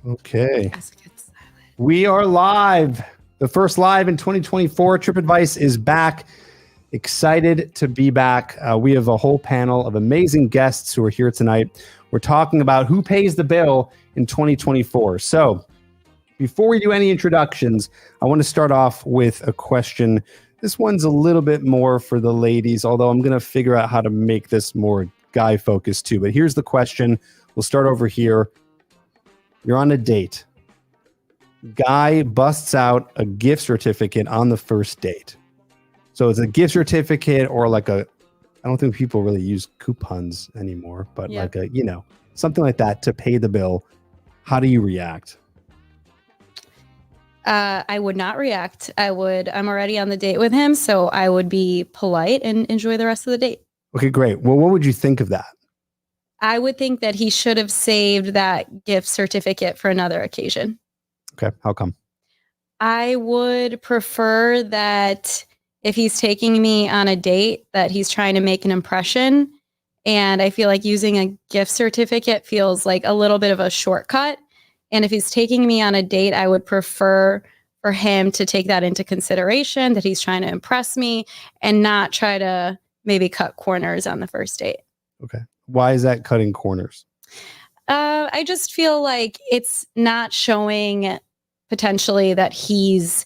Okay. We are live. The first live in 2024. TripAdvice is back. Excited to be back. We have a whole panel of amazing guests who are here tonight. We're talking about who pays the bill in 2024. So before we do any introductions, I want to start off with a question. This one's a little bit more for the ladies, although I'm going to figure out how to make this more guy focused too. But here's the question. We'll start over here. You're on a date. Guy busts out a gift certificate on the first date. So it's a gift certificate or like I don't think people really use coupons anymore, but like something like that to pay the bill. How do you react? I would not react. I'm already on the date with him, so I would be polite and enjoy the rest of the date. Okay, great. Well, what would you think of that? I would think that he should have saved that gift certificate for another occasion. Okay, how come? I would prefer that if he's taking me on a date, that he's trying to make an impression. And I feel like using a gift certificate feels like a little bit of a shortcut. And if he's taking me on a date, I would prefer for him to take that into consideration, that he's trying to impress me and not try to maybe cut corners on the first date. Okay. Why is that cutting corners? I just feel like it's not showing potentially that he's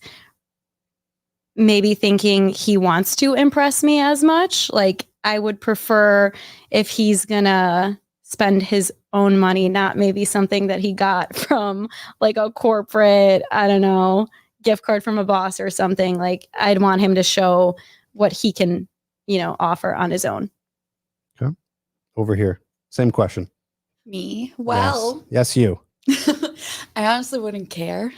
maybe thinking he wants to impress me as much. Like, I would prefer if he's gonna spend his own money, not maybe something that he got from like a corporate, I don't know, gift card from a boss or something. Like, I'd want him to show what he can, offer on his own. Okay. Over here. Same question. Me? Well. Yes, you. I honestly wouldn't care.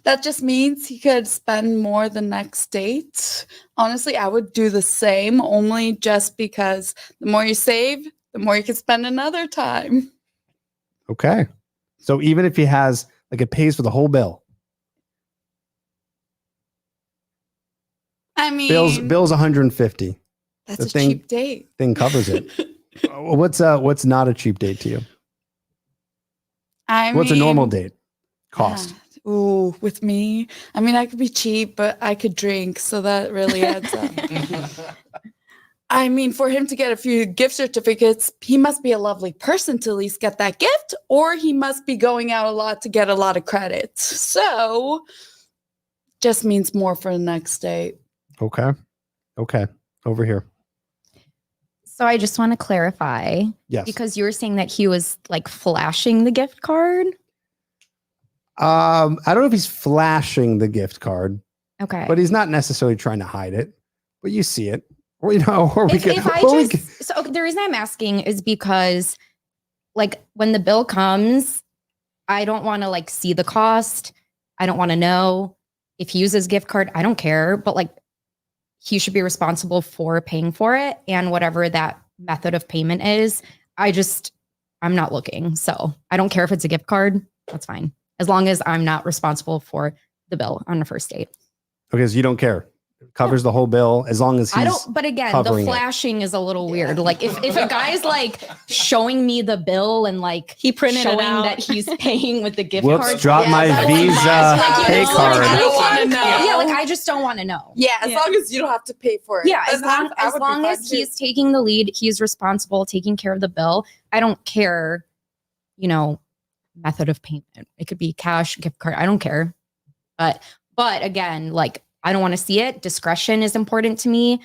That just means he could spend more the next date. Honestly, I would do the same, only just because the more you save, the more you can spend another time. Okay. So even if he has, like, it pays for the whole bill. I mean, bill's 150. That's a cheap date. Thing covers it. What's not a cheap date to you? What's a normal date cost? Ooh, with me, I mean, I could be cheap, but I could drink, so that really adds up. I mean, for him to get a few gift certificates, he must be a lovely person to at least get that gift, or he must be going out a lot to get a lot of credits. So, just means more for the next date. Okay. Over here. So I just want to clarify. Yes. Because you were saying that he was like flashing the gift card. I don't know if he's flashing the gift card. Okay. But he's not necessarily trying to hide it. But you see it. Or the reason I'm asking is because like when the bill comes, I don't want to like see the cost. I don't want to know if he uses gift card. I don't care. But like he should be responsible for paying for it, and whatever that method of payment is, I'm not looking. So I don't care if it's a gift card. That's fine. As long as I'm not responsible for the bill on the first date. Okay, so you don't care. It covers the whole bill as long as he's but again, the flashing is a little weird. Like if a guy's like showing me the bill and like he printed showing it out that he's paying with the gift Whoops, card. drop my Visa pay card. I don't want to know. Yeah, like I just don't want to know. Yeah, as long as you don't have to pay for it. Yeah, as long as he's taking the lead, he's responsible, taking care of the bill. I don't care, method of payment. It could be cash, gift card. I don't care. But again, like I don't want to see it. Discretion is important to me.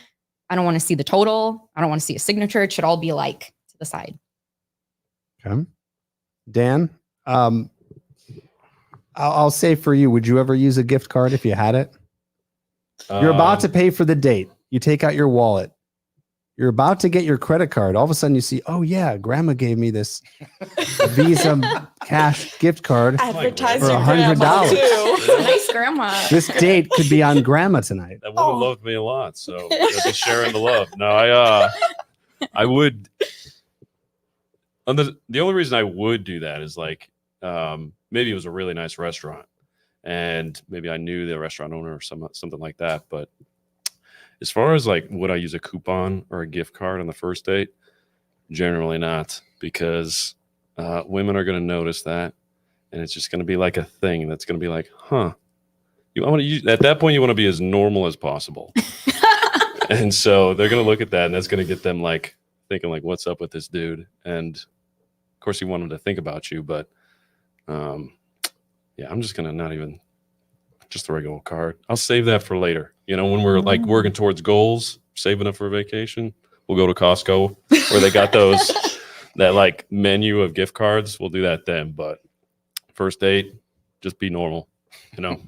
I don't want to see the total. I don't want to see a signature. It should all be like to the side. Okay. Dan, I'll say for you, would you ever use a gift card if you had it? You're about to pay for the date. You take out your wallet. You're about to get your credit card. All of a sudden you see, oh yeah, grandma gave me this Visa cash gift card for $100. Nice grandma. This date could be on grandma tonight. That woman loved me a lot, so they'll be sharing the love. No, I would. The only reason I would do that is like maybe it was a really nice restaurant, and maybe I knew the restaurant owner or something like that. But as far as like, would I use a coupon or a gift card on the first date? Generally not, because women are going to notice that, and it's just going to be like a thing that's going to be like, huh? At that point, you want to be as normal as possible. And so they're going to look at that, and that's going to get them like thinking like, what's up with this dude? And of course, you want them to think about you, but yeah, I'm just going to not even just the regular card. I'll save that for later. You know, when we're like working towards goals, saving up for vacation, we'll go to Costco where they got those that like menu of gift cards. We'll do that then. But first date, just be normal, you know.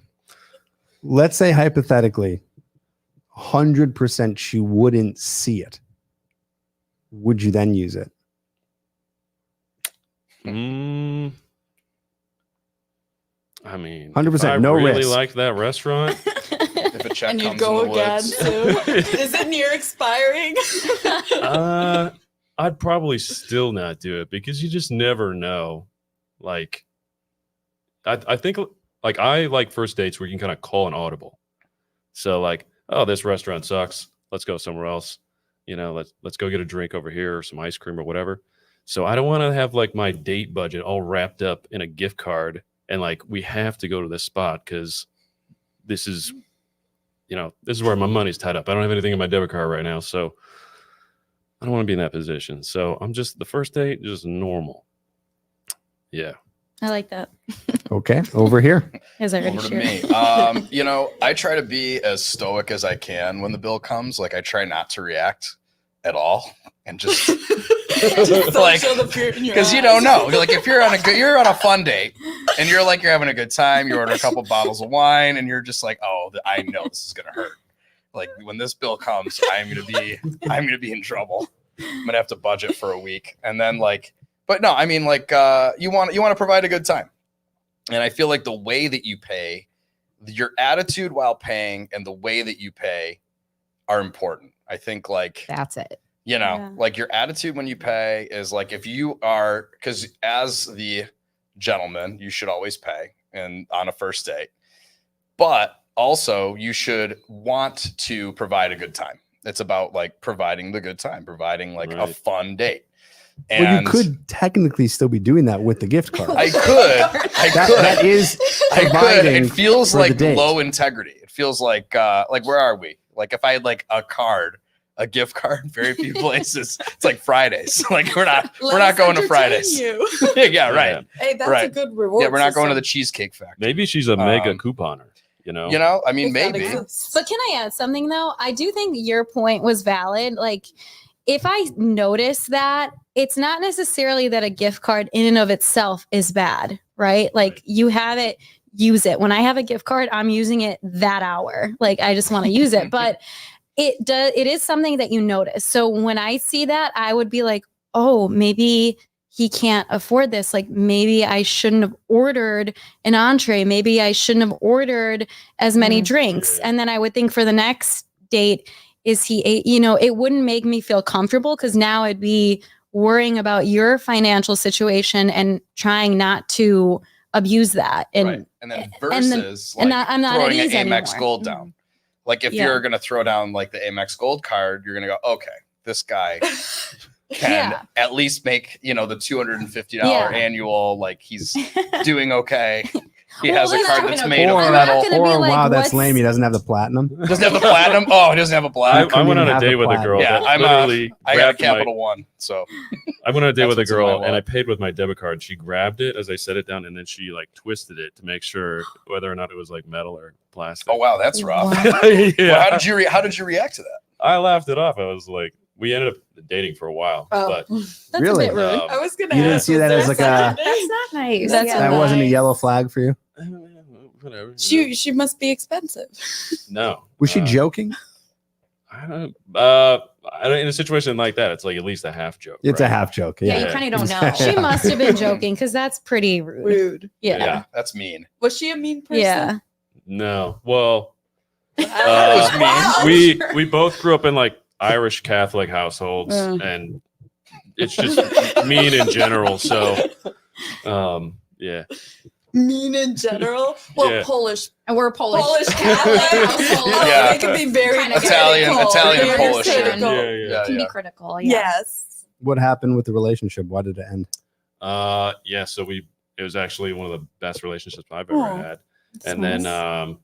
Let's say hypothetically, 100% she wouldn't see it. Would you then use it? I mean, 100%, if I no really risk. like that restaurant. If a check And you comes go in the again woods. too. Is it near expiring? I'd probably still not do it because you just never know. Like, I think like I like first dates where you can kind of call an audible. So like, oh, this restaurant sucks. Let's go somewhere else. You know, let's go get a drink over here or some ice cream or whatever. So I don't want to have like my date budget all wrapped up in a gift card and like we have to go to this spot because this is, you know, this is where my money's tied up. I don't have anything in my debit card right now, so I don't want to be in that position. So I'm just the first date, just normal. Yeah. I like that. Okay, over here. Is I already Over to shared? me. You know, I try to be as stoic as I can when the bill comes. Like I try not to react at all and just Just don't like, show the fear in your because you eyes. don't know. Like if you're on a fun date and you're having a good time, you order a couple bottles of wine and you're just like, oh, I know this is gonna hurt. Like when this bill comes, I'm gonna be in trouble. I'm gonna have to budget for a week. And then like, but no, I mean like you want to provide a good time. And I feel like the way that you pay, your attitude while paying and the way that you pay are important. I think like That's it. you know, Yeah. like your attitude when you pay is like if you are, because as the gentleman, you should always pay and on a first date, but also you should want to provide a good time. It's about like providing the good time, providing like a Right. fun date. Well, you And could technically still be doing that with the gift card. I could. That is I could. providing It feels for the like date. low integrity. It feels like where are we? Like if I had like a gift card, very few places. It's like Fridays. Like we're not Let us going to entertain Fridays. you. Yeah, right. Hey, that's a Right. good reward. Yeah, we're not going to the system. Cheesecake Factory. Maybe she's a mega Um, couponer, you know? You know, I mean, If that maybe. exists. But can I add something though? I do think your point was valid. Like, if I notice that, it's not necessarily that a gift card in and of itself is bad, right? Like, you have it, use it. When I have a gift card, I'm using it that hour. Like, I just want to use it. But it is something that you notice. So when I see that, I would be like, oh, maybe he can't afford this. Like, maybe I shouldn't have ordered an entree. Maybe I shouldn't have ordered as many drinks. And then I would think for the next date, is he, it wouldn't make me feel comfortable because now I'd be worrying about your financial situation and trying not to abuse that. And Right. And then and then- versus and like I'm not at throwing an ease Amex anymore. Gold down. Like if Yeah. you're going to throw down like the Amex Gold card, you're going to go, okay, this guy can Yeah. at least make, the $250 Yeah. annual, like he's doing okay. He Well, has a that's card not that's gonna- made of I'm not metal. gonna be like, wow, that's what's- lame. He doesn't have the platinum. Doesn't have the platinum. Oh, he doesn't have a I, platinum. I went on even a have date the with a platinum. girl. Yeah, that I'm literally I got a grabbed my- Capital One, so I went on a date That's with a what's in my girl and I wallet. paid with my debit card. And she grabbed it as I set it down and then she like twisted it to make sure whether or not it was like metal or plastic. oh wow, that's rough. Wow. yeah. Well, how did you react to that? I laughed it off. I was like, we ended up dating for a while, Oh. but that's Really? a bit rude. I was gonna. You didn't ask, see was that there as like a- Saturday? That's not nice. That's yeah. That wasn't a nice. yellow flag for you. whatever. She must be expensive. No. Was she joking? I don't, in a situation like that, it's like at least a half joke. It's right? a half joke. Yeah, Yeah. you kind of don't know. She must have been joking because that's pretty rude. Rude. Yeah. Yeah. That's mean. Was she a mean person? Yeah. No. Well, Wow. we both grew up in like Irish Catholic households, and it's just mean in general. So, yeah. mean in general. Well, Yeah. Polish And we're Polish. Catholic household. Yeah. They can be very Kinda Italian very Polish. critical. Yeah. Can be critical. Yeah. Yes. What happened with the relationship? Why did it end? Yeah. So It was actually one of the best relationships I've ever Oh, had. That's And nice. then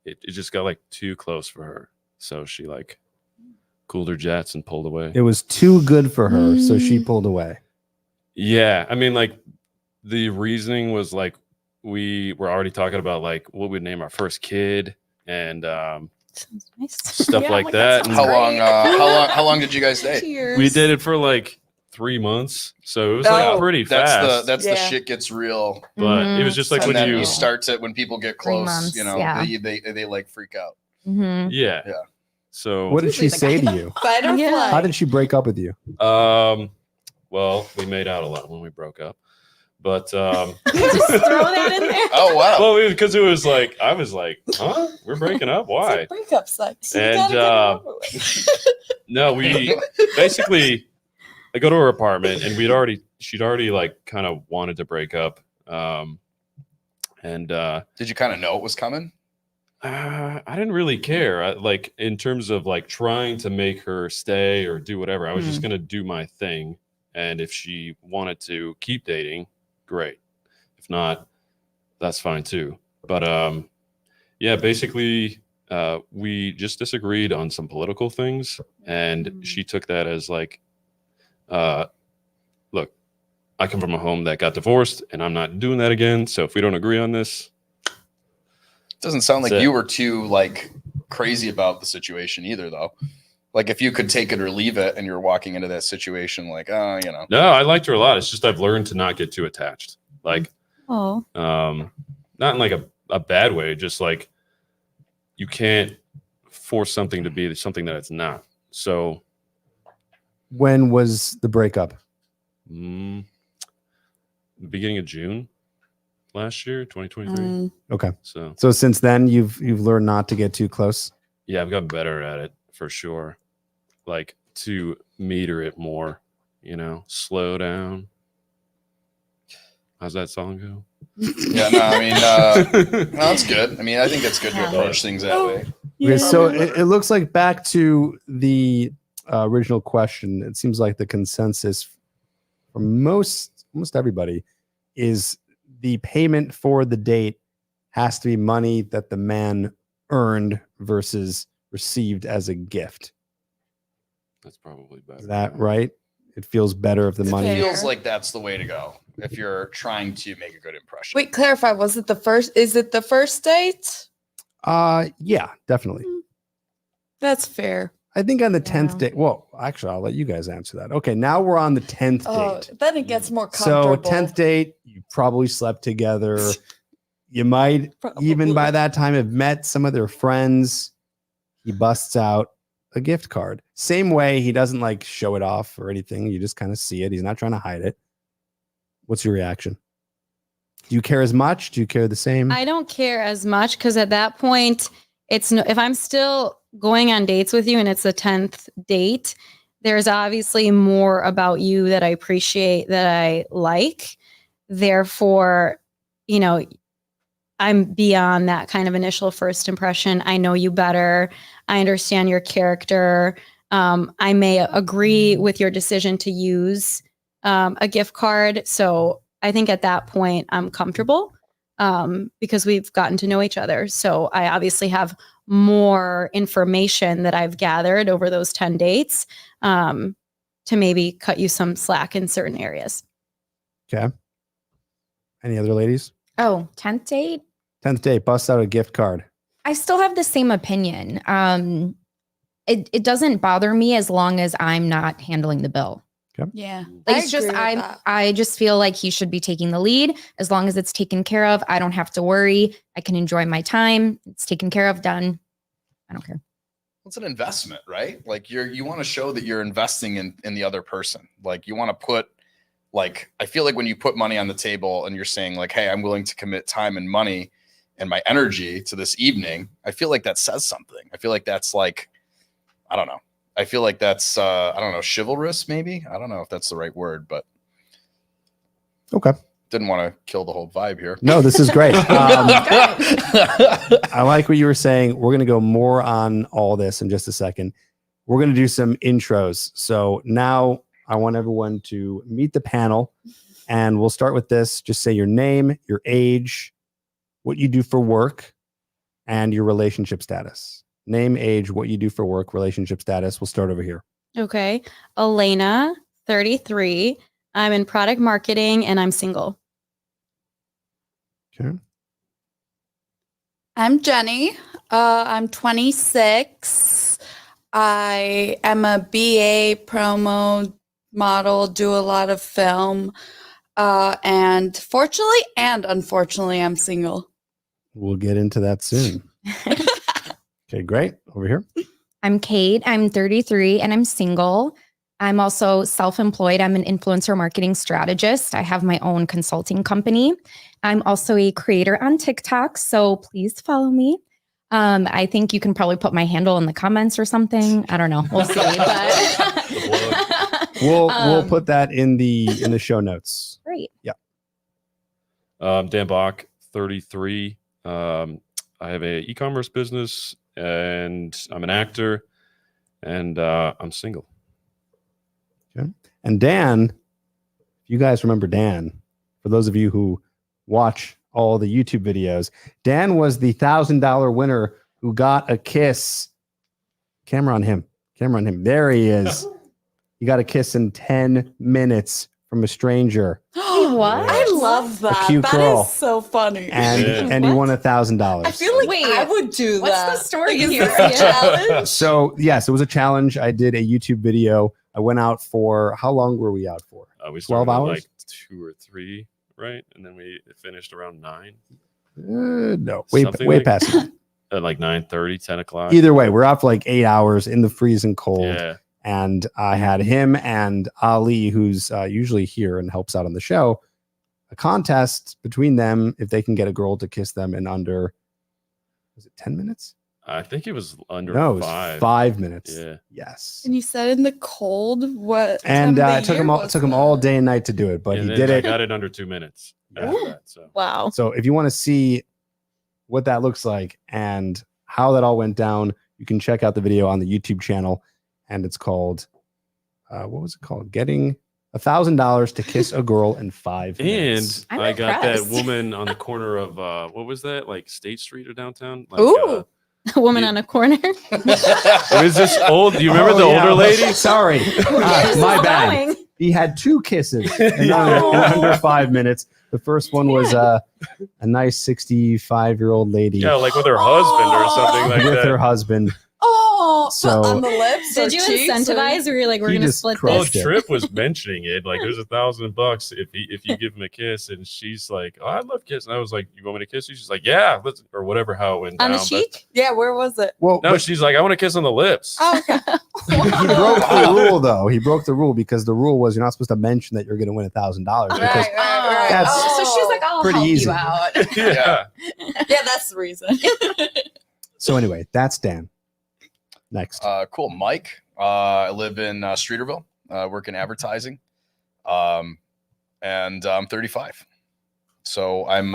it just got like too close for her, so she like cooled her jets and pulled away. It was too good for her, so she Mm. pulled away. Yeah, I mean, like the reasoning was like we were already talking about like what we'd name our first kid and Sounds nice. stuff Yeah, like like, that. that And sounds How long did you guys date? Cheers. we dated for like 3 months, so it was like Oh, pretty That's fast. the Yeah. shit gets real. But it was just like and when then you, you start to when people get 3 close, months, you know, yeah. they like freak out. Mhm. yeah. Yeah. So What did she Usually say the to guy- you? Fight or Yeah. flight. How did she break up with you? well, we made out a lot when we broke up, but Just throw that in there. Oh wow. well, because it was like I was like, huh, we're breaking up? Why? It's like breakup sex. You And, gotta get it over with. No, we basically I go to her apartment and she'd already like kind of wanted to break up. And Did you kind of know it was coming? I didn't really care. Like in terms of like trying to make her stay or do whatever, I was just gonna do my thing. And if she wanted to keep dating, great. If not, that's fine too. But yeah, basically we just disagreed on some political things, and she took that as like, look, I come from a home that got divorced, and I'm not doing that again. So if we don't agree on this, Doesn't sound like That's it. you were too like crazy about the situation either, though. Like if you could take it or leave it, and you're walking into that situation, like, oh, you know, no, I liked her a lot. It's just I've learned to not get too attached. Like, Oh, not in like a bad way, just like you can't force something to be something that it's not. So When was the breakup? the beginning of June last year, 2023. Mm. Okay. So So since then, you've learned not to get too close. yeah, I've gotten better at it for sure. Like to meter it more, you know, slow down. How's that song go? yeah, no, I mean, no, that's good. I mean, I think it's good to Yeah. approach things that way. Okay, so it looks like back to the original question. It seems like the consensus for almost everybody is the payment for the date has to be money that the man earned versus received as a gift. That's probably better. Is that right? It feels better if the It money. feels like that's the way to go if you're trying to make a good impression. Wait, clarify. Was it the first? Is it the first date? Yeah, definitely. That's fair. I think on the 10th Yeah. date. Well, actually, I'll let you guys answer that. Okay, now we're on the 10th Oh, date. then it gets more So comfortable. 10th date, you probably slept together. You might even by Probably. that time have met some of their friends. He busts out a gift card. Same way, he doesn't like show it off or anything. You just kind of see it. He's not trying to hide it. What's your reaction? Do you care as much? Do you care the same? I don't care as much because at that point, it's no. If I'm still going on dates with you and it's the 10th date, there's obviously more about you that I appreciate, that I like. Therefore, you know, I'm beyond that kind of initial first impression. I know you better. I understand your character. I may agree with your decision to use a gift card. So I think at that point I'm comfortable because we've gotten to know each other. So I obviously have more information that I've gathered over those 10 dates to maybe cut you some slack in certain areas. Okay. Any other ladies? Oh, 10th date? 10th date, busts out a gift card. I still have the same opinion. It doesn't bother me as long as I'm not handling the bill. Yeah. Like I it's just agree with that. I just feel like he should be taking the lead. As long as it's taken care of, I don't have to worry. I can enjoy my time. It's taken care of, done. I don't care. It's an investment, right? Like you want to show that you're investing in the other person. Like you want to put, like, I feel like when you put money on the table and you're saying like, hey, I'm willing to commit time and money and my energy to this evening, I feel like that says something. I feel like that's like, I don't know. I feel like that's I don't know, chivalrous maybe. I don't know if that's the right word, but Okay. didn't want to kill the whole vibe here. No, this is great. I like what you were saying. We're going to go more on all this in just a second. We're going to do some intros. So now I want everyone to meet the panel. And we'll start with this. Just say your name, your age, what you do for work, and your relationship status. Name, age, what you do for work, relationship status. We'll start over here. Okay. Elena, 33. I'm in product marketing and I'm single. Okay. I'm Jenny. I'm 26. I am a BA promo model, do a lot of film. And fortunately and unfortunately, I'm single. We'll get into that soon. Okay, great. Over here. I'm Kate. I'm 33 and I'm single. I'm also self-employed. I'm an influencer marketing strategist. I have my own consulting company. I'm also a creator on TikTok, so please follow me. I think you can probably put my handle in the comments or something. I don't know. We'll see. But We'll put that in the show notes. great. Dan Bach, 33. I have a e-commerce business and I'm an actor and I'm single. And Dan, if you guys remember Dan, for those of you who watch all the YouTube videos, Dan was the $1,000 winner who got a kiss. Camera on him. There he is. He got a kiss in 10 minutes from a stranger. What? I love that. cute That girl. is so funny. And Yeah. and he won $1,000. I feel like Wait, I would do what's that. the story Is here? this a challenge? So yes, it was a challenge. I did a YouTube video. I went out for, how long were we out for? We 12 started at hours? like 2 or 3, right? And then we finished around 9, No, Something way like- past that. at like 9:30, 10 o'clock. Either way, we're out for like 8 hours in the freezing cold. Yeah. And I had him and Ali, who's usually here and helps out on the show, a contest between them if they can get a girl to kiss them in under, was it 10 minutes? I think it was under No, it was 5. 5 minutes. Yeah. Yes. And you said in the cold, what? And time of it the took him year all was took him that? all day and night to do it, but And he then did I it. got it under 2 minutes after Ooh. that. So Wow. So if you want to see what that looks like and how that all went down, you can check out the video on the YouTube channel, and it's called what was it called? Getting $1,000 to kiss a girl in 5 minutes. and I'm I got that impressed. woman on the corner of what was that? Like State Street or downtown? Like, Ooh. A woman Yeah. on a corner. it was this old. Do you remember Oh, the yeah. older lady? Sorry, my bad. Going. He had 2 kisses in under 5 minutes. The first one was a nice 65-year-old lady Yeah, like with her husband or something like with that. her husband. Oh, So- on the lips. Did or you cheeks, or- incentivize? Or were you like, we're He gonna just split Well, this? crushed it. Trip was mentioning it. Like, there's $1,000 if you give him a kiss, and she's like, "Oh, I love kiss." And I was like, "You want me to kiss you?" She's like, "Yeah, let's," or whatever. How it went On down. the but- cheek? Yeah, where was it? Well, No, but she's like, "I want to kiss on the lips." Oh, okay. he broke the rule, though. He broke the rule because the rule was you're not supposed to mention that you're going to win $1,000 because right. That's So she's like, I'll pretty help easy. you out. yeah. Yeah, that's the reason. So anyway, that's Dan. Next. Cool. Mike. I live in Streeterville. Work in advertising. And I'm 35. So I'm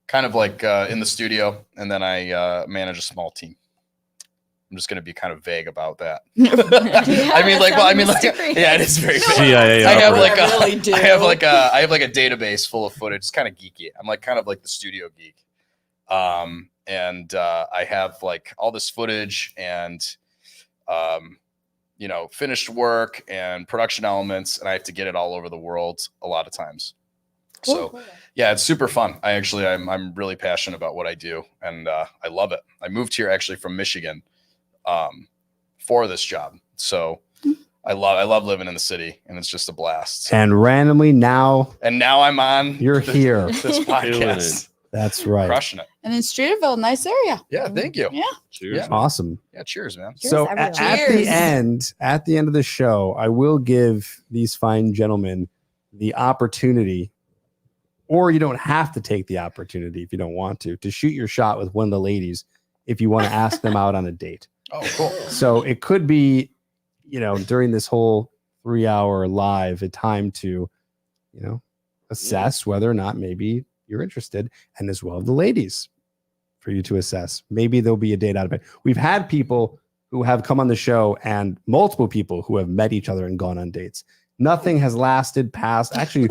kind of like in the studio, and then I manage a small team. I'm just going to be kind of vague about that. I mean, like, well, I mean, like, yeah, it is very vague. CIA I have operator. like I really do. I have like a database full of footage. It's kind of geeky. I'm like kind of like the studio geek. And I have like all this footage and finished work and production elements, and I have to get it all over the world a lot of times. So yeah, it's super fun. I'm really passionate about what I do, and I love it. I moved here actually from Michigan for this job. So I love living in the city, and it's just a blast. And randomly now And now I'm on you're here. this podcast. That's right. Crushing it. And in Streeterville, nice area. Yeah, thank you. Yeah. Cheers. Yeah. Awesome. Yeah, cheers, man. Cheers, So everyone. at the end of the show, I will give these fine gentlemen the opportunity, or you don't have to take the opportunity if you don't want to shoot your shot with one of the ladies if you want to ask them out on a date. Oh, cool. So it could be, during this whole 3-hour live, a time to, assess whether or not maybe you're interested, and as well the ladies for you to assess. Maybe there'll be a date out of it. We've had people who have come on the show and multiple people who have met each other and gone on dates. Nothing has lasted past, actually,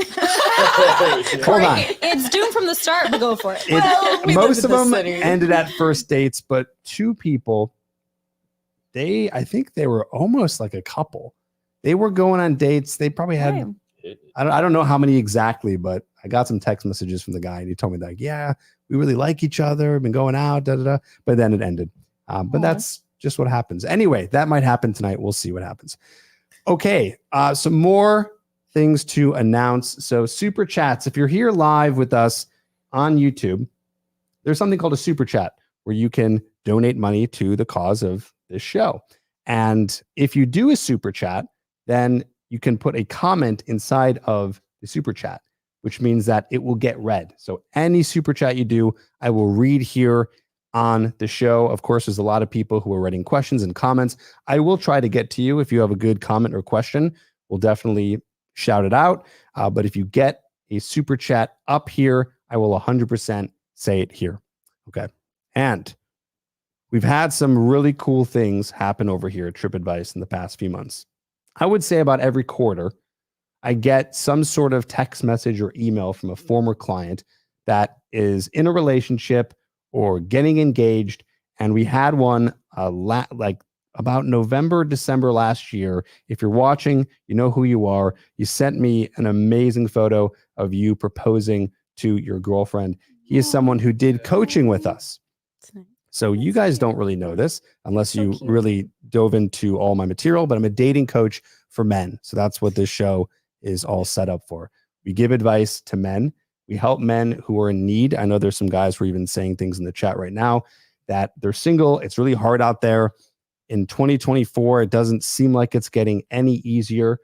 Hold on. It's doomed from the start, but go for it. It- we most live of in the them city. ended at first dates, but two people, I think they were almost like a couple. They were going on dates. They probably had, I don't know how many exactly, but I got some text messages from the guy and he told me that, yeah, we really like each other, been going out, da da da. But then it ended. But Aw. that's just what happens. Anyway, that might happen tonight. We'll see what happens. Okay, some more things to announce. So super chats. If you're here live with us on YouTube, there's something called a super chat where you can donate money to the cause of this show. And if you do a super chat, then you can put a comment inside of the super chat, which means that it will get read. So any super chat you do, I will read here on the show. Of course, there's a lot of people who are writing questions and comments. I will try to get to you. If you have a good comment or question, we'll definitely shout it out. But if you get a super chat up here, I will 100% say it here. Okay. And we've had some really cool things happen over here at TripAdvice in the past few months. I would say about every quarter, I get some sort of text message or email from a former client that is in a relationship or getting engaged. And we had one like about November, December last year. If you're watching, you know who you are. You sent me an amazing photo of you proposing to your girlfriend. He is someone who did coaching with us. So you guys don't really know this unless So you cute. really dove into all my material, but I'm a dating coach for men. So that's what this show is all set up for. We give advice to men. We help men who are in need. I know there's some guys who are even saying things in the chat right now that they're single. It's really hard out there. In 2024, it doesn't seem like it's getting any easier.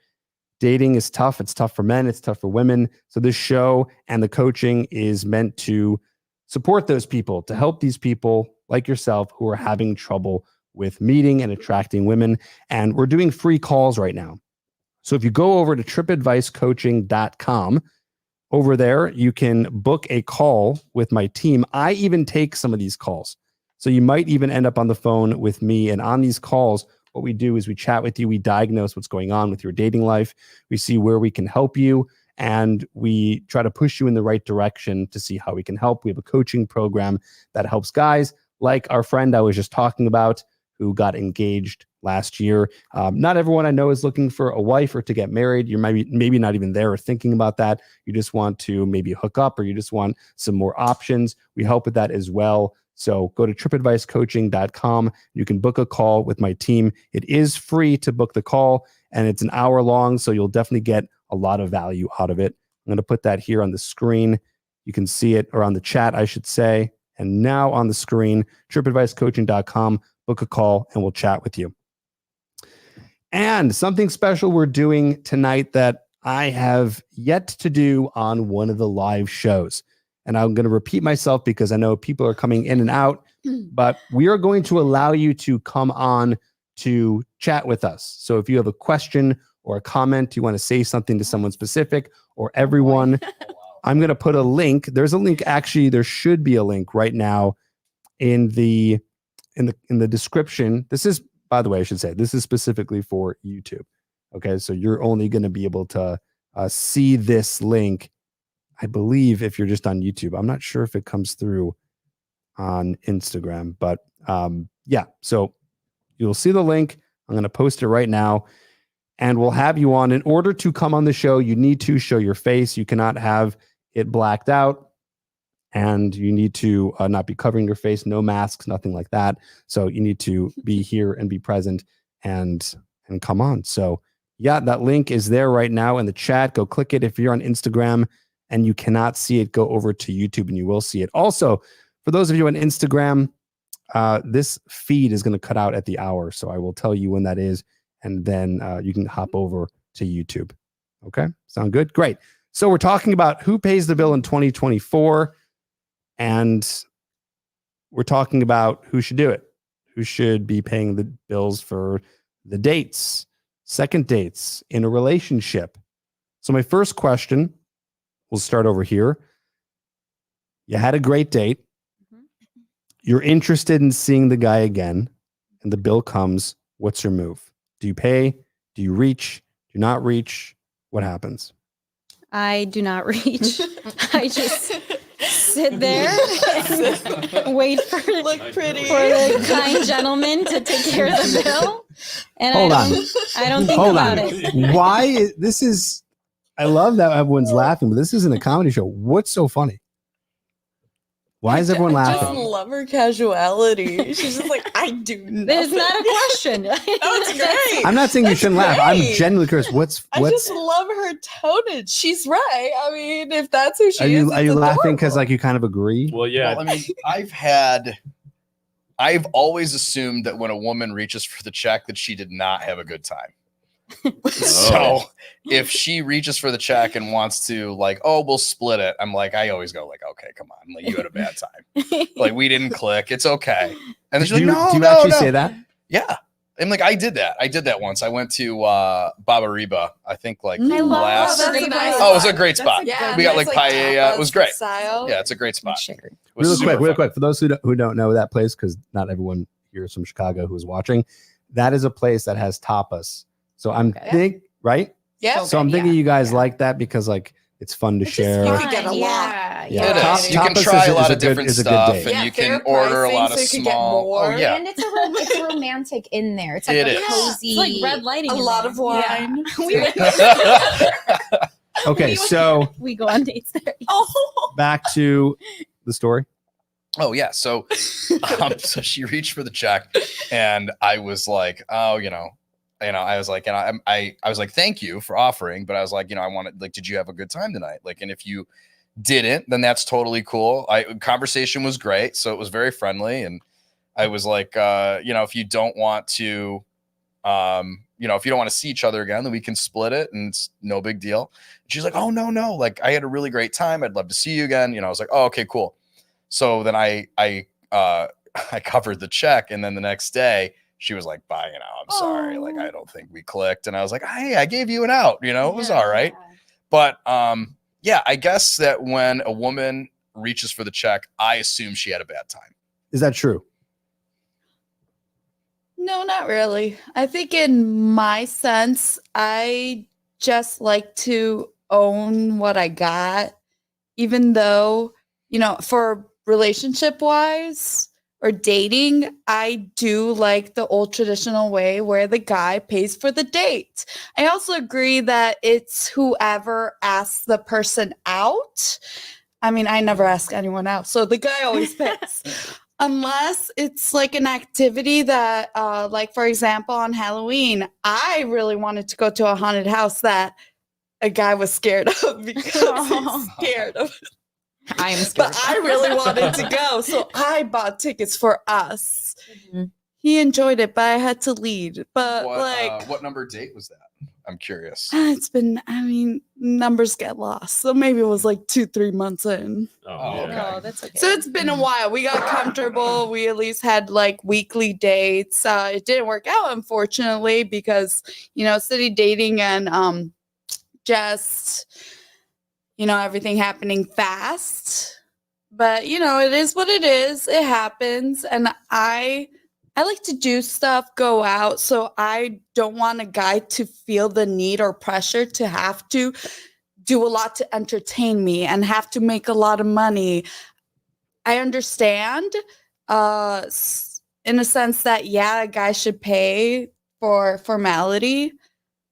Dating is tough. It's tough for men. It's tough for women. So this show and the coaching is meant to support those people, to help these people like yourself who are having trouble with meeting and attracting women. And we're doing free calls right now. So if you go over to tripadvicecoaching.com, over there, you can book a call with my team. I even take some of these calls. So you might even end up on the phone with me. And on these calls, what we do is we chat with you. We diagnose what's going on with your dating life. We see where we can help you. And we try to push you in the right direction to see how we can help. We have a coaching program that helps guys like our friend I was just talking about who got engaged last year. Not everyone I know is looking for a wife or to get married. You're maybe not even there or thinking about that. You just want to maybe hook up or you just want some more options. We help with that as well. So go to tripadvicecoaching.com. You can book a call with my team. It is free to book the call and it's an hour long. So you'll definitely get a lot of value out of it. I'm going to put that here on the screen. You can see it, or on the chat, I should say. And now on the screen, tripadvicecoaching.com, book a call and we'll chat with you. And something special we're doing tonight that I have yet to do on one of the live shows. And I'm going to repeat myself because I know people are coming in and out, but we are going to allow you to come on to chat with us. So if you have a question or a comment, you want to say something to someone specific or everyone, I'm going to put a link. There's a link. Actually, there should be a link right now in the description. This is, by the way, I should say, this is specifically for YouTube. Okay, so you're only going to be able to see this link, I believe, if you're just on YouTube. I'm not sure if it comes through on Instagram, but yeah. So you'll see the link. I'm going to post it right now. And we'll have you on. In order to come on the show, you need to show your face. You cannot have it blacked out. And you need to not be covering your face, no masks, nothing like that. So you need to be here and be present and come on. So yeah, that link is there right now in the chat. Go click it. If you're on Instagram and you cannot see it, go over to YouTube and you will see it. Also, for those of you on Instagram, this feed is going to cut out at the hour. So I will tell you when that is. And then you can hop over to YouTube. Okay, sound good? Great. So we're talking about who pays the bill in 2024. And we're talking about who should do it. Who should be paying the bills for the dates, second dates in a relationship. So my first question, we'll start over here. You had a great date. You're interested in seeing the guy again, and the bill comes. What's your move? Do you pay? Do you reach? Do you not reach? What happens? I do not reach. I just sit there and wait for Look pretty. the kind gentleman to take care of the bill. And Hold I on. don't think Hold about on. it. Why? This is. I love that everyone's laughing, but this isn't a comedy show. What's so funny? Why is everyone I just laughing? love her casuality. She's just like, I do nothing. There's not a question. That's great. I'm not saying you That's shouldn't laugh. I'm great. genuinely curious. What's I just love her tone. She's right. I mean, if that's who she are is, you it's laughing because adorable. like you kind of agree? Well, yeah. Well, I mean, I've always assumed that when a woman reaches for the check, that she did not have a good time. So if she reaches for the check and wants to like, oh, we'll split it, I'm like, I always go like, okay, come on, like you had a bad time, like we didn't click, it's okay. And then she's like, do you, no, do you no, actually no. say that? Yeah. I'm like, I did that once. I went to Baba Reba, I think like I love last. Baba Reba. Oh, it was a great spot. Yeah, We got that's like paella. It was great. Style. Yeah, it's a great spot. Shared. It was Real super quick, fun. for those who don't know that place, because not everyone here is from Chicago who's watching, that is a place that has tapas. So I'm Okay. right. Yeah. So I'm thinking you guys like that because like it's fun to It's just share. fun. You could get a lot. Yeah, Yeah. It Top- is. You can tapas try is a lot a of good- different is a good stuff, date. and Yeah, you can fair order a pricing, lot of so you can get small. more. Oh yeah, And it's a romantic in there. It's like It a is. cozy. It's like red lighting. A in lot there. of wine. Okay, so We go on dates there. Oh. back to the story. Oh yeah. So, so she reached for the check, and I was like, oh, I was like, and I was like, thank you for offering, but I was like, I wanted, like, did you have a good time tonight? Like, and if you didn't, then that's totally cool. Conversation was great, so it was very friendly, and I was like, if you don't want to, if you don't want to see each other again, then we can split it, and it's no big deal. And she's like, oh no, like I had a really great time. I'd love to see you again. I was like, oh, okay, cool. So then I covered the check, and then the next day she was like, bye, I'm sorry. Like, I don't think we clicked. And I was like, hey, I gave you an out, it was all right. But yeah, I guess that when a woman reaches for the check, I assume she had a bad time. Is that true? No, not really. I think in my sense, I just like to own what I got, even though, for relationship wise or dating, I do like the old traditional way where the guy pays for the date. I also agree that it's whoever asks the person out. I mean, I never ask anyone out, so the guy always pays. Unless it's like an activity that, like, for example, on Halloween, I really wanted to go to a haunted house that a guy was scared of because he's scared of it. I am scared. But I really wanted to go, so I bought tickets for us. Mhm. He enjoyed it, but I had to lead. But What number date was that? I'm curious. it's been, numbers get lost. So maybe it was like 2-3 months in. Oh, okay. yeah. No, that's okay. So it's been a while. We got comfortable. We at least had like weekly dates. It didn't work out, unfortunately, because, city dating and just, everything happening fast. But, it is what it is. It happens. And I like to do stuff, go out. So I don't want a guy to feel the need or pressure to have to do a lot to entertain me and have to make a lot of money. I understand in a sense that, yeah, a guy should pay for formality.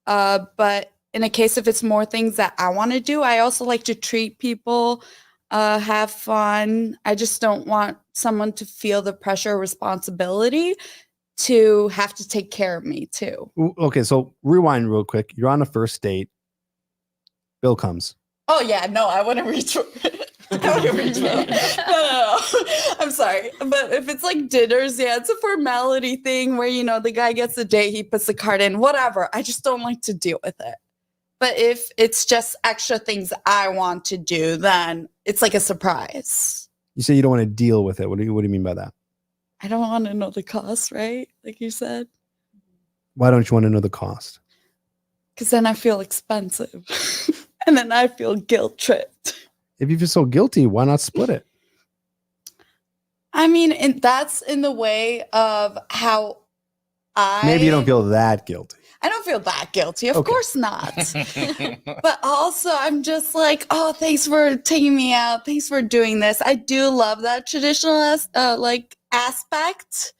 But in a case if it's more things that I want to do, I also like to treat people, have fun. I just don't want someone to feel the pressure or responsibility to have to take care of me too. Okay, so rewind real quick. You're on a first date. Bill comes. Oh yeah, no, I wouldn't reach for it. I wouldn't reach for it. No. I'm sorry. But if it's like dinners, yeah, it's a formality thing where, the guy gets the date, he puts the card in, whatever. I just don't like to deal with it. But if it's just extra things I want to do, then it's like a surprise. You say you don't want to deal with it. What do you mean by that? I don't want to know the cost, right? Like you said. Why don't you want to know the cost? Because then I feel expensive. And then I feel guilt tripped. If you feel so guilty, why not split it? I mean, and that's in the way of how Maybe you don't feel that guilty. I don't feel that guilty. Of Okay. course not. But also, I'm just like, oh, thanks for taking me out. Thanks for doing this. I do love that traditional aspect,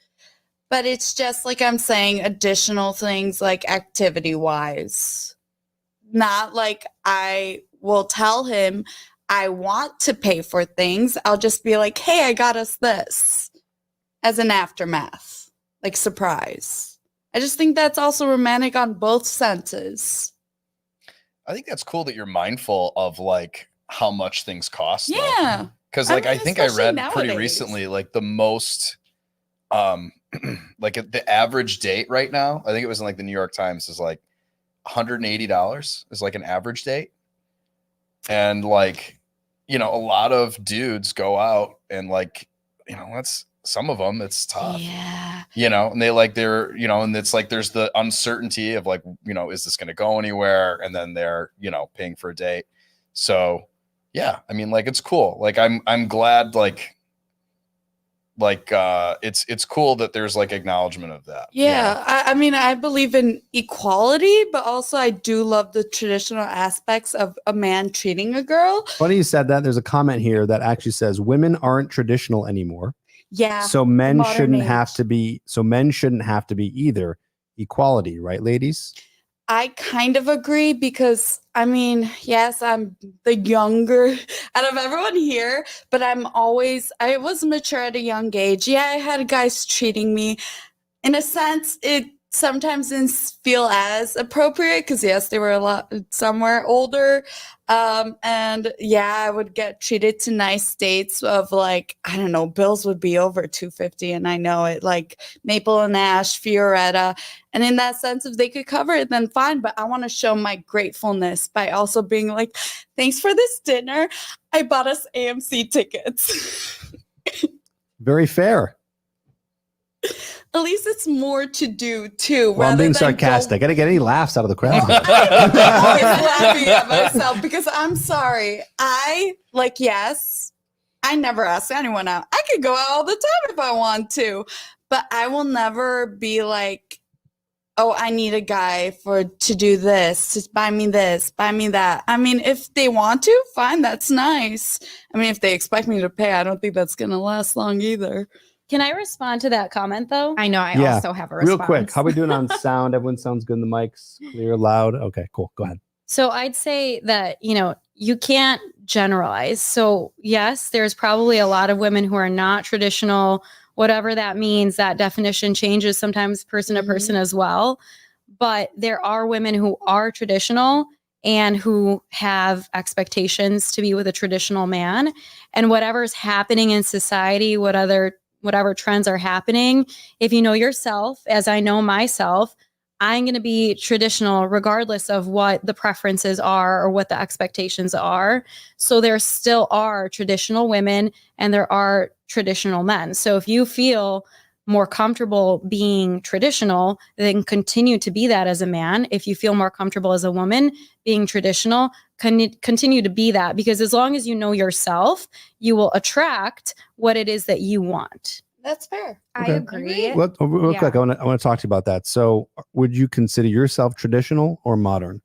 but it's just like I'm saying, additional things like activity wise. Not like I will tell him I want to pay for things. I'll just be like, hey, I got us this as an aftermath, like surprise. I just think that's also romantic on both senses. I think that's cool that you're mindful of like how much things cost. Yeah. Because I like I mean, think I especially read pretty nowadays. recently, like the most like the average date right now, I think it was in like the New York Times, is like $180 is like an average date. And like, you know, a lot of dudes go out and like, you know, that's some of them, it's tough. Yeah. You know, and they're, you know, and it's like there's the uncertainty of like, you know, is this going to go anywhere? And then they're, you know, paying for a date. So yeah, I mean, like it's cool. Like I'm glad it's cool that there's like acknowledgement of that. Yeah. I mean, I believe in equality, but also I do love the traditional aspects of a man treating a girl. Funny you said that. There's a comment here that actually says women aren't traditional anymore. Yeah. So men modern shouldn't have age. to be. So men shouldn't have to be either. Equality, right, ladies? I kind of agree because I mean, yes, I'm the younger out of everyone here, but I was mature at a young age. Yeah, I had guys treating me. In a sense, it sometimes didn't feel as appropriate because yes, they were somewhere older. And yeah, I would get treated to nice dates of like, I don't know, bills would be over $250, and I know it, like Maple and Ash, Fioretta. And in that sense, if they could cover it, then fine. But I want to show my gratefulness by also being like, thanks for this dinner. I bought us AMC tickets. Very fair. At least it's more to do too. Well, I'm rather being than sarcastic. I gotta get any laughs out of the crowd. I'm always laughing at myself because I'm sorry. Yes, I never ask anyone out. I could go out all the time if I want to, but I will never be like, oh, I need a guy to do this, to buy me this, buy me that. I mean, if they want to, fine, that's nice. I mean, if they expect me to pay, I don't think that's gonna last long either. Can I respond to that comment though? I know. I Yeah. also have a response. Real quick, how we doing on sound? Everyone sounds good in the mics, clear, loud. Okay, cool. Go ahead. So I'd say that, you can't generalize. So yes, there's probably a lot of women who are not traditional, whatever that means. That definition changes sometimes person to person as well. But there are women who are traditional and who have expectations to be with a traditional man. And whatever's happening in society, whatever trends are happening, if you know yourself, as I know myself, I'm going to be traditional regardless of what the preferences are or what the expectations are. So there still are traditional women and there are traditional men. So if you feel more comfortable being traditional, then continue to be that as a man. If you feel more comfortable as a woman being traditional, continue to be that, because as long as you know yourself, you will attract what it is that you want. That's fair. I Okay. agree. Real Yeah. quick, I want to talk to you about that. So, would you consider yourself traditional or modern?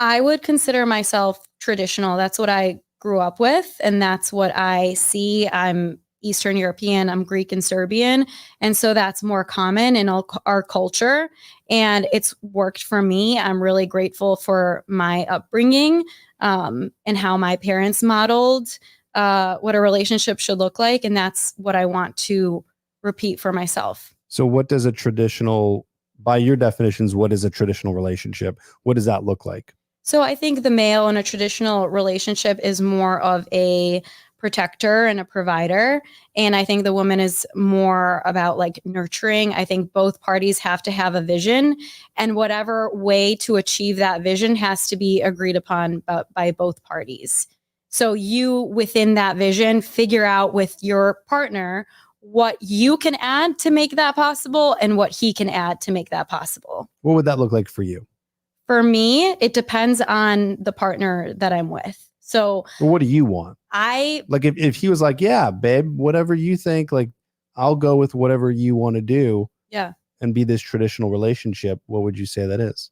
I would consider myself traditional. That's what I grew up with, and that's what I see. I'm Eastern European, I'm Greek and Serbian. And so that's more common in our culture. And it's worked for me. I'm really grateful for my upbringing and how my parents modeled what a relationship should look like. And that's what I want to repeat for myself. So, what does a traditional, by your definitions, what is a traditional relationship? What does that look like? So I think the male in a traditional relationship is more of a protector and a provider. And I think the woman is more about like nurturing. I think both parties have to have a vision, and whatever way to achieve that vision has to be agreed upon by both parties. So you, within that vision, figure out with your partner what you can add to make that possible and what he can add to make that possible. What would that look like for you? For me, it depends on the partner that I'm with. So Well, what do you want? like If he was like, yeah, babe, whatever you think, like, I'll go with whatever you want to do. Yeah. And be this traditional relationship, what would you say that is?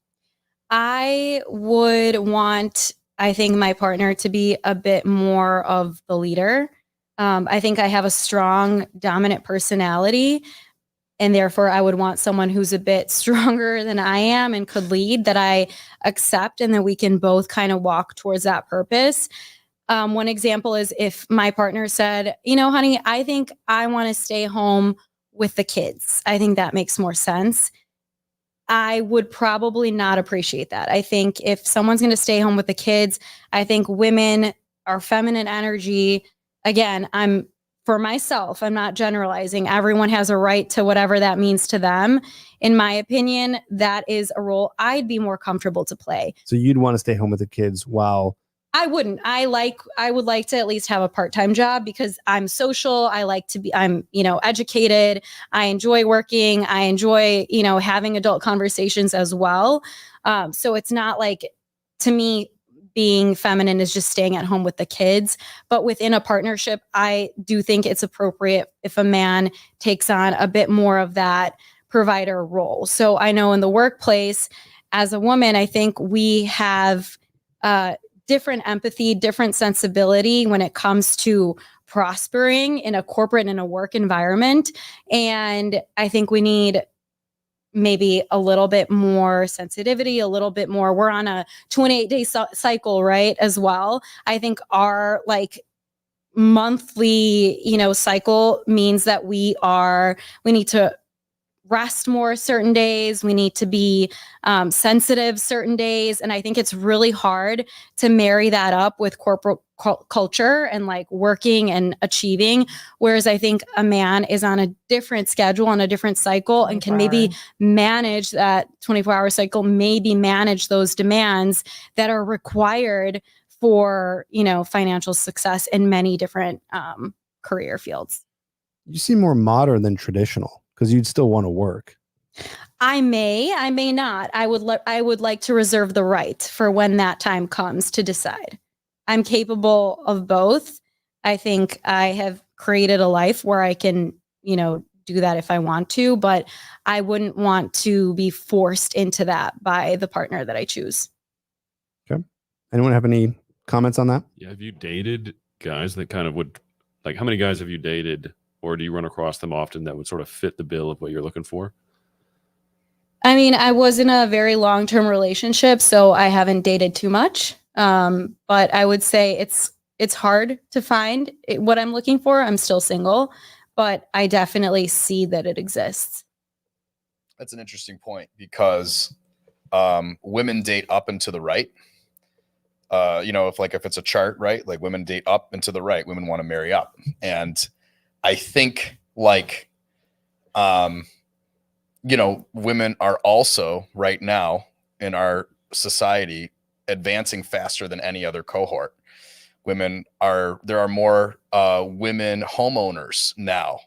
I would want, I think, my partner to be a bit more of the leader. I think I have a strong, dominant personality, and therefore I would want someone who's a bit stronger than I am and could lead, that I accept, and that we can both kind of walk towards that purpose. One example is if my partner said, you know, honey, I think I want to stay home with the kids. I think that makes more sense. I would probably not appreciate that. I think if someone's going to stay home with the kids, I think women, our feminine energy, again, for myself, I'm not generalizing. Everyone has a right to whatever that means to them. In my opinion, that is a role I'd be more comfortable to play. So you'd want to stay home with the kids while I wouldn't. I would like to at least have a part-time job because I'm social. I'm, educated. I enjoy working. I enjoy, having adult conversations as well. So it's not like, to me, being feminine is just staying at home with the kids. But within a partnership, I do think it's appropriate if a man takes on a bit more of that provider role. So I know in the workplace, as a woman, I think we have different empathy, different sensibility when it comes to prospering in a corporate and a work environment. And I think we need maybe a little bit more sensitivity, a little bit more. We're on a 28-day cycle, right? As well. I think our monthly, cycle means that we need to rest more certain days. We need to be sensitive certain days. And I think it's really hard to marry that up with corporate culture and working and achieving. Whereas I think a man is on a different schedule, on a different cycle, and can maybe manage that 24-hour cycle, maybe manage those demands that are required for, financial success in many different career fields. you seem more modern than traditional because you'd still want to work. I may not. I would like to reserve the right for when that time comes to decide. I'm capable of both. I think I have created a life where I can, do that if I want to, but I wouldn't want to be forced into that by the partner that I choose. Okay. Anyone have any comments on that? Yeah. Have you dated guys that kind of would, how many guys have you dated, or do you run across them often that would sort of fit the bill of what you're looking for? I mean, I was in a very long-term relationship, so I haven't dated too much. But I would say it's hard to find what I'm looking for. I'm still single, but I definitely see that it exists. That's an interesting point because women date up and to the right. If it's a chart, right? Like women date up and to the right. Women want to marry up. And I think women are also right now in our society advancing faster than any other cohort. There are more women homeowners now,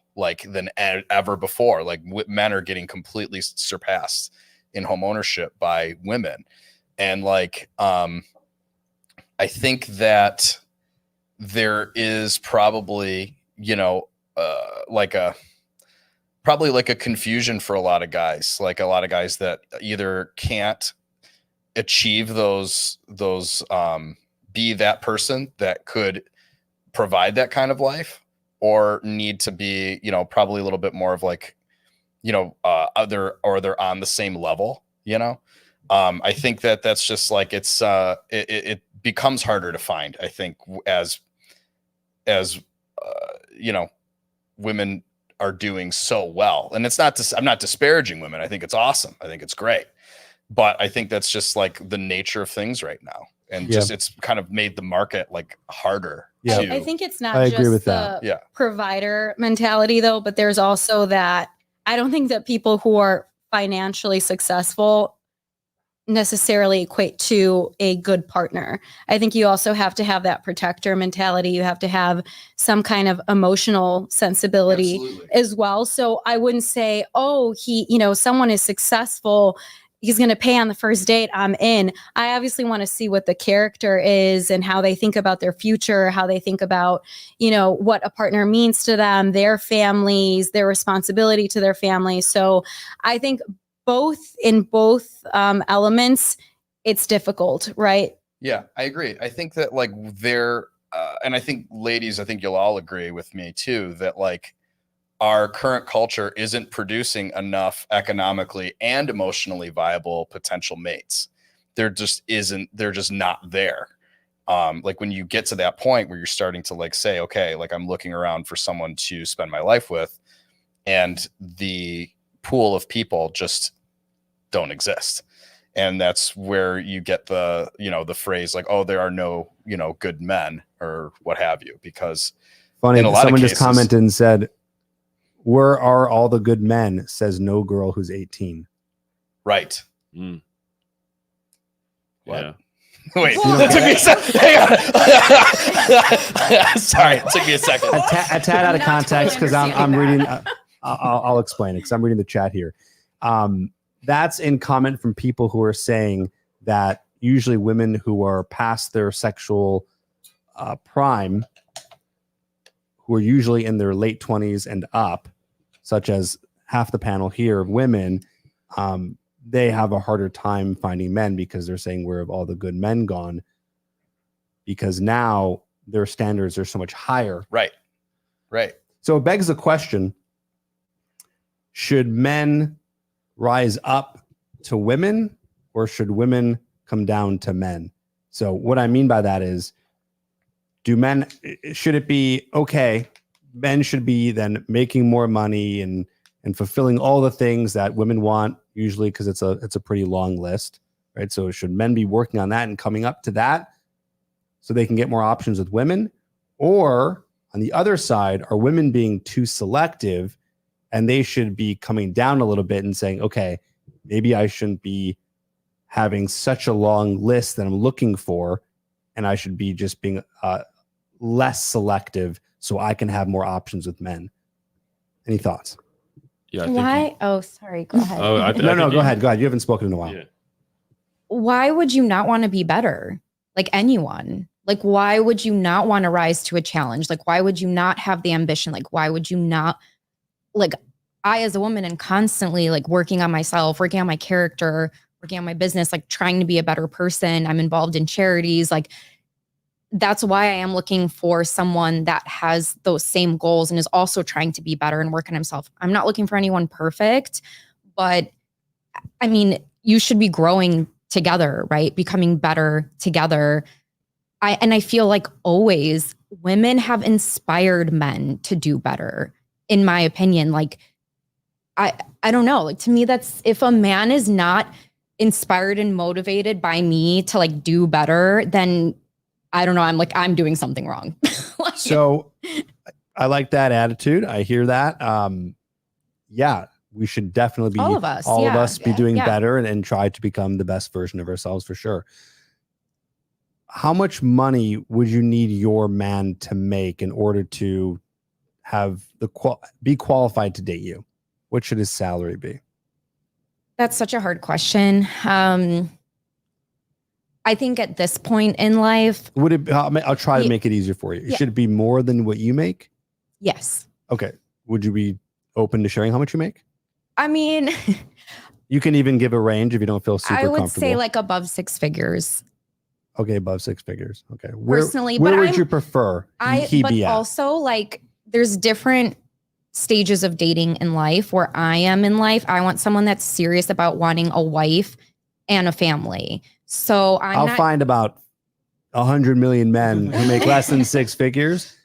than ever before. Men are getting completely surpassed in home ownership by women. And I think that there is probably, a confusion for a lot of guys, that either can't achieve those be that person that could provide that kind of life, or need to be, probably a little bit more of they're on the same level, I think that's just it becomes harder to find, I think, as women are doing so well. And I'm not disparaging women. I think it's awesome. I think it's great. But I think that's just the nature of things right now. And it's kind of made the market harder. Yeah. I think it's not I just agree with the that. provider mentality though, but there's also that I don't think that people who are financially successful necessarily equate to a good partner. I think you also have to have that protector mentality. You have to have some kind of emotional sensibility as well. So I wouldn't say, someone is successful, he's going to pay on the first date, I'm in. I obviously want to see what the character is and how they think about their future, how they think about, what a partner means to them, their families, their responsibility to their family. So I think both elements, it's difficult, right? Yeah, I agree. I think that like and I think ladies, I think you'll all agree with me too, that like our current culture isn't producing enough economically and emotionally viable potential mates. They're just not there. Like when you get to that point where you're starting to like say, okay, like I'm looking around for someone to spend my life with, and the pool of people just don't exist. And that's where you get the phrase like, oh, there are no, good men or what have you, because Funny, in a lot of someone just cases- commented and said, "Where are all the good men?" Says no girl who's 18. right. Mm. What? Yeah. Wait, don't that took get me a second. Hang on. Sorry, it took me a second. A tad out of Not context because totally I'm reading. understanding I'll explain it because I'm reading the chat here. That's in comment from people who are saying that usually women who are past their sexual prime, who are usually in their late 20s and up, such as half the panel here of women, they have a harder time finding men because they're saying, where have all the good men gone? Because now their standards are so much higher. Right. So it begs the question, should men rise up to women or should women come down to men? So what I mean by that is, should it be, okay, men should be then making more money and fulfilling all the things that women want, usually because it's a pretty long list, right? So should men be working on that and coming up to that so they can get more options with women? Or on the other side, are women being too selective and they should be coming down a little bit and saying, okay, maybe I shouldn't be having such a long list that I'm looking for, and I should be just being less selective so I can have more options with men. Any thoughts? Yeah. I think Why? Oh, sorry. Go ahead. Oh, I No, think go ahead. Go ahead. You haven't spoken in a while. Yeah. Why would you not want to be better? Like anyone. Like, why would you not want to rise to a challenge? Like, why would you not have the ambition? Like, why would you not? Like, I, as a woman, am constantly like working on myself, working on my character, working on my business, like trying to be a better person. I'm involved in charities. Like, that's why I am looking for someone that has those same goals and is also trying to be better and work on himself. I'm not looking for anyone perfect, but I mean, you should be growing together, right? Becoming better together. I feel like always women have inspired men to do better, in my opinion. Like, I don't know. Like, to me, that's, if a man is not inspired and motivated by me to like do better, then I don't know. I'm doing something wrong. Like, So I like that attitude. I hear that. Yeah, we should definitely be All of us, be doing yeah. better and try to become the best version of ourselves for sure. How much money would you need your man to make in order to have be qualified to date you? What should his salary be? that's such a hard question. I think at this point in life, Would it? I'll try to Ye- make it easier for you. yeah. Should it be more than what you make? yes. Okay. Would you be open to sharing how much you make? I mean, You can even give a range if you don't feel super I would comfortable. say like above 6 figures. Okay, above 6 figures. Okay. Personally, where but would I'm- you prefer he But be at? also, like, there's different stages of dating in life. Where I am in life, I want someone that's serious about wanting a wife and a family. So I'll not find about 100 million men who make less than 6 figures.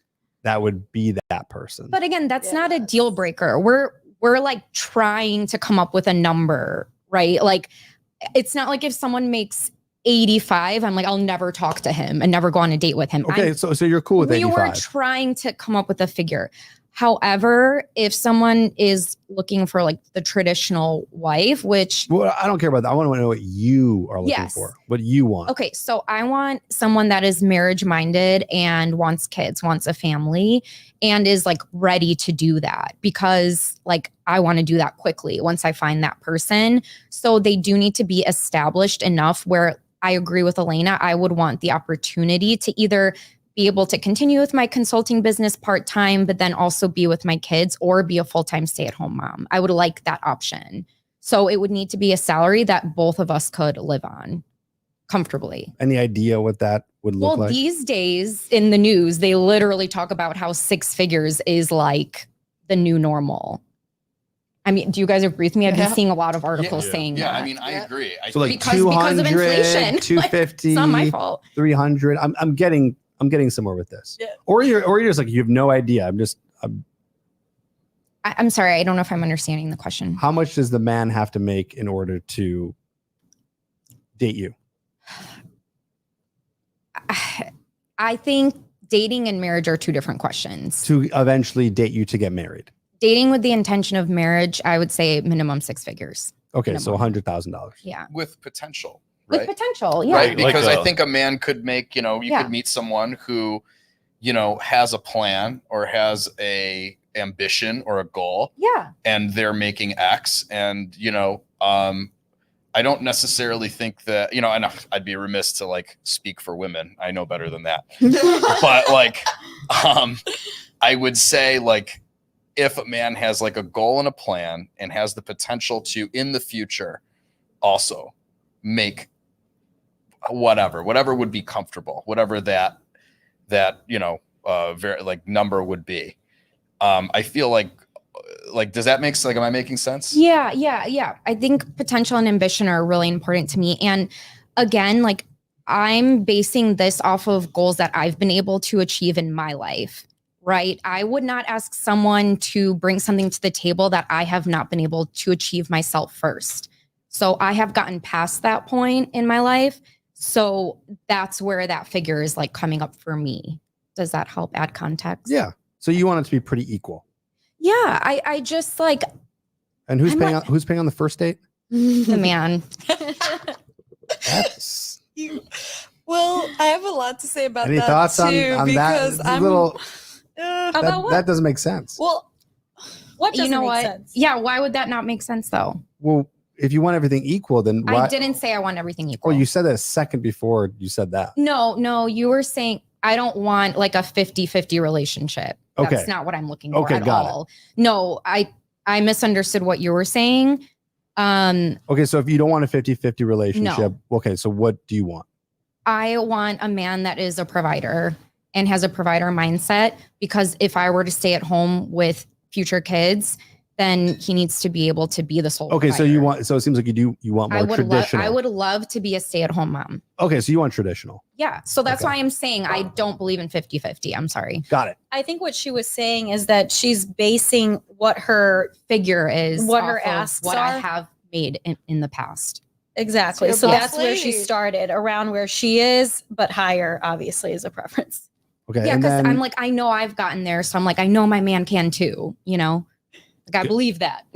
That would be that person. But again, that's not a Yes. deal breaker. We're like trying to come up with a number, right? Like, it's not like if someone makes 85, I'm like, I'll never talk to him and never go on a date with him. Okay, so you're cool with We were 85. trying to come up with a figure. However, if someone is looking for like the traditional wife, which Well, I don't care about that. I want to know what you are looking Yes. for. What you want. okay, so I want someone that is marriage minded and wants kids, wants a family, and is like ready to do that, because like I want to do that quickly once I find that person. So they do need to be established enough where I agree with Elena. I would want the opportunity to either be able to continue with my consulting business part-time, but then also be with my kids, or be a full-time stay-at-home mom. I would like that option. So it would need to be a salary that both of us could live on. comfortably. Any idea what that would look Well, like? these days in the news, they literally talk about how 6 figures is like the new normal. I mean, do you guys agree with me? I've been Yeah. seeing a lot of articles Yeah. saying Yeah, that. I mean, I Yeah. agree. I So like think because 200, of inflation. Like, 250, it's not my fault. 300. I'm getting somewhere with this. Yeah. Or you're just like, you have no idea. I'm sorry, I don't know if I'm understanding the question. How much does the man have to make in order to date you? I think dating and marriage are two different questions. To eventually date you to get married? Dating with the intention of marriage, I would say minimum 6 figures. Okay, so Minimum. $100,000. Yeah. with potential, With right? potential. Yeah. Right, Like because a- I think a man could make, you Yeah. could meet someone who, has a plan or has a ambition or a goal, Yeah. and they're making X, and I don't necessarily think that, and I'd be remiss to like speak for women. I know better than that. But like, I would say like, if a man has like a goal and a plan and has the potential to in the future also make whatever would be comfortable, whatever that very like number would be. I feel like does that make like, am I making sense? Yeah. I think potential and ambition are really important to me. And again, like I'm basing this off of goals that I've been able to achieve in my life, right? I would not ask someone to bring something to the table that I have not been able to achieve myself first. So I have gotten past that point in my life. So that's where that figure is like coming up for me. Does that help add context? Yeah. So you want it to be pretty equal. Yeah. I just like And who's I'm paying not- who's paying on the first date? the man. That's Well, I have a lot to say about any that thoughts too, on that? because It's a I'm little uh, that, that doesn't make sense. well. What You doesn't know make what? sense? Yeah. Why would that not make sense though? Well, if you want everything equal, then why? I didn't say I want everything equal. Well, you said that a second before you said that. No, you were saying I don't want like a 50-50 relationship. Okay. That's not what I'm looking for Okay, at got it. all. No, I misunderstood what you were saying. Okay, so if you don't want a 50-50 relationship, okay, so what do you want? I want a man that is a provider and has a provider mindset, because if I were to stay at home with future kids, then he needs to be able to be the sole Okay, so provider. it seems like you want more traditional. I would love to be a stay-at-home mom. Okay, so you want traditional. Yeah. So that's Okay. why I'm saying I don't believe in 50-50. I'm sorry. Got it. I think what she was saying is that she's basing what her Figure is What her off of asks what I are? have made in the past. exactly. So So you're that's both where she ladies. started, around where she is, but higher obviously is a preference. Okay, Yeah, and because then I'm like, I know I've gotten there. So I'm like, I know my man can too, Like I Good. believe that.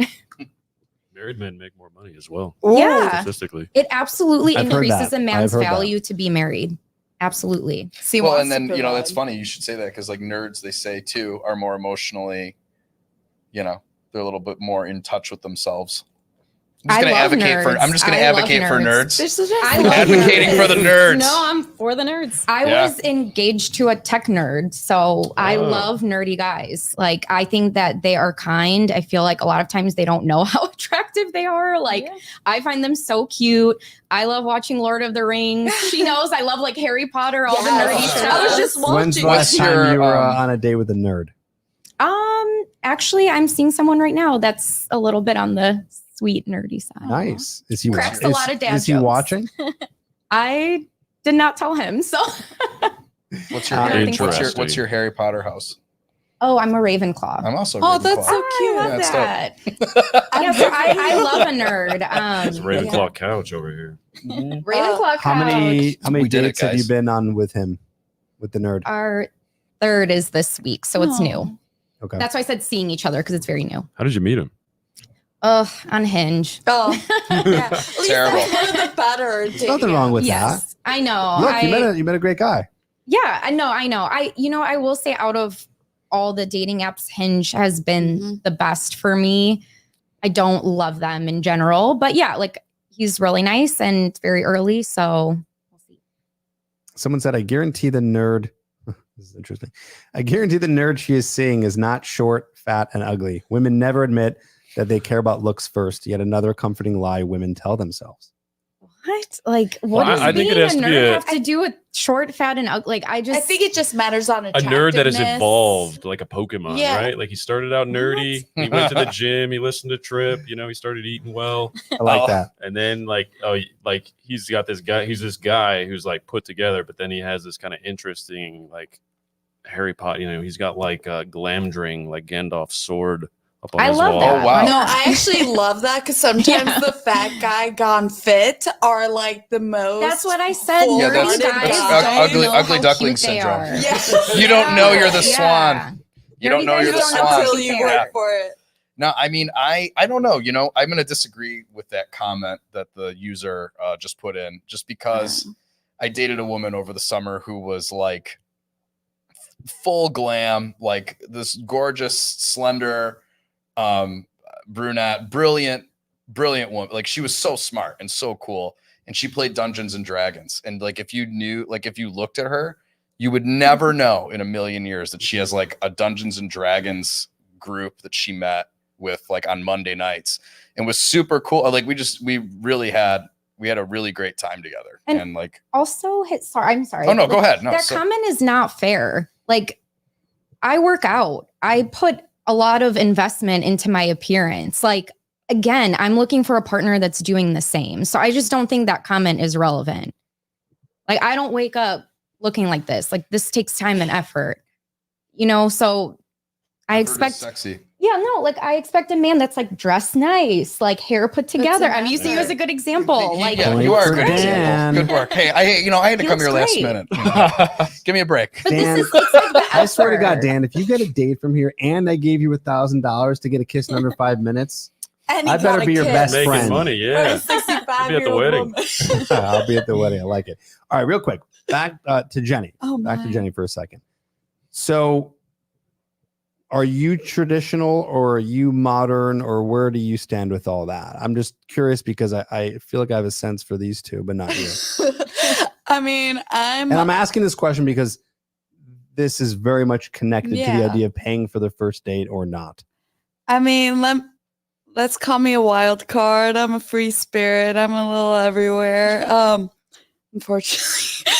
Married men make more money as well, Yeah. statistically. It absolutely I've heard increases that. a man's I've heard that. value to be married. Absolutely. See, Well, wants and to then that's provide. funny you should say that, because like nerds, they say too, are more emotionally, they're a little bit more in touch with themselves. I I'm love just nerds. gonna I love advocate for nerds. nerds. This is just I love Advocating for the nerds. No, I'm for the nerds. I Yeah. was engaged to a tech nerd, so I Oh. love nerdy guys. Like I think that they are kind. I feel like a lot of times they don't know how attractive they are. Like Yeah. I find them so cute. I love watching Lord of the Rings. She knows I love like Harry Potter, all the nerdy Yes. stuff. I was just when's the watching. last What's time your, you were um, on a date with a nerd? Actually, I'm seeing someone right now that's a little bit on the sweet nerdy side. Nice. Is he Cracks watching? a lot of dad Is he jokes. watching? I did not tell him. So, What's your I Harry, think so. what's your Harry Potter house? oh, I'm a Ravenclaw. I'm also. Oh, Ravenclaw. that's so cute. I love That's that. dope. Yeah, so I love a nerd. It's Ravenclaw couch over here. Ravenclaw How many We did it, dates have you guys. been on with him, with the nerd? Our third is this week, so it's Oh. new. Okay. That's why I said seeing each other because it's very new. How did you meet him? On Hinge. Oh, yeah. At least Terrible. that's one of the better. There's nothing wrong with Yes, I know. that. Look, you met a great guy. Yeah, I know. I will say out of all the dating apps, Hinge has been Mhm. the best for me. I don't love them in general, but yeah, like he's really nice and it's very early, so we'll see. Someone said, I guarantee the nerd. This is interesting. I guarantee the nerd she is seeing is not short, fat, and ugly. Women never admit that they care about looks first. Yet another comforting lie women tell themselves. What? Like, what Well, does I think it being has a to be nerd a- have to do with short, fat, and ugly? Like, I think it just matters on A nerd that has attractiveness. evolved like a Pokemon, Yeah. right? Like he started out nerdy. He went to the gym. He listened to Trip. You know, he started eating well, I like Oh. that. and then like he's got this guy. He's this guy who's like put together, but then he has this kind of interesting like Harry Potter. You know, he's got like a Glamdring, like Gandalf's sword up on I his love wall. that. Oh, wow. No, I actually love that because sometimes Yeah. the fat guy gone fit are like the most. That's what I said. full Yeah, Nerdy that's- guys that's don't ugly- know ugly how duckling cute they syndrome. are. Yeah. You don't know you're the Yeah. swan. You don't Nerdy know guys you're the don't know swan. until cute you they work are. for it. No, I mean, I don't know. You know, I'm going to disagree with that comment that the user just put in, just because I dated a woman over the summer who was like full glam, like this gorgeous, slender, brunette, brilliant woman. Like she was so smart and so cool, and she played Dungeons and Dragons. And like if you looked at her, you would never know in a million years that she has like a Dungeons and Dragons group that she met with like on Monday nights, and was super cool. Like we really had a really great time together. And- And like, Also, I'm sorry. oh no, go ahead. No, That so- comment is not fair. Like, I work out. I put a lot of investment into my appearance. Like, again, I'm looking for a partner that's doing the same. So I just don't think that comment is relevant. Like, I don't wake up looking like this. Like, this takes time and effort. You know, so I Effort is expect sexy. Yeah, no, like I expect a man that's like dressed nice, like hair put together. I'm using you Yeah. as a good example. Like, Yeah, Point you are a for good Dan. example. Good work. Hey, I had to He come here looks last great. minute. Give me a break. but Dan, this is it's like the I swear to God, effort. Dan, if you get a date from here and I gave you $1,000 to get a kiss in under 5 minutes, And I he got better a be your kiss best Making friend. money, for a yeah. 65-year-old wedding. woman. I'll be at the wedding. I like it. All right, real quick, back to Jenny. Oh Back to my. Jenny for a second. So, are you traditional or are you modern, or where do you stand with all that? I'm just curious because I feel like I have a sense for these two, but not you. I mean, And I'm asking this question because this is very much connected to the Yeah. idea of paying for the first date or not. I mean, let's call me a wild card. I'm a free spirit. I'm a little everywhere. Unfortunately.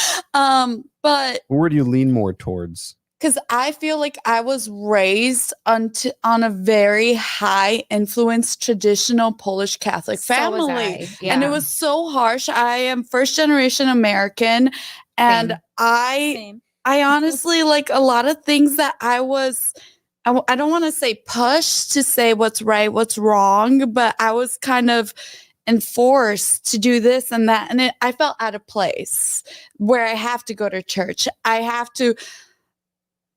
But Where do you lean more towards? because I feel like I was raised on a very high influence traditional Polish Catholic So was family. I. And it Yeah. was so harsh. I am first generation American, and Same. I honestly like a lot of things that I don't want to say pushed to say what's right, what's wrong, but I was kind of enforced to do this and that. And I felt out of place where I have to go to church.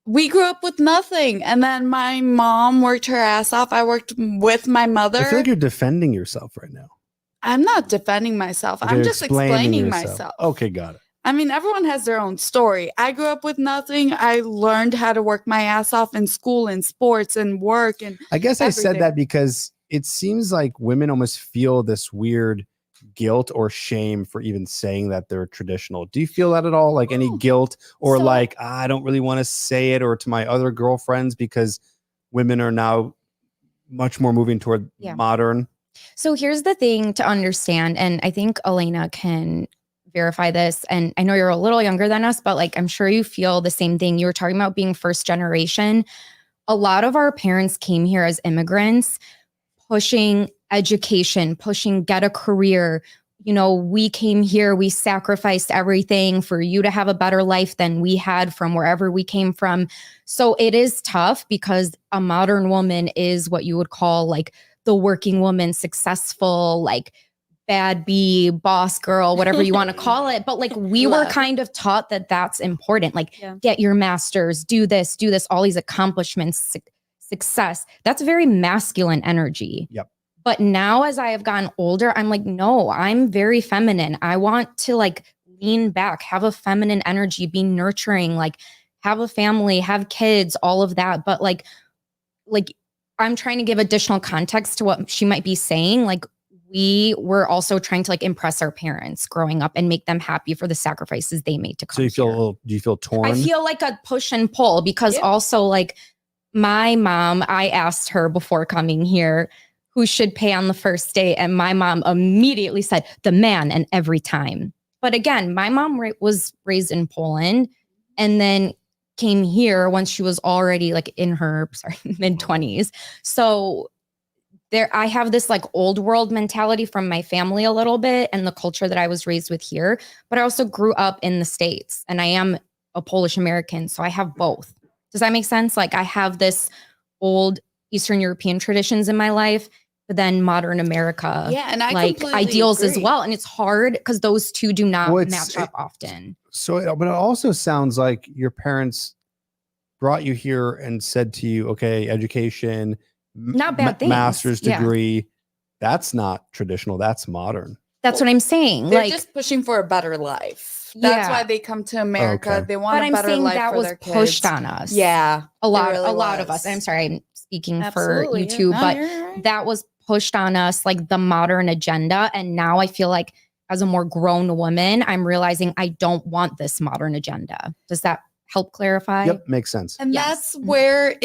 We grew up with nothing. And then my mom worked her ass off. I worked with my mother. I feel like you're defending yourself right now. I'm not defending myself. I'm You're just explaining yourself. myself. Okay, got it. I mean, everyone has their own story. I grew up with nothing. I learned how to work my ass off in school and sports and work. And I guess I said Everything. that because it seems like women almost feel this weird guilt or shame for even saying that they're traditional. Do you feel that at all? Like any No. guilt or So- like, I don't really want to say it, or to my other girlfriends because women are now much more moving toward Yeah. modern? So here's the thing to understand, and I think Elena can verify this. And I know you're a little younger than us, but like I'm sure you feel the same thing. You were talking about being first generation. A lot of our parents came here as immigrants, pushing education, pushing get a career. You know, we came here, we sacrificed everything for you to have a better life than we had from wherever we came from. So it is tough because a modern woman is what you would call like the working woman, successful, like bad bee, boss girl, whatever you want to call it. But like we were Love. kind of taught that that's important. Like Yeah. get your master's, do this, all these accomplishments, success. That's very masculine energy. Yep. But now as I have gotten older, I'm like, no, I'm very feminine. I want to like lean back, have a feminine energy, be nurturing, like have a family, have kids, all of that. But like I'm trying to give additional context to what she might be saying. Like we were also trying to like impress our parents growing up and make them happy for the sacrifices they made to come So you feel a here. little, do you feel torn? I feel like a push and pull because Yeah. also like my mom, I asked her before coming here, who should pay on the first date. And my mom immediately said, the man, and every time. But again, my mom was raised in Poland and then came here once she was already like in her mid 20s. So there, I have this like old world mentality from my family a little bit and the culture that I was raised with here. But I also grew up in the States and I am a Polish American. So I have both. Does that make sense? Like I have this old Eastern European traditions in my life, but then modern America, Yeah, and I like completely ideals as agree. well. And it's hard because those two do not Well, match up often. So, but it also sounds like your parents brought you here and said to you, okay, education, Not bad things. master's Yeah. degree. That's not traditional. That's modern. That's what I'm saying. They're Like, just pushing for a better life. That's Yeah. why they come to America. Okay. They want but a I'm better saying life that for was their kids. pushed on us. Yeah, a lot really of was. us. I'm sorry, I'm speaking absolutely. for you too, No, but you're right. that was pushed on us, like the modern agenda. And now I feel like as a more grown woman, I'm realizing I don't want this modern agenda. Does that help clarify? Yep, makes sense. And Yes. that's where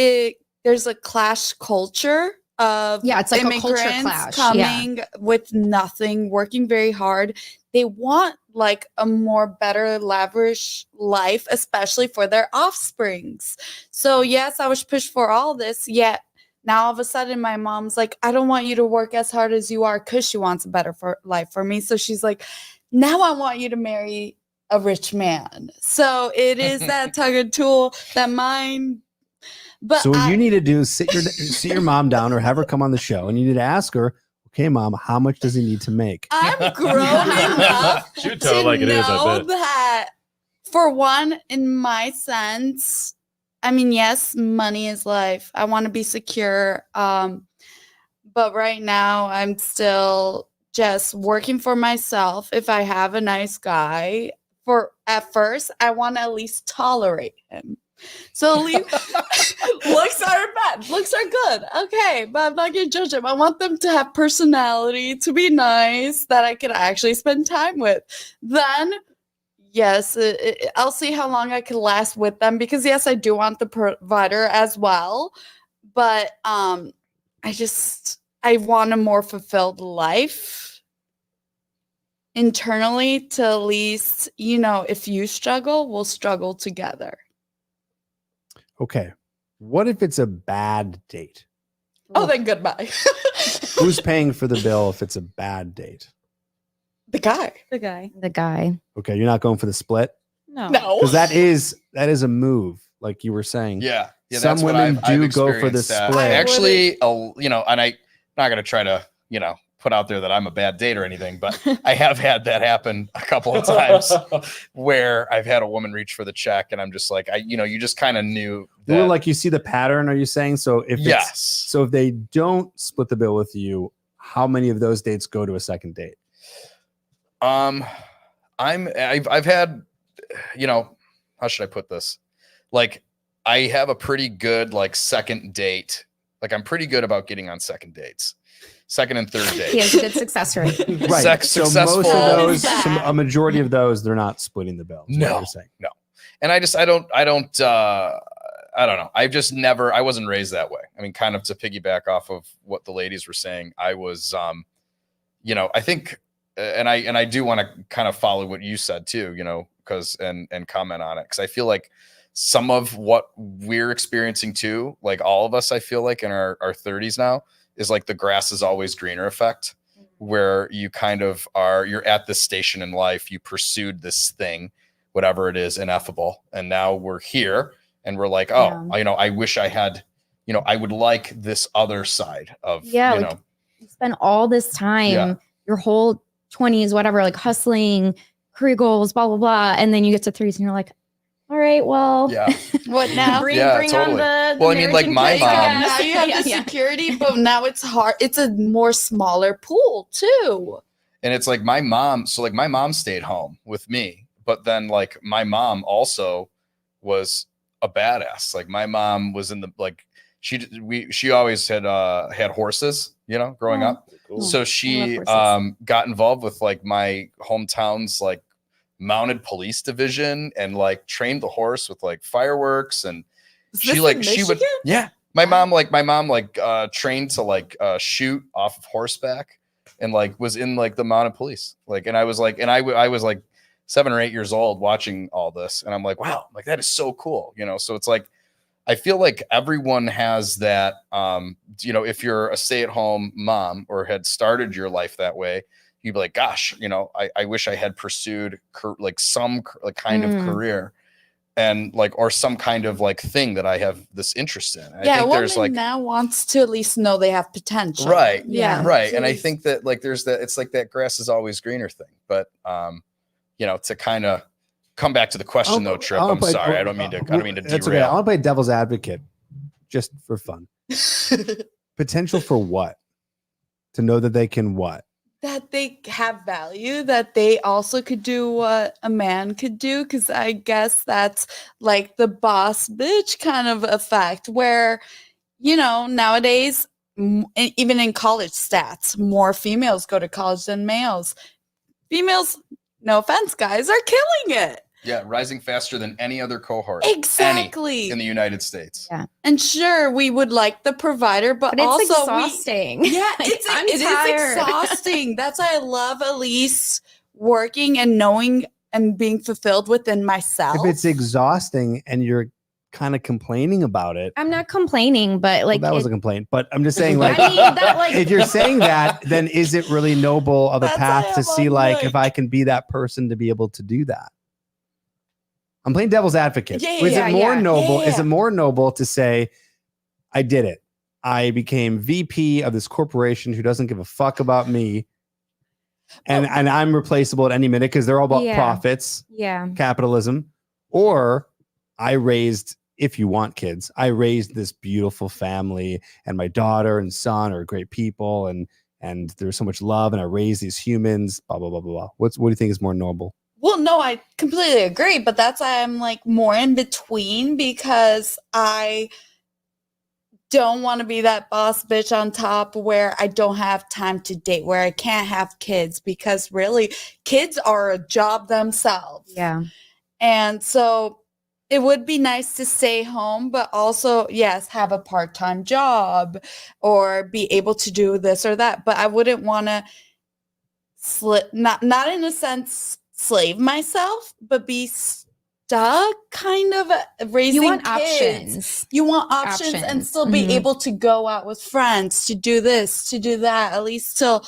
there's a clash culture of Yeah, it's like a culture immigrants clash. coming with nothing, working very hard. They want like a more better, lavish life, especially for their offsprings. So yes, I was pushed for all this, yet now all of a sudden my mom's like, I don't want you to work as hard as you are because she wants a better life for me. So she's like, now I want you to marry a rich man. So it is that tug of tool that mine. But So what you need to do is sit your mom down or have her come on the show, and you need to ask her, okay, mom, how much does he need to make? I'm grown enough She would to tell it like it is, I know bet. that for one, in my sense, I mean, yes, money is life. I want to be secure. But right now I'm still just working for myself. If I have a nice guy, at first, I want to at least tolerate him. So looks are bad. Looks are good. Okay, but I'm not gonna judge them. I want them to have personality, to be nice, that I can actually spend time with. Then, yes, I'll see how long I can last with them because yes, I do want the provider as well. But I want a more fulfilled life internally to at least, if you struggle, we'll struggle together. Okay. What if it's a bad date? Oh, then goodbye. Who's paying for the bill if it's a bad date? The guy. The guy. The guy. Okay, you're not going for the split? No. No. Because that is a move, like you were saying. Yeah. Some that's what women do I've go for the experienced that. split. Actually, and I'm not going to try to, put out there that I'm a bad date or anything, but I have had that happen a couple of times where I've had a woman reach for the check and I'm just like, you just kind of knew that. Well, like you see the pattern, are you saying? So if Yes. so if they don't split the bill with you, how many of those dates go to a second date? I've had, how should I put this? Like I have a pretty good like second date. Like I'm pretty good about getting on second dates. Second and third dates. He has a good success rate. Right. So most Successful. of those, Bad. a majority of those, they're not splitting the bill. is what No. you're saying. And I don't know. I wasn't raised that way. I mean, kind of to piggyback off of what the ladies were saying, I was, I think, and I do want to kind of follow what you said too, because, and comment on it. Cause I feel like some of what we're experiencing too, like all of us, I feel like in our 30s now is like the grass is always greener effect, where you kind of you're at this station in life, you pursued this thing, whatever it is, ineffable. And now we're here and we're like, oh, I wish I had, I would like this other side of, Yeah, you like, know, You spend all this time, Yeah. your whole 20s, whatever, like hustling, career goals, blah, blah, blah. And then you get to 30s and you're like, all right, well, yeah. What now? bring Yeah, on totally. the Well, I mean, like, marriage my and kids, I mom- guess. Now you have Yeah, the yeah. security, but now it's hard. It's a more smaller pool too. And it's like my mom stayed home with me, but then like my mom also was a badass. Like my mom was in the, like, she always had horses, growing Oh, up. cool. So I she love horses. got involved with like my hometown's like mounted police division and like trained the horse with like fireworks. And Is she this like in she would Michigan? yeah My mom trained to shoot off of horseback and was in the mounted police. And I was I was 7 or 8 years old watching all this. And I'm like, wow, that is so cool. So it's I feel like everyone has that, if you're a stay-at-home mom or had started your life that way, you'd be like, gosh, I wish I had pursued some kind of career and or some kind of thing that I have this interest in. I think there's now wants to at least know they have potential. Right. Yeah. Right. And I think that there's that, it's that grass is always greener thing, but to kind of come back to the question though, Trip, I'm sorry. I don't mean to That's derail. okay. I want to play devil's advocate just for fun. Potential for what? To know that they can what? That they have value, that they also could do what a man could do. Cause I guess that's the boss bitch kind of effect where, nowadays, even in college stats, more females go to college than males. Females, no offense, guys, are killing it. Yeah, rising faster than any other cohort. Exactly. In the United States. Yeah. And sure, we would like the provider, but it's also exhausting. it is tired. exhausting. That's why I love Elise working and knowing and being fulfilled within myself. If it's exhausting and you're kind of complaining about it, I'm not complaining, but that was a complaint. But I'm just saying, I mean, that, if you're saying that, then is it really noble of a That's path why to I'm see like- if I can be that person to be able to do that? I'm playing devil's advocate. Yeah, Is it more yeah. noble? Is Yeah. it more noble to say, I did it. I became VP of this corporation who doesn't give a fuck about me. And I'm replaceable at any minute because they're all about Yeah. profits, yeah. capitalism. Or I raised, if you want kids, I raised this beautiful family and my daughter and son are great people and there's so much love and I raised these humans, blah, blah, blah, blah, blah. What do you think is more noble? Well, no, I completely agree, but that's why I'm more in between because I don't want to be that boss bitch on top where I don't have time to date, where I can't have kids because really kids are a job themselves. Yeah. And so it would be nice to stay home, but also, yes, have a part-time job or be able to do this or that. But I wouldn't want to not in a sense slave myself, but be stuck kind of raising You want kids. options. You want options and Options. still be Mhm. able to go out with friends, to do this, to do that, at least to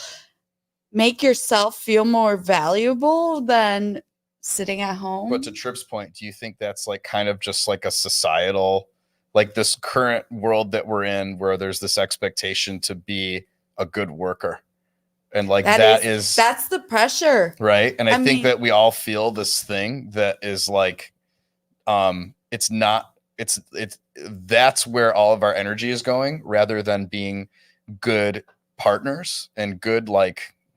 make yourself feel more valuable than sitting at home. But to Tripp's point, do you think that's kind of just a societal, this current world that we're in where there's this expectation to be a good worker? And that's the pressure. right. And I think mean- that we all feel this thing that is that's where all of our energy is going rather than being good partners and good,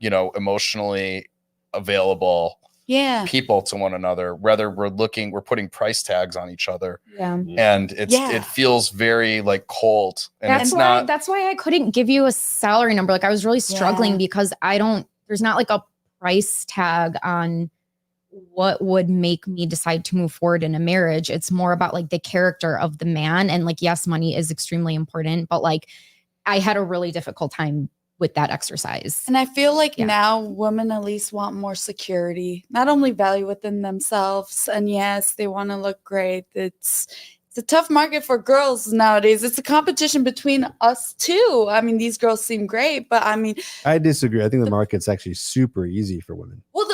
emotionally available Yeah. people to one another, whether we're putting price tags on each other Yeah. and it Yeah. feels very cold and That's it's why not that's why I couldn't give you a salary number. I was really struggling Yeah. because there's not a price tag on what would make me decide to move forward in a marriage. It's more about the character of the man. And yes, money is extremely important, but I had a really difficult time with that exercise. And I feel Yeah. now women at least want more security, not only value within themselves. And yes, they want to look great. It's a tough market for girls nowadays. It's a competition between us too. I mean, these girls seem great, but I mean, I disagree. I think the market's actually super easy for women. well,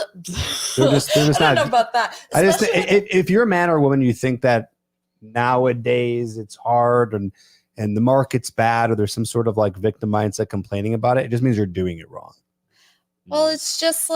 They're just I don't not- know about that. I just Especially- if you're a man or a woman, you think that nowadays it's hard and the market's bad or there's some sort of victim mindset complaining about it. It just means you're doing it wrong. well, it's just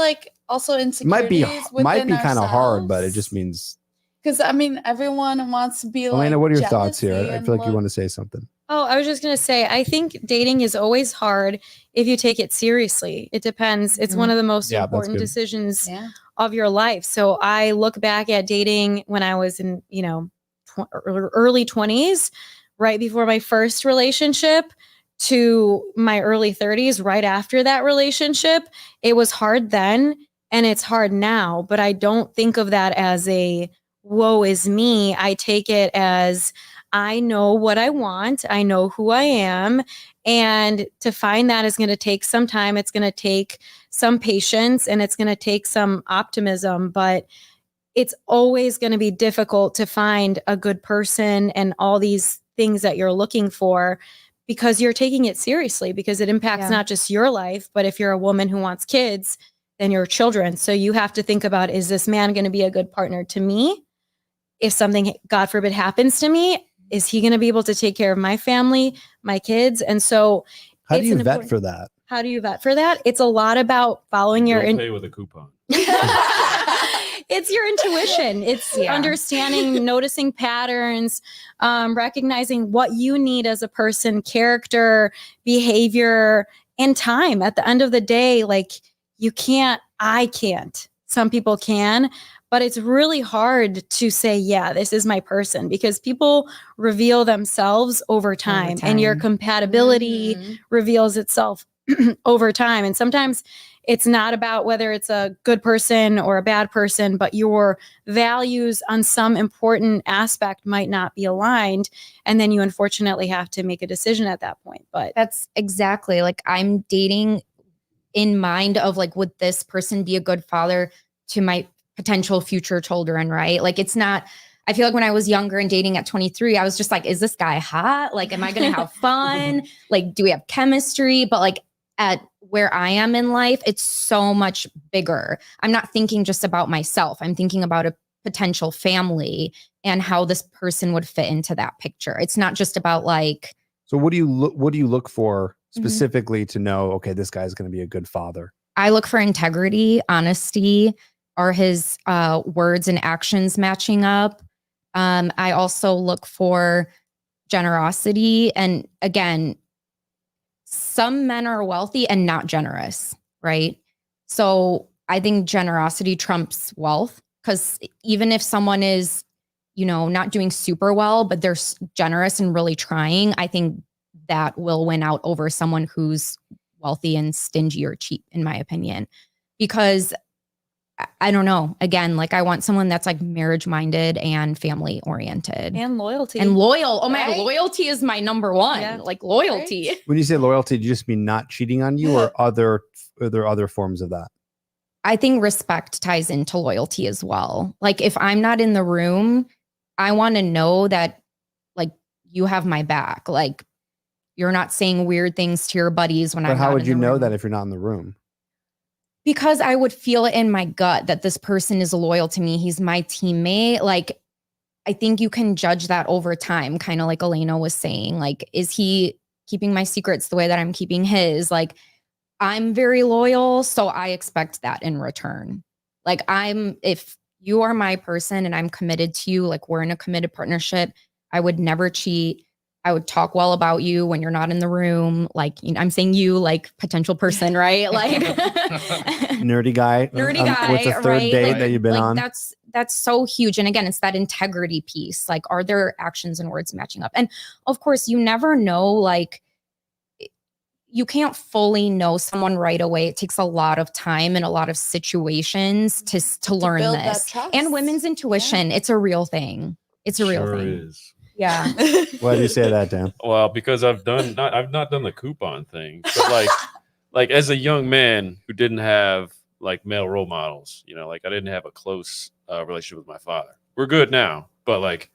also It insecurities. might be kind of hard, but it just means. because I mean, everyone wants to be Elena, what are your thoughts jealousy here? I and feel like you look- want to say something. Oh, I was just going to say, I think dating is always hard if you take it seriously. It depends. It's one of the most Yeah, that's important good. decisions Yeah. of your life. So I look back at dating when I was in, early 20s, right before my first relationship, to my early 30s, right after that relationship. It was hard then and it's hard now, but I don't think of that as a woe is me. I take it as I know what I want. I know who I am. And to find that is going to take some time. It's going to take some patience and it's going to take some optimism, but it's always going to be difficult to find a good person and all these things that you're looking for because you're taking it seriously because it impacts not just your life, but if you're a woman who wants kids, then your children. So you have to think about, is this man going to be a good partner to me? If something, God forbid, happens to me, is he going to be able to take care of my family, my kids? And so How do it's you an vet important- for that? How do you vet for that? It's a lot about following your Don't pay with a coupon. it's your intuition. It's understanding, noticing patterns, recognizing what you need as a person, character, behavior, and time. At the end of the day, like I can't. Some people can, but it's really hard to say, yeah, this is my person because people reveal themselves over time. And your compatibility reveals itself over time. And sometimes it's not about whether it's a good person or a bad person, but your values on some important aspect might not be aligned. And then you unfortunately have to make a decision at that point. But That's exactly like I'm dating in mind of like, would this person be a good father to my potential future children, right? Like it's not, I feel like when I was younger and dating at 23, I was just like, is this guy hot? Like, am I going to have fun? Like, do we have chemistry? But like at where I am in life, it's so much bigger. I'm not thinking just about myself. I'm thinking about a potential family and how this person would fit into that picture. It's not just about like, So what do you look for specifically to know, okay, this guy's going to be a good father? I look for integrity, honesty. Are his words and actions matching up? I also look for generosity. And again, some men are wealthy and not generous, right? So I think generosity trumps wealth because even if someone is, not doing super well, but they're generous and really trying, I think that will win out over someone who's wealthy and stingy or cheap, in my opinion. Because I don't know, again, like I want someone that's like marriage minded and family oriented and loyalty. and loyal. Oh my God, Right? loyalty is my number one. Yeah. Like loyalty. Right. When you say loyalty, do you just mean not cheating on you, or are there other forms of that? I think respect ties into loyalty as well. Like if I'm not in the room, I want to know that like you have my back. Like you're not saying weird things to your buddies when I'm But how not would in you the know room. that if you're not in the room? Because I would feel it in my gut that this person is loyal to me. He's my teammate. Like, I think you can judge that over time, kind of like Elena was saying. Like, is he keeping my secrets the way that I'm keeping his? Like, I'm very loyal, so I expect that in return. Like, if you are my person and I'm committed to you, like we're in a committed partnership, I would never cheat. I would talk well about you when you're not in the room. Like, I'm saying you, like potential person, right? Like Nerdy guy. What's the third right? date Like- that you've been like on? That's so huge. And again, it's that integrity piece. Like, are their actions and words matching up? And of course, you never know, like, you can't fully know someone right away. It takes a lot of time and a lot of situations to learn build that this. trust. And women's intuition, it's a real thing. It's a real Sure thing. is. Yeah. Why do you say that, Dan? Well, because I've not done the coupon thing. But like as a young man who didn't have like male role models, like I didn't have a close relationship with my father. We're good now, but like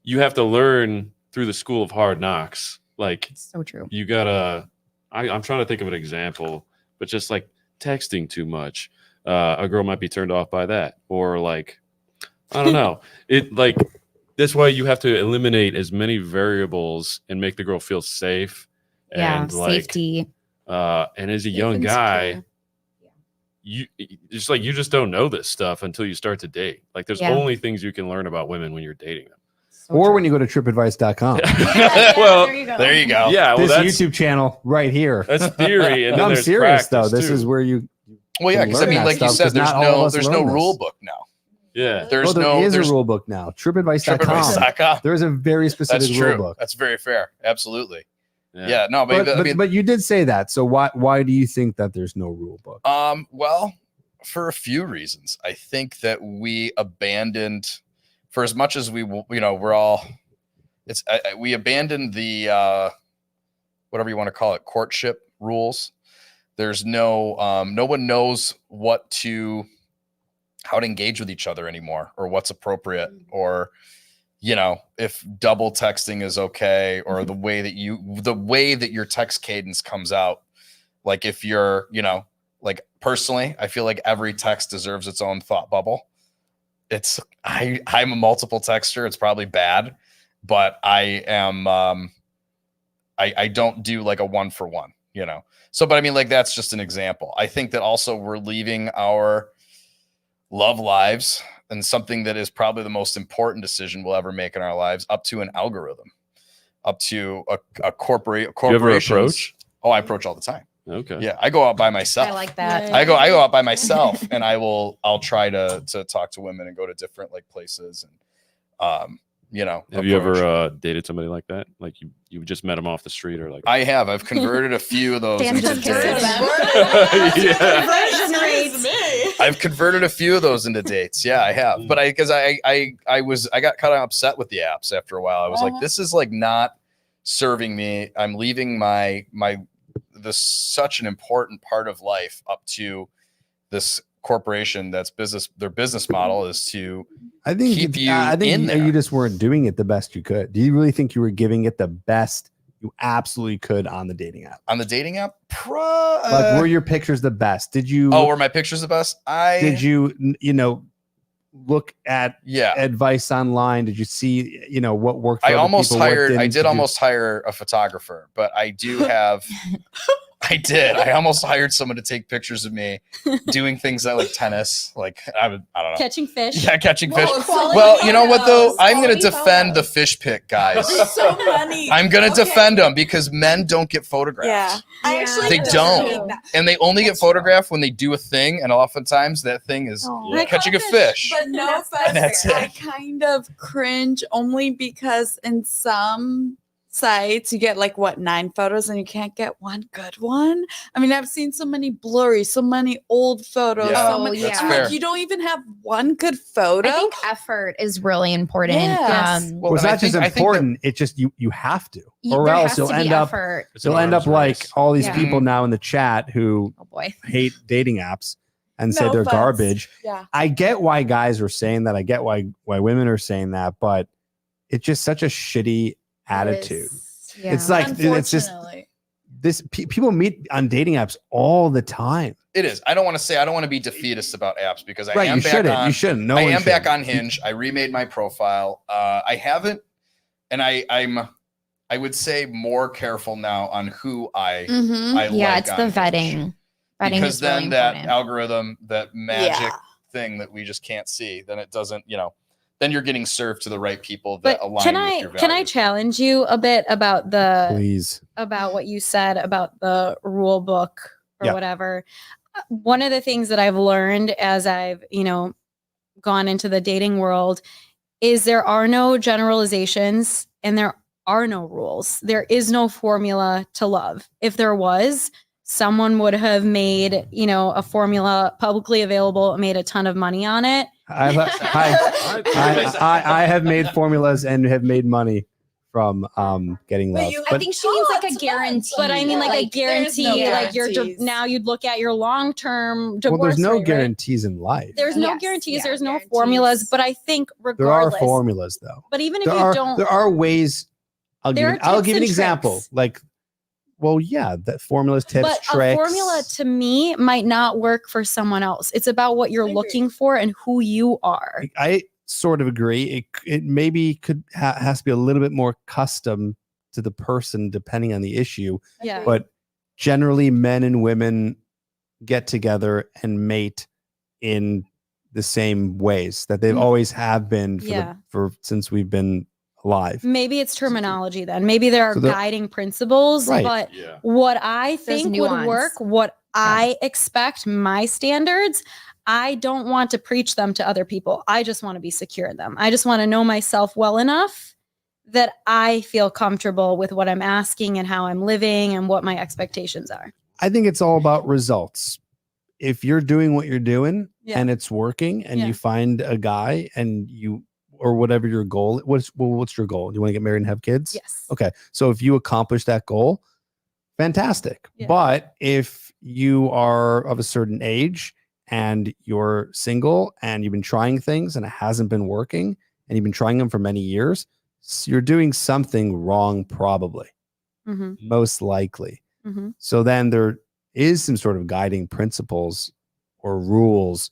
you have to learn through the school of hard knocks. Like It's so true. you gotta. I'm trying to think of an example, but just like texting too much, a girl might be turned off by that, or like I don't know. It like. That's why you have to eliminate as many variables and make the girl feel safe. Yeah. And like, Safety. and as a young and guy, secure. you just don't know this stuff until you start to date. Like there's Yeah. only things you can learn about women when you're dating them. So Or true. when you go to tripadvice.com. Well, there you go. There you go. yeah, well, This that's YouTube channel right here. that's theory, and No, then I'm there's serious though. practice, This too. is where you. Well, yeah, can because I learn mean, that like you stuff, said, 'cause not all of us there's learn no this. rule book now. Yeah, There's there is there's a rule book now. TripAdvice.com. TripAdvice.com. There is a very specific That's rule true. book. That's very fair. Absolutely. Yeah. No, but, I mean, But you did say that. So why do you think that there's no rule book? well, for a few reasons. I think that we abandoned, for as much as we're all we abandoned the whatever you want to call it, courtship rules. There's no one knows how to engage with each other anymore, or what's appropriate, or if double texting is okay, or the way that your text cadence comes out. Like if you're, like personally, I feel like every text deserves its own thought bubble. I'm a multiple texter. It's probably bad, but I am, I don't do like a 1-for-1, So, but I mean, like, that's just an example. I think that also we're leaving our love lives and something that is probably the most important decision we'll ever make in our lives up to an algorithm, up to a corporation. You ever approach? Oh, I approach all the time. Okay. Yeah, I go out by myself. I like that. Right. I go out by myself, and I'll try to talk to women and go to different like places, and Have you approach. ever dated somebody like that? Like you just met them off the street, or like? I've converted a few of those Dan into just kissed dates. Yeah. I've converted a few of those into dates. Yeah, I have. But I got kind of upset with the apps after a while. I was like, this is like not serving me. I'm leaving such an important part of life up to this corporation that's their business model is to I think keep you I think in there. you just weren't doing it the best you could. Do you really think you were giving it the best you absolutely could on the dating app? on the dating app. Like, were your pictures the best? Did you? Were my pictures the best? Did you? Look at Yeah. advice online? Did you see? What worked? For I other almost people, what hired. I didn't? did you- almost hire a photographer, but I do have. I did. I almost hired someone to take pictures of me doing things like tennis. Like I don't know. Catching fish. Yeah, catching fish. quality Well, you know what though? photos, I'm going to quality defend photos. the fish pic guys. So funny. I'm going to Okay. defend them because men don't get photographed. Yeah. I actually They don't. hate that. And they only get photographed when they do a thing, and oftentimes that thing is Oh. Yeah. catching a fish. But no That's offense, That's it. I kind of cringe only because in some sites you get like 9 photos and you can't get one good one. I mean, I've seen so many blurry, so many old photos. Yeah, so many, that's I'm fair. like, you don't even have one good photo. I think effort is really important. Yes. Well, Well, it's and I not just think- I think that- important. It's just you have to, or There else has you'll to be end up effort. It's an you'll end up arms like race. all these Yeah. people now in the chat who Oh boy. hate dating apps and say No they're offense. garbage. Yeah. I get why guys are saying that. I get why women are saying that, but it's just such a shitty attitude. It's like it's just Unfortunately. people meet on dating apps all the time. It is. I don't want to be defeatist about apps because I Right? am You back shouldn't. on. You shouldn't. No I one am back should. on Hinge. I remade my profile. I haven't, and I would say more careful now on who I Mhm. I Yeah, like it's on the Hinge. vetting. Vetting because is then really that important. algorithm, that magic Yeah. thing that we just can't see, then it doesn't. Then you're getting served to the right people that But align can with I your can I values. challenge you a bit about Please. what you said about the rule book or Yeah. whatever? One of the things that I've learned as I've gone into the dating world is there are no generalizations and there are no rules. There is no formula to love. If there was, someone would have made, a formula publicly available, made a ton of money on it. I have made formulas and have made money from getting But love. you- I But think she means like a Lots of guarantee. But I mean, like a Like, there's no guarantee, like guarantees. now you'd look at your long-term divorce. well, there's no rate, right? guarantees in life. There's no Yes, guarantees. yeah, There's no guarantees. formulas. But I think There are regardless, formulas though. but even if There you are don't, there are ways. I'll There give are I'll tips give you an and example. tricks. Like, well, yeah, that formulas, tips, but tricks. a formula to me might not work for someone else. It's about what you're I agree. looking for and who you are. I sort of agree. It maybe has to be a little bit more custom to the person depending on the issue. Yeah. But generally, men and women get together and mate in the same ways that they've Mm. always have been Yeah. for since we've been alive. Maybe it's terminology then. Maybe there are So there- guiding principles, Right. but Yeah. what I think would nuance. work, what I expect, my standards, I don't want to preach them to other people. I just want to be secure in them. I just want to know myself well enough that I feel comfortable with what I'm asking and how I'm living and what my expectations are. I think it's all about results. If you're doing what you're doing Yeah. and it's working and Yeah. you find a guy and you or whatever your goal. What's your goal? Do you want to get married and have kids? Yes. Okay. So if you accomplish that goal, fantastic. Yeah. But if you are of a certain age and you're single and you've been trying things and it hasn't been working and you've been trying them for many years, you're doing something wrong, probably, Mm-hmm. most likely. Mm-hmm. So then there is some sort of guiding principles or rules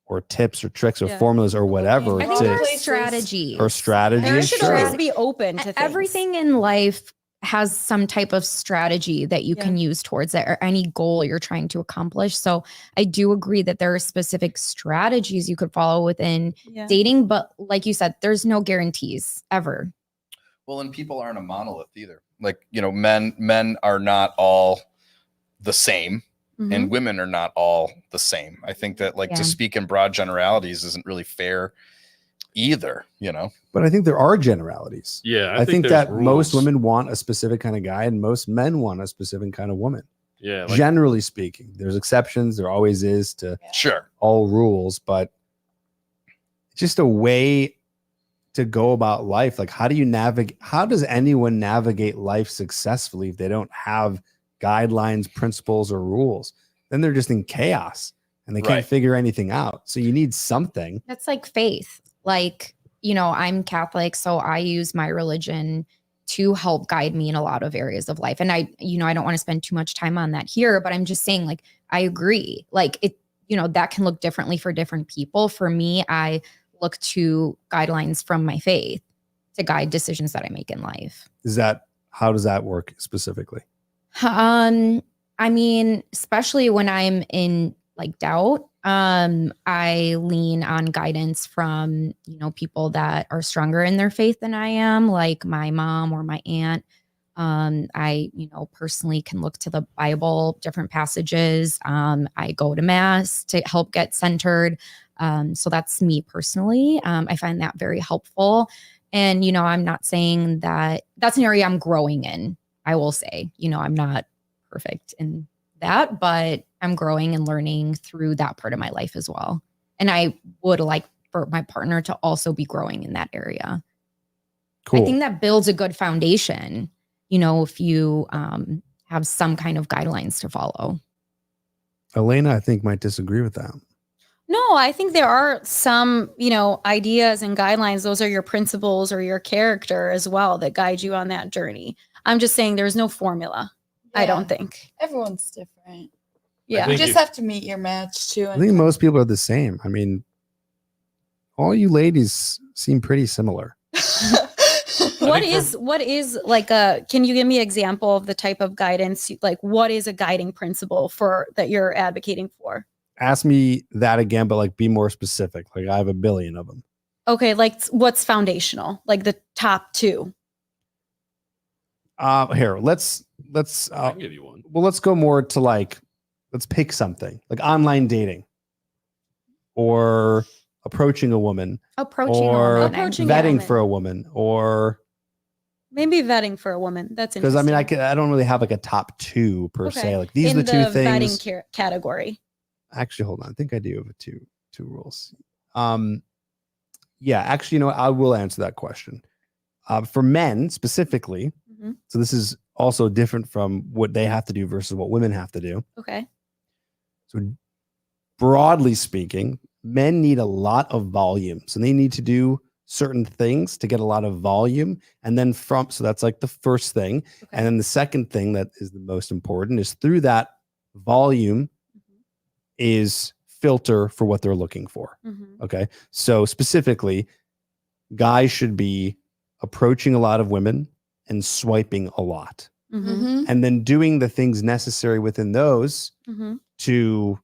or tips or tricks or Yeah. formulas or whatever I I think to, there are Places strategies. or strategies. There should Sure. always be open to things. Everything in life has some type of strategy that you Yeah. can use towards it, or any goal you're trying to accomplish. So I do agree that there are specific strategies you could follow within Yeah. dating, but like you said, there's no guarantees ever. Well, and people aren't a monolith either. Like, you know, men are not all the same, Mhm. and women are not all the same. I think that, like, Yeah. to speak in broad generalities isn't really fair either, you know? But I think there are generalities. Yeah, I think there's that most rules. women want a specific kind of guy and most men want a specific kind of woman. Yeah, like, Generally speaking, there's exceptions. There always is to Sure. all rules, but just a way to go about life. Like, how do you navigate? How does anyone navigate life successfully if they don't have guidelines, principles, or rules? Then they're just in chaos and they can't Right. figure anything out. So you need something. That's like faith. Like, you know, I'm Catholic, so I use my religion to help guide me in a lot of areas of life. And I don't want to spend too much time on that here, but I'm just saying, like, I agree. Like, it, that can look differently for different people. For me, I look to guidelines from my faith to guide decisions that I make in life. How does that work specifically? I mean, especially when I'm in like doubt, I lean on guidance from, people that are stronger in their faith than I am, like my mom or my aunt. I, personally can look to the Bible, different passages. I go to mass to help get centered. So that's me personally. I find that very helpful. And, I'm not saying that that's an area I'm growing in. I will say, I'm not perfect in that, but I'm growing and learning through that part of my life as well. And I would like for my partner to also be growing in that area. Cool. I think that builds a good foundation, if you have some kind of guidelines to follow. Elena, I think, might disagree with that. No, I think there are some, ideas and guidelines. Those are your principles or your character as well that guide you on that journey. I'm just saying there's no formula. I don't think. Everyone's different. Yeah. You think just if- have to meet your match too. I think most people are the same. I mean, all you ladies seem pretty similar. What is like can you give me an example of the type of guidance, like what is a guiding principle for that you're advocating for? Ask me that again, but like be more specific. Like I have a billion of them. Okay, like what's foundational? Like the top two. Here, let's I can give you one. well, let's go more to like, let's pick something like online dating or approaching a woman Approaching or a woman. Approaching a vetting woman. for a woman or Maybe vetting for a woman. That's because I interesting. mean, I don't really have like a top two per Okay. se. Like these in are the two things. vetting category. Actually, hold on. I think I do have two rules. Yeah, actually, I will answer that question. For men specifically, Mhm. so this is also different from what they have to do versus what women have to do. Okay. So broadly speaking, men need a lot of volume. So they need to do certain things to get a lot of volume. And then so that's like the first thing. Okay. And then the second thing that is the most important is through that volume is filter for what they're looking for. Mhm. Okay. So specifically, guys should be approaching a lot of women and swiping a lot. Mhm. Mhm. And then doing the things necessary within those Mhm. to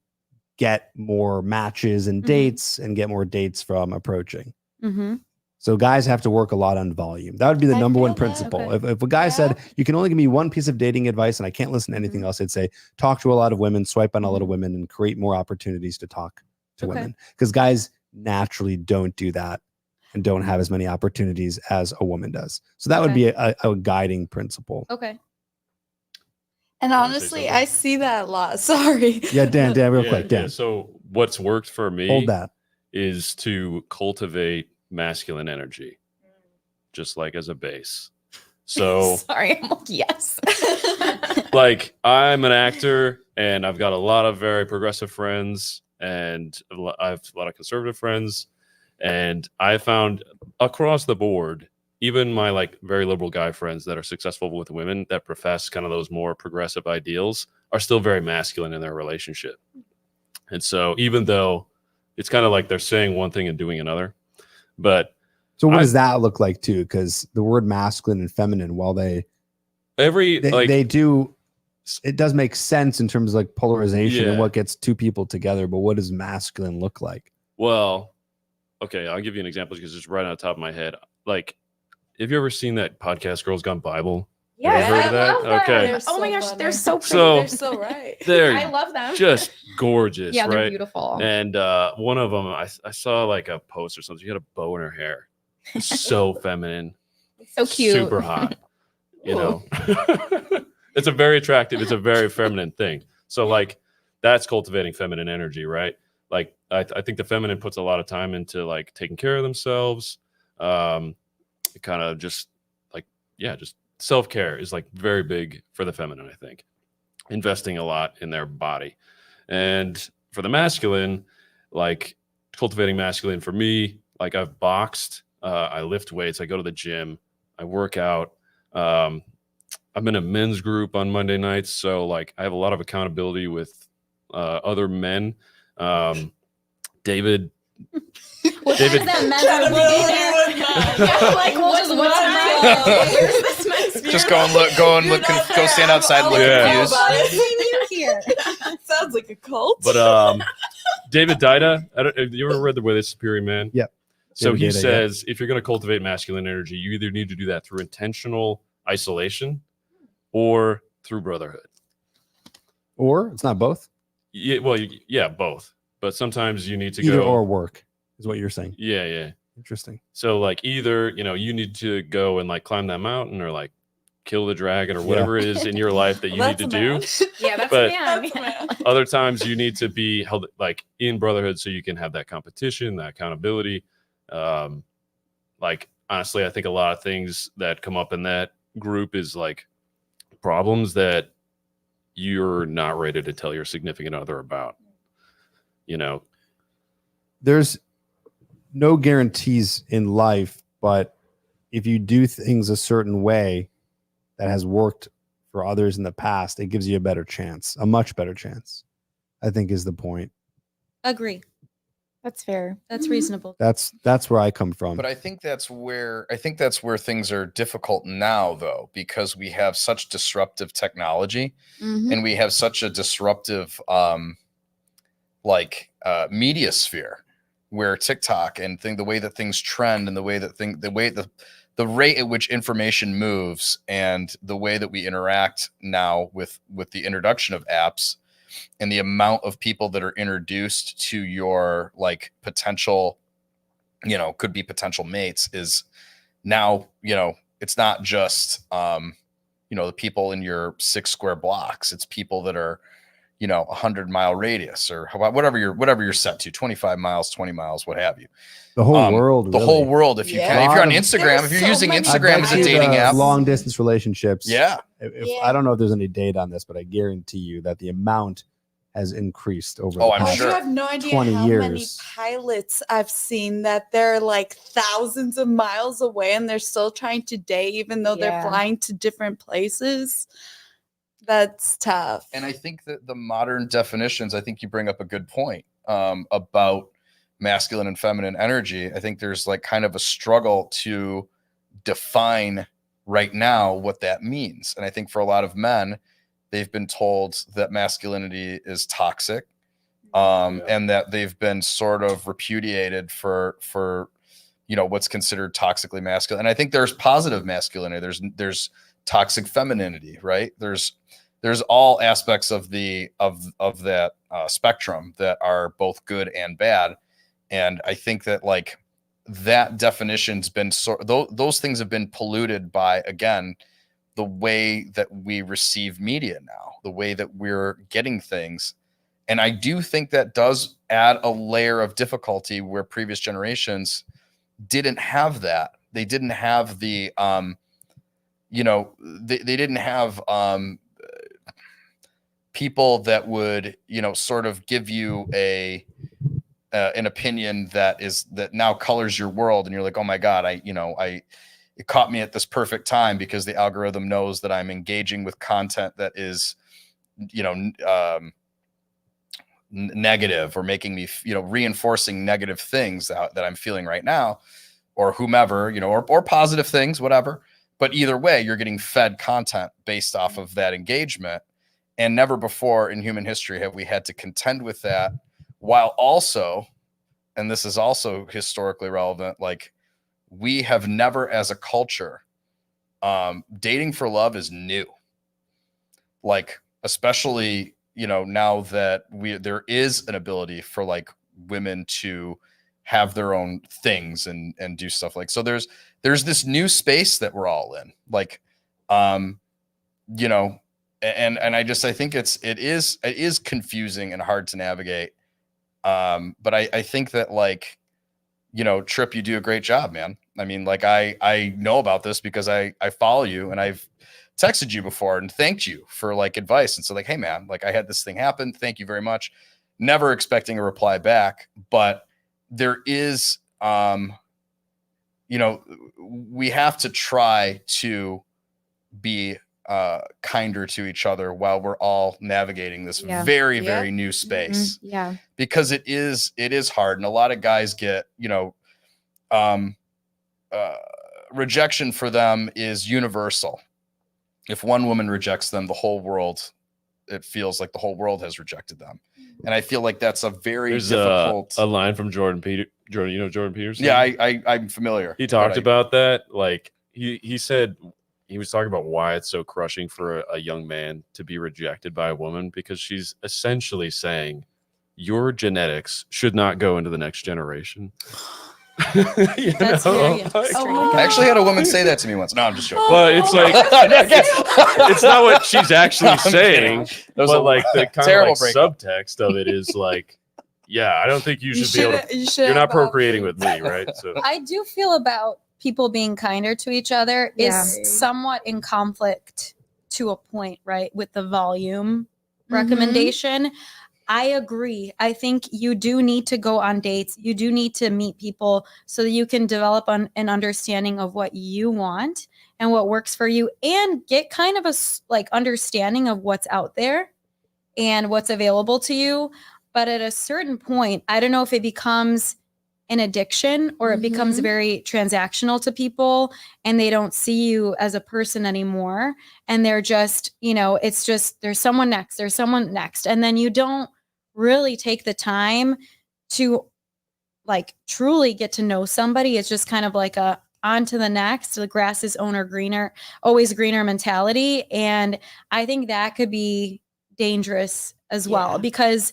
get more matches and Mhm. dates and get more dates from approaching. Mhm. So guys have to work a lot on volume. That would be the I number one feel that. principle. Okay. If a guy said, you can only give me one piece of dating advice and I can't listen to anything Mhm. else, I'd say, talk to a lot of women, swipe on a lot of Mhm. women and create more opportunities to talk to Okay. women. Because guys naturally don't do that and don't have as many opportunities as a woman does. So that would Okay. be a guiding principle. Okay. And Wanna say honestly, something? I see that a lot. Sorry. Yeah, Dan, real Yeah, quick, Dan. yeah. So what's worked for me Hold that. is to cultivate masculine energy, just like as a base. So Sorry, I'm like, yes. like I'm an actor and I've got a lot of very progressive friends and I have a lot of conservative friends, and I found across the board, even my like very liberal guy friends that are successful with women that profess kind of those more progressive ideals are still very masculine in their relationship. And so even though it's kind of like they're saying one thing and doing another, but So what does that look like too? Because the word masculine and feminine, while they do, it does make sense in terms of like polarization and what gets two people together. But what does masculine look like? Well, okay, I'll give you an example because it's right on the top of my head. Like, have you ever seen that podcast, Girls Gone Bible? Yeah, Have you heard I of that? love that. Okay. They're Oh my so gosh, funny. they're so pretty. So- They're so right. They're I love them. just gorgeous, yeah, they're right? beautiful. And one of them, I saw like a post or something. She had a bow in her hair. So feminine, So cute. super hot. You know, it's a very attractive. It's a very feminine thing. So like, that's cultivating feminine energy, right? Like I think the feminine puts a lot of time into like taking care of themselves. Kind of just like, yeah, just self-care is like very big for the feminine, I think. Investing a lot in their body. And for the masculine, like cultivating masculine for me, like I've boxed, I lift weights, I go to the gym, I work out. I'm in a men's group on Monday nights, so like I have a lot of accountability with other men. David What David- is that measurable there? Yeah, like, what's my Just go stand outside and look Yeah. confused. here? Sounds like a cult. But David Dida, you ever read The Way of the Superior Man? Yep. So David he Deida, yeah. says if you're going to cultivate masculine energy, you either need to do that through intentional isolation or through brotherhood. Or it's not both. Yeah, well, yeah, both. But sometimes you need to Either go. or work is what you're saying. Yeah. Interesting. So like either you need to go and like climb that mountain or like kill the dragon or whatever it is in your life that you need to do. Yeah, that's But- yeah. Other times you need to be held like in brotherhood so you can have that competition, that accountability. Like honestly, I think a lot of things that come up in that group is like problems that you're not ready to tell your significant other about. There's no guarantees in life, but if you do things a certain way that has worked for others in the past, it gives you a better chance, a much better chance, I think is the point. Agree. That's fair. That's reasonable. That's where I come from. But I think that's where things are difficult now, though, because we have such disruptive technology and we have such a disruptive media sphere where TikTok and the way that things trend and the rate at which information moves and the way that we interact now with the introduction of apps and the amount of people that are introduced to your like potential, could be potential mates is now, it's not just, the people in your 6 square blocks. It's people that are, 100-mile radius or whatever you're set to, 25 miles, 20 miles, what have you. the whole world, The really. whole world. If you Yeah. can, if you're on Lot of- Instagram, if you're There's using so many- Instagram I as a bet you dating the app, long distance relationships. yeah. I don't know if there's any data on this, but I guarantee you that the amount has increased over Oh, the I'm past sure. You have no idea 20 how many years. pilots I've seen that they're like thousands of miles away and they're still trying to date, even though they're Yeah. flying to different places. That's tough. And I think that the modern definitions, I think you bring up a good point about masculine and feminine energy. I think there's like kind of a struggle to define right now what that means. And I think for a lot of men, they've been told that masculinity is toxic, and that they've been sort of repudiated for what's considered toxically masculine. And I think there's positive masculinity. There's toxic femininity, right? There's all aspects of that spectrum that are both good and bad. And I think that like that definition's been those things have been polluted by, again, the way that we receive media now, the way that we're getting things. And I do think that does add a layer of difficulty where previous generations didn't have that. They didn't have the, you know, they didn't have people that would, you know, sort of give you an opinion that now colors your world, and you're like, oh my God, it caught me at this perfect time because the algorithm knows that I'm engaging with content that is, you know, negative, or making me, you know, reinforcing negative things that I'm feeling right now, or whomever, you know, or positive things, whatever. But either way, you're getting fed content based off of that engagement. And never before in human history have we had to contend with that, while also, and this is also historically relevant, like, we have never as a culture, dating for love is new. Like, especially, you know, now that there is an ability for like women to have their own things and do stuff like, so there's this new space that we're all in, like, you know, and I think it is confusing and hard to navigate. But I think that, like, you know, Trip, you do a great job, man. I mean, like, I know about this because I follow you, and I've texted you before and thanked you for like advice. And so, like, hey man, like, I had this thing happen. Thank you very much. Never expecting a reply back, but there is, you know, we have to try to be kinder to each other while we're all navigating this very, very new space. Yeah. Because it is hard. And a lot of guys get, you know, rejection for them is universal. If one woman rejects them, the whole world, it feels like the whole world has rejected them. And I feel like that's a very difficult. A line from Jordan, you know Jordan Peterson? Yeah, I'm familiar. He talked about that. Like, he said, he was talking about why it's so crushing for a young man to be rejected by a woman, because she's essentially saying your genetics should not go into the next generation. That's very interesting. I actually had a woman say that to me once. No, I'm just joking. But it's like, it's not what she's actually saying, but like the kind of like subtext of it is like, yeah, I don't think you should be able to, you're not procreating with me, right? So I do feel about people being kinder to each other is somewhat in conflict to a point, right? With the volume recommendation. I agree. I think you do need to go on dates. You do need to meet people so that you can develop an understanding of what you want and what works for you, and get kind of a like understanding of what's out there and what's available to you. But at a certain point, I don't know if it becomes an addiction or it becomes very transactional to people, and they don't see you as a person anymore. And they're just, you know, it's just, there's someone next. And then you don't really take the time to like truly get to know somebody. It's just kind of like a on to the next, the grass is always greener mentality. And I think that could be dangerous as well, because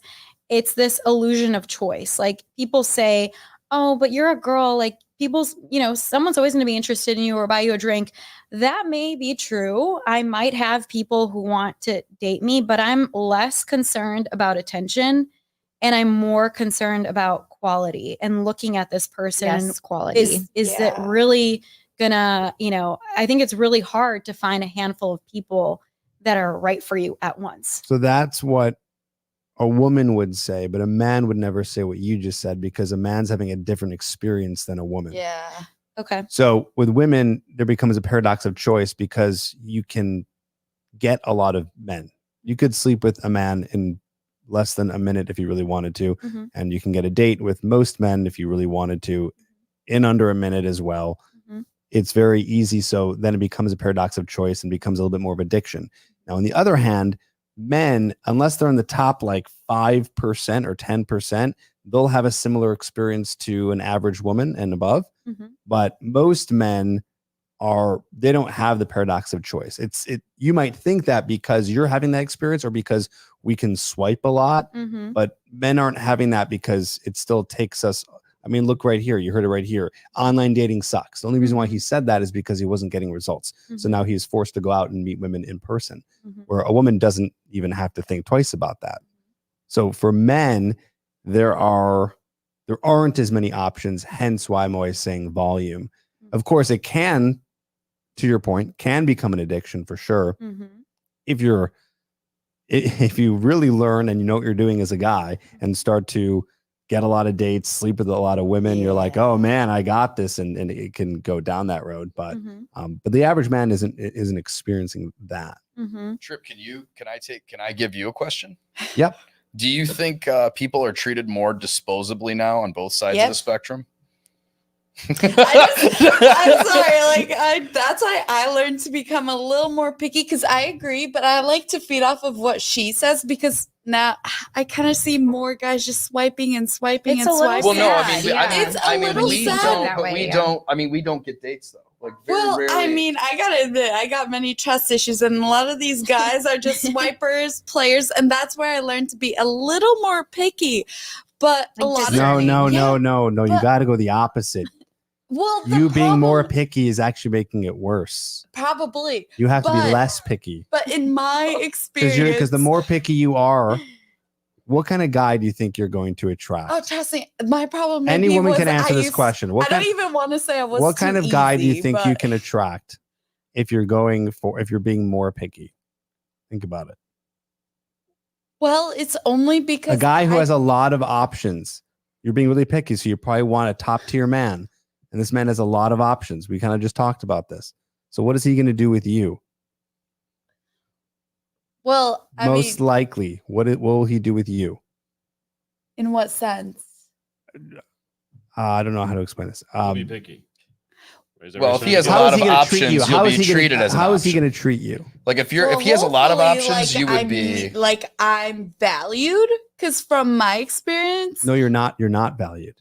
it's this illusion of choice. Like, people say, oh, but you're a girl, like, people's, you know, someone's always going to be interested in you or buy you a drink. That may be true. I might have people who want to date me, but I'm less concerned about attention, and I'm more concerned about quality and looking at this person. Yes, quality. Is it really gonna, you know, I think it's really hard to find a handful of people that are right for you at once. So that's what a woman would say, but a man would never say what you just said, because a man's having a different experience than a woman. Yeah. Okay. So with women, there becomes a paradox of choice, because you can get a lot of men. You could sleep with a man in less than a minute if you really wanted to. And you can get a date with most men if you really wanted to in under a minute as well. It's very easy. So then it becomes a paradox of choice and becomes a little bit more of addiction. Now, on the other hand, men, unless they're in the top like 5% or 10%, they'll have a similar experience to an average woman and above. But most men they don't have the paradox of choice. You might think that because you're having that experience, or because we can swipe a lot, but men aren't having that, because it still takes us. I mean, look right here. You heard it right here. Online dating sucks. The only reason why he said that is because he wasn't getting results. So now he's forced to go out and meet women in person, where a woman doesn't even have to think twice about that. So for men, there are there aren't as many options, hence why I'm always saying volume. Of course, it can, to your point, can become an addiction for sure. Mm-hmm. If you really learn and you know what you're doing as a guy and start to get a lot of dates, sleep with a lot of women, you're like, oh man, I got this, and it can go down that road. But but the average man isn't experiencing that. Mm-hmm. Trip, can I give you a question? Yep. Do you think people are treated more disposably now on both sides of the spectrum? I'm sorry, that's why I learned to become a little more picky, because I agree, but I like to feed off of what she says, because now I kind of see more guys just swiping and swiping It's and a little swiping. Well, no, sad, we don't. I mean, we don't get dates though. Like, very Well, rarely. I mean, I gotta admit, I got many trust issues, and a lot of these guys are just swipers, players, and that's where I learned to be a little more picky. But a Like lot of No. Yeah. You But- got to go the opposite. well, You being more problem- picky is actually making it worse. probably, You have to be But- less picky but in my experience, because the more picky you are, what kind of guy do you think you're going to attract? oh, trust me, my problem. Any maybe woman was can answer I this used- question. I What don't kind, even want to say I was. what kind too of guy do you easy, think you but- can attract if you're being more picky? Think about it. Well, it's only because A guy who I- has a lot of options. You're being really picky, so you probably want a top tier man. And this man has a lot of options. We kind of just talked about this. So what is he going to do with you? Well, I Most mean, likely, what will he do with you? in what sense? I don't know how to explain this. Be picky. Raise Well, if he has a everything lot is of he gonna treat you? options, you'll be treated as an How is he option. going to treat you? Like if Well, he has a lot of hopefully, options, you would be. like I'm valued, because from my experience, No, you're not. You're not valued.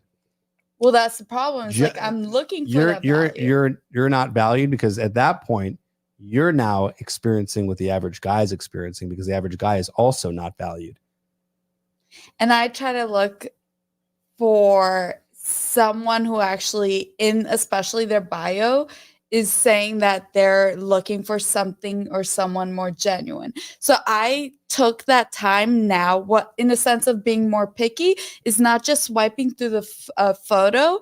well, that's the problem. It's Ju- like I'm looking for You're that value. you're not valued because at that point you're now experiencing what the average guy is experiencing because the average guy is also not valued. And I try to look for someone who actually, in especially their bio, is saying that they're looking for something or someone more genuine. So I took that time now, what in a sense of being more picky is not just swiping through the photo,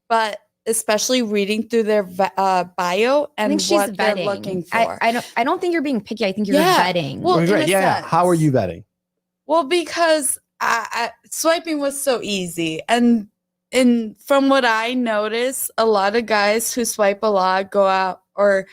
but especially reading through their bio I and think she's what they're vetting. looking for. I don't think you're being picky. I think you're Yeah. vetting. Well, Okay, in great. a Yeah. How are sense. you vetting? Well, because I swiping was so easy, and from what I notice, a lot of guys who swipe a lot go out, or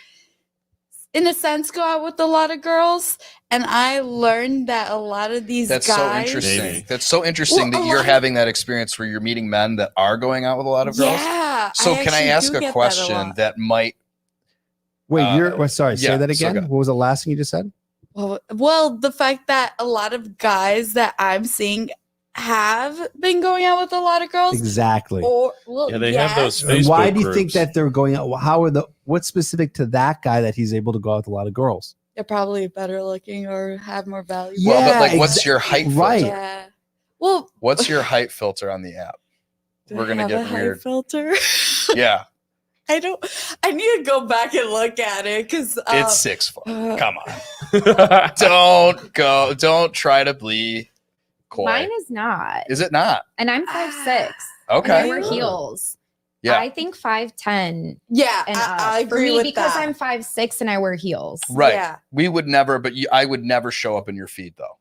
in a sense, go out with a lot of girls. And I learned that a lot of these That's guys. so interesting. Maybe. That's so interesting Well, that a you're lot- having that experience where you're meeting men that are going out with a lot of girls. Yeah. So can I actually ask do a get that question lot. that might? Wait, you're sorry, say yeah, that so again. go- What was the last thing you just said? Well, the fact that a lot of guys that I'm seeing have been going out with a lot of girls. Exactly. Or well, Yeah, they have those And why Facebook do you think groups. that they're going out? What's specific to that guy that he's able to go out with a lot of girls? They're probably better looking or have more value. Well, Yeah, but like, what's your height filter? right. Yeah. Well, What's your height filter on the app? do We're I gonna have get a height weird. filter. Yeah, I don't. I need to go back and look at it because it's 6 foot. uh, Come on, don't try to be coy. Mine is not. Is it not? And I'm 5'6". And I Okay. wear heels. Yeah. I think 5'10" yeah, and I up. For agree me, with because that. I'm 5'6" and I wear heels. Right. Yeah. We would never, but I would never show up in your feed though,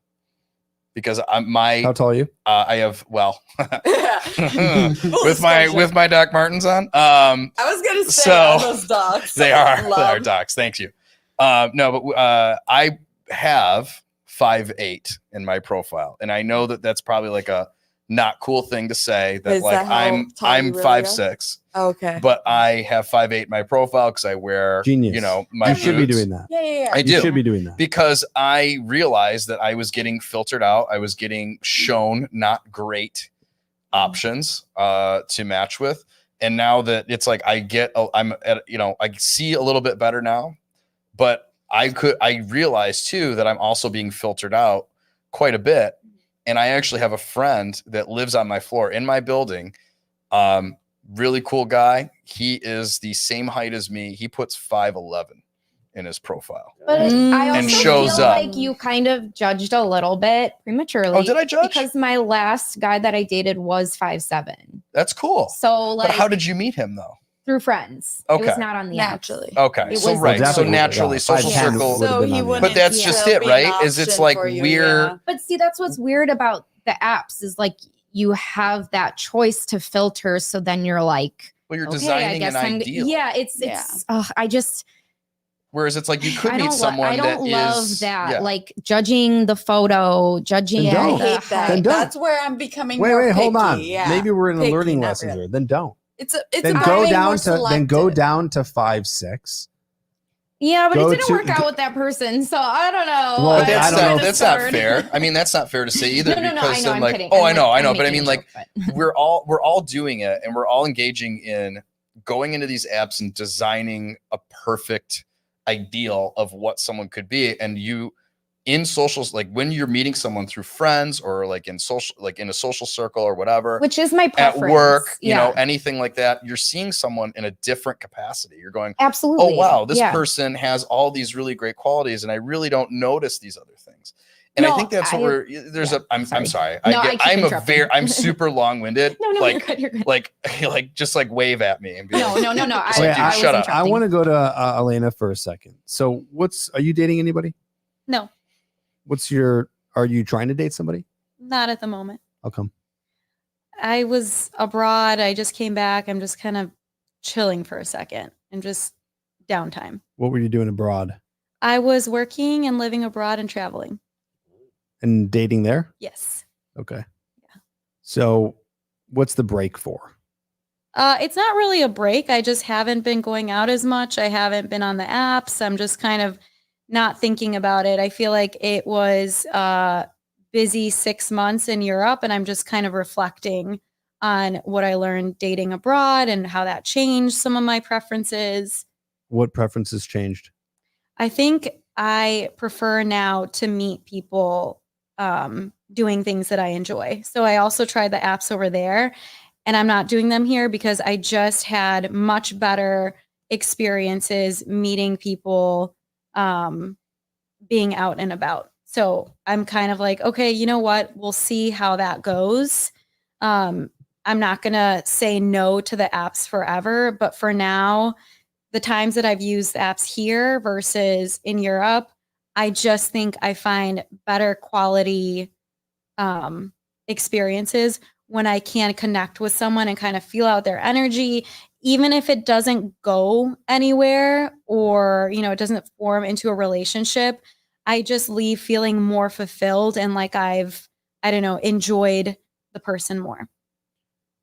because How tall are you? I have Full with disclosure. my Doc Martens on. I was gonna say So, all those dogs. They are Love. docs. Thank you. No, but I have 5'8" in my profile, and I know that that's probably like a not cool thing to say. That Is like that how I'm tall you really 5'6", Okay. but I have 5'8" in my profile because I wear Genius. You know, my You should be boots. doing that. Yeah. I You do. should be doing that. Because I realized that I was getting filtered out. I was getting shown not great options to match with. And now that it's like I see a little bit better now, but I realized too that I'm also being filtered out quite a bit. And I actually have a friend that lives on my floor in my building. Really cool guy. He is the same height as me. He puts 5'11" in his profile. But I also And shows feel up. like you kind of judged a little bit prematurely. Oh, did I judge? Because my last guy that I dated was 5'7". That's cool. So like But how did you meet him though? through friends. It Okay. was not on the apps. Naturally. Okay, It so was right, so definitely naturally, without social 5'10" circle. would've So been he on the wouldn't. But that's still just it, be an right? Is it's option like for you, we're- yeah. But see, that's what's weird about the apps is like you have that choice to filter. So then you're like, Well, you're okay, I designing guess an I'm. ideal. Yeah, it's. I just. Whereas it's like you could I meet don't. someone I don't that love is that. yeah. Like judging the photo, judging. Then I don't. the hate that. Then don't. That's where I'm becoming Wait, more wait, hold picky, on. Yeah. Maybe we're in a Picky, learning not lesson really. here. Then don't. It's Then about go being down more to then go selective. down to 5'6". Yeah, but Go it didn't to- work out with that person, so I don't know. Well, But I that's don't not know. that's not fair. I mean, that's not fair to say either No, because I know. then I'm like kidding. oh, I'm I know, I'm but I making mean a like joke, but- we're all doing it and we're all engaging in going into these apps and designing a perfect ideal of what someone could be. And you in socials, like when you're meeting someone through friends or like in social, like in a social circle or whatever, which is my at preference. work, you know, Yeah. anything like that, you're seeing someone in a different capacity. You're going, Absolutely. oh wow, this Yeah. person has all these really great qualities, and I really don't notice these other things. And I No, think that's what I- we're there's yeah, I'm sorry. sorry. No, I keep I'm interrupting. I'm super long-winded. No, you're like good. You're good. like just like wave at me and be No, like, no. Just Wait, like, dude, I- shut up. I want to go to Elena for a second. So, are you dating anybody? No, Are you trying to date somebody? not at the moment. How come? I was abroad. I just came back. I'm just kind of chilling for a second and just downtime. What were you doing abroad I was working and living abroad and traveling. and dating there? Yes. Okay. So, what's the break for? It's not really a break. I just haven't been going out as much. I haven't been on the apps. I'm just kind of not thinking about it. I feel like it was busy 6 months in Europe, and I'm just kind of reflecting on what I learned dating abroad and how that changed some of my preferences. What preferences changed? I think I prefer now to meet people doing things that I enjoy. So I also tried the apps over there, and I'm not doing them here because I just had much better experiences meeting people, being out and about. So I'm kind of like, okay, you know what? We'll see how that goes. I'm not going to say no to the apps forever, but for now, the times that I've used the apps here versus in Europe, I just think I find better quality experiences when I can connect with someone and kind of feel out their energy, even if it doesn't go anywhere or, you know, it doesn't form into a relationship. I just leave feeling more fulfilled and like I don't know, enjoyed the person more.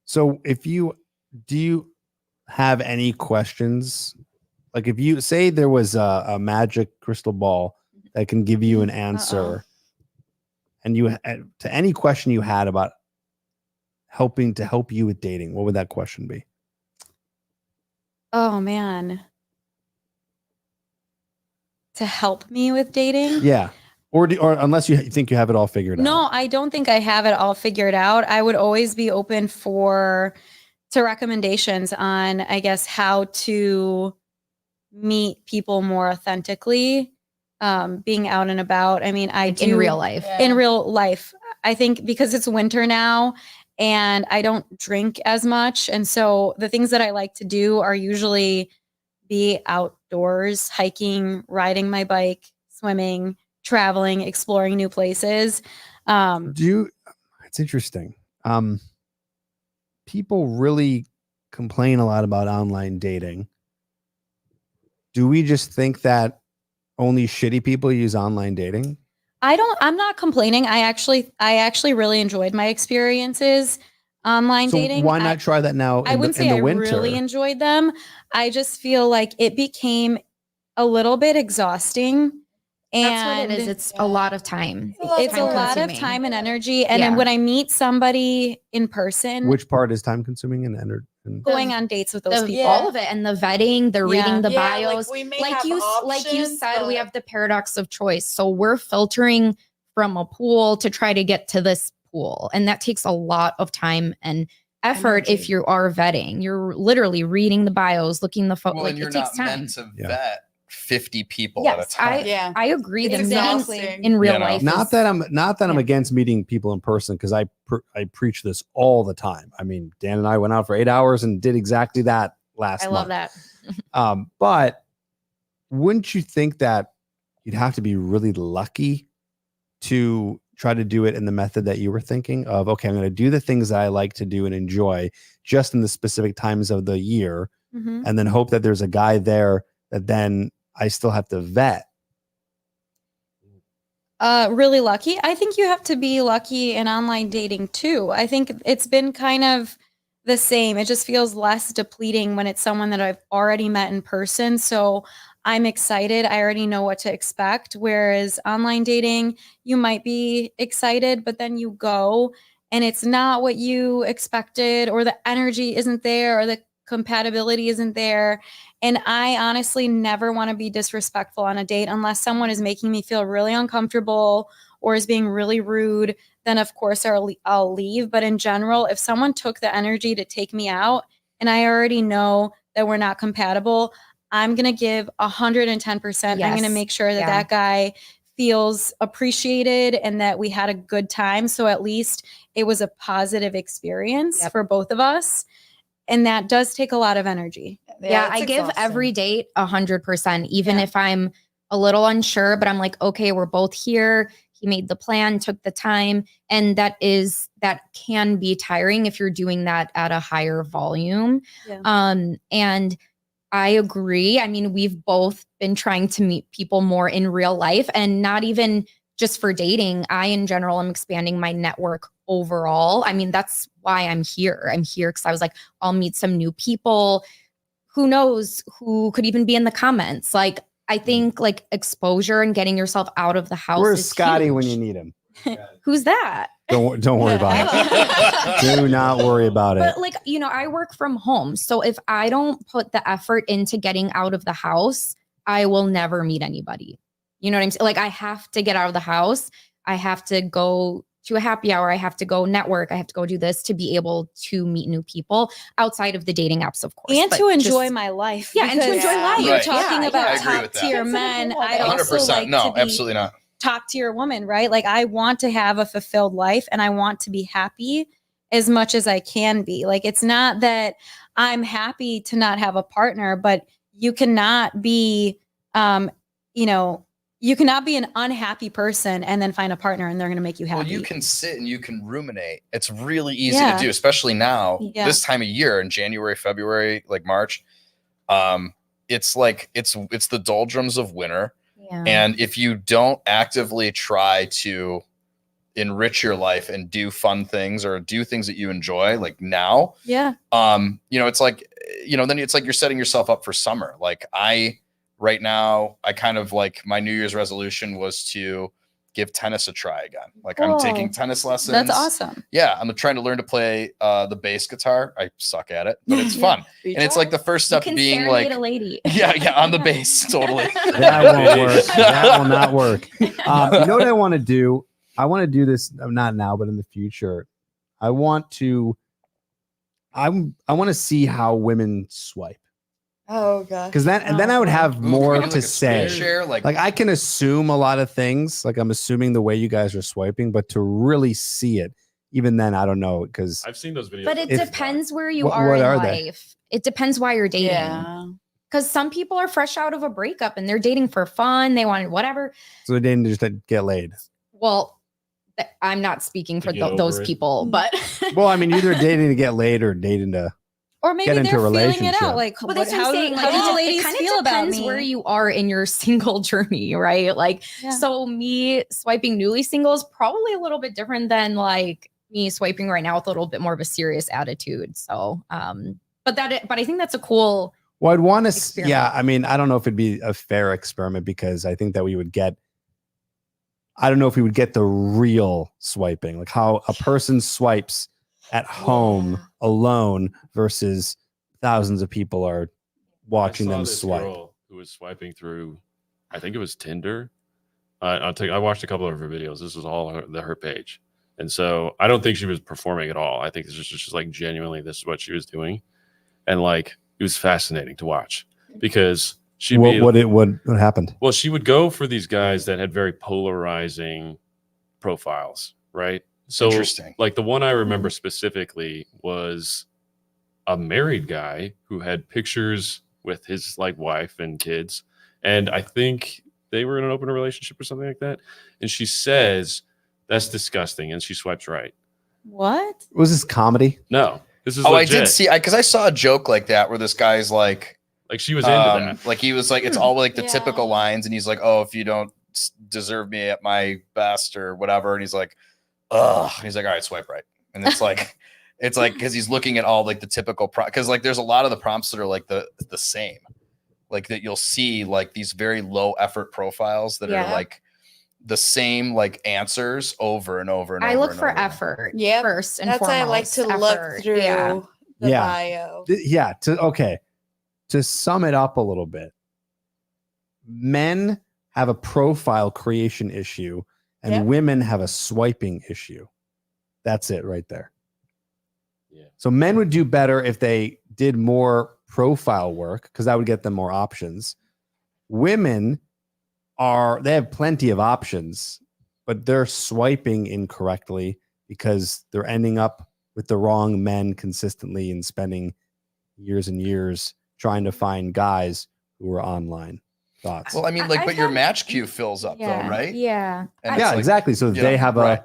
So, do you have any questions? Like, if you say there was a magic crystal ball that can give you an answer, and you to any question you had about help you with dating, what would that question be? Oh man. To help me with dating? Yeah, or unless you think you have it all figured out. No, I don't think I have it all figured out. I would always be open to recommendations on, I guess, how to meet people more authentically, being out and about. I mean, I do in real life. in real life. I think because it's winter now and I don't drink as much. And so the things that I like to do are usually be outdoors, hiking, riding my bike, swimming, traveling, exploring new places. It's interesting. People really complain a lot about online dating. Do we just think that only shitty people use online dating? I'm not complaining. I actually really enjoyed my experiences online So dating. why not try that now I wouldn't say in I the winter? really enjoyed them. I just feel like it became a little bit exhausting. And That's what it is. It's a lot of time. it's a lot of time-consuming. time and energy. And Yeah. then when I meet somebody in person, Which part is time consuming and energy? going on dates with those The- people. all of it, and the vetting, the reading the Yeah, bios. like we may Like have you options, said, we but- have the paradox of choice. So we're filtering from a pool to try to get to this pool, and that takes a lot of time and effort. Energy. If you are vetting, you're literally reading the bios, looking the photo. Well, like and you're it takes not time. meant to Yeah. vet 50 people at a Yes, time. Yeah. I agree It's that meeting exhausting. in real You know? life. Not is- that I'm yeah. against meeting people in person, because I preach this all the time. I mean, Dan and I went out for 8 hours and did exactly that last I month. love that. But wouldn't you think that you'd have to be really lucky to try to do it in the method that you were thinking of? Okay, I'm going to do the things that I like to do and enjoy just in the specific times of the year, Mhm. and then hope that there's a guy there that then I still have to vet. Really lucky. I think you have to be lucky in online dating too. I think it's been kind of the same. It just feels less depleting when it's someone that I've already met in person. So I'm excited. I already know what to expect. Whereas online dating, you might be excited, but then you go and it's not what you expected, or the energy isn't there, or the compatibility isn't there. And I honestly never want to be disrespectful on a date unless someone is making me feel really uncomfortable or is being really rude. Then, of course, I'll leave. But in general, if someone took the energy to take me out and I already know that we're not compatible, I'm going to give 110%. I'm going to Yes. make sure that Yeah. that guy feels appreciated and that we had a good time. So at least it was a positive experience Yep. for both of us. And that does take a lot of energy. Yeah, it's I give exhausting. every date 100%, even Yeah. if I'm a little unsure, but I'm like, okay, we're both here. He made the plan, took the time. And that can be tiring if you're doing that at a higher volume. Yeah. And I agree. I mean, we've both been trying to meet people more in real life, and not even just for dating. I, in general, am expanding my network overall. I mean, that's why I'm here. I'm here because I was like, I'll meet some new people. Who knows who could even be in the comments? Like, I think like exposure and getting yourself out of the house. Where's is Scotty when huge. you need him? Who's that? Don't worry about it. Do not worry about it. But like, I work from home. So if I don't put the effort into getting out of the house, I will never meet anybody. You know what I'm saying? Like, I have to get out of the house. I have to go to a happy hour. I have to go network. I have to go do this to be able to meet new people outside of the dating apps, of course. And but to enjoy just- my life. Yeah, and to because enjoy life. You're Right. talking Yeah, about I agree with top that. tier men. I'd 100%. also like No, to be absolutely not. top tier woman, right? Like I want to have a fulfilled life and I want to be happy as much as I can be. Like it's not that I'm happy to not have a partner, but you cannot be you cannot be an unhappy person and then find a partner and they're going to make you happy. Well, you can sit and you can ruminate. It's really easy Yeah. to do, especially now, Yeah. this time of year in January, February, like March. It's like it's the doldrums of winter. Yeah. And if you don't actively try to enrich your life and do fun things or do things that you enjoy, like now, Yeah. it's like, then it's like you're setting yourself up for summer. Like right now, I kind of like my New Year's resolution was to give tennis a try again. Like I'm taking Cool. tennis lessons. That's awesome. Yeah, I'm trying to learn to play the bass guitar. I suck at it, but it's fun. And it's like the first You step can being serenade like, a lady. yeah, on the bass, totally. That won't work. That will not work. You know what I want to do? I want to do this not now, but in the future. I want to see how women swipe, Oh god. because then I would have more Ooh, can we do, to like, a screen say. share? Like I can assume a lot of things. Like I'm assuming the way you guys are swiping, but to really see it, even then, I don't know, because I've seen those videos. But it If- depends where you What- are what in are they? life. It depends why you're dating. Yeah. Because some people are fresh out of a breakup and they're dating for fun. They want whatever. so they didn't just get laid. Well, I'm not speaking for get over those it. people, but Well, I mean, either dating to get laid or dating to. Or maybe Get they're into a feeling it relationship. out. Like, But that's what how I'm do, saying. how Like, do ladies it kind feel of about depends me? where you are in your single journey, right? Like, Yeah. so me swiping newly single is probably a little bit different than like me swiping right now with a little bit more of a serious attitude. So, but I think that's a cool. Well, I'd want to. Experiment. Yeah, I mean, I don't know if it'd be a fair experiment, because I think that we would get. I don't know if we would get the real swiping, like how a person swipes at home Yeah. alone versus thousands of people are watching I saw them this swipe. girl who was swiping through, I think it was Tinder. I watched a couple of her videos. This was all her page, and so I don't think she was performing at all. I think this was just like genuinely this is what she was doing, and like it was fascinating to watch because she'd What be what happened? well, she would go for these guys that had very polarizing profiles, right? So Interesting. like the one I remember specifically was a married guy who had pictures with his like wife and kids, and I think they were in an open relationship or something like that. And she says that's disgusting, and she swipes right. What? Was this comedy? No, this is Oh, legit. I did see, because I saw a joke like that where this guy's like, Like she was into that. like he was like, it's all like the Yeah. typical lines, and he's like, oh, if you don't deserve me at my best or whatever, and he's like, ugh, and he's like, all right, swipe right, and it's like, because he's looking at all like the typical because like there's a lot of the prompts that are like the same, like that you'll see like these very low effort profiles that are Yeah. like the same like answers over and over and I over look and for over. effort Yep. first and That's why I foremost. like to effort. look through Yeah. the Yeah. bio. Yeah. To sum it up a little bit, men have a profile creation issue, and Yep. women have a swiping issue. That's it right there. Yeah. So men would do better if they did more profile work because that would get them more options. Women they have plenty of options, but they're swiping incorrectly because they're ending up with the wrong men consistently and spending years and years trying to find guys who are online. Thoughts? Well, I mean, I- like, I've but your had- match queue fills up Yeah. though, right? Yeah. And yeah, it's like, exactly. So you they know, have right.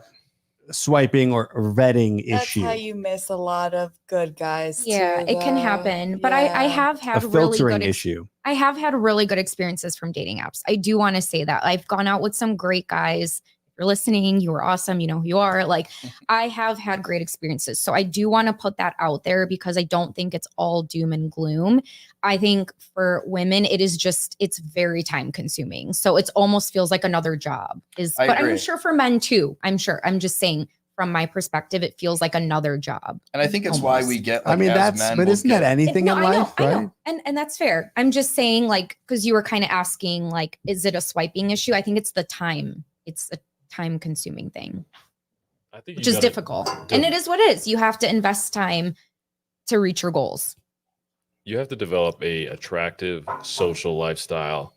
a swiping or vetting That's issue, how you miss a lot of good guys. Yeah, too, it can though. happen. But I Yeah. have a had really filtering good issue. I have had really good experiences from dating apps. I do want to say that. I've gone out with some great guys. If you're listening, you are awesome. You know who you are. Like, I have had great experiences. So I do want to put that out there because I don't think it's all doom and gloom. I think for women, it's very time consuming. So it almost feels like another job. I But agree. I'm sure for men too. I'm just saying from my perspective, it feels like another job. And I think it's why Almost. we get. I Like, mean, as men, but we'll isn't that get- anything No, in life, I right? know. And that's fair. I'm just saying, like, because you were kind of asking, like, is it a swiping issue? I think it's the time. It's a time consuming thing, I think which you is gotta difficult. de- And it is what it is. You have to invest time to reach your goals. You have to develop a attractive social lifestyle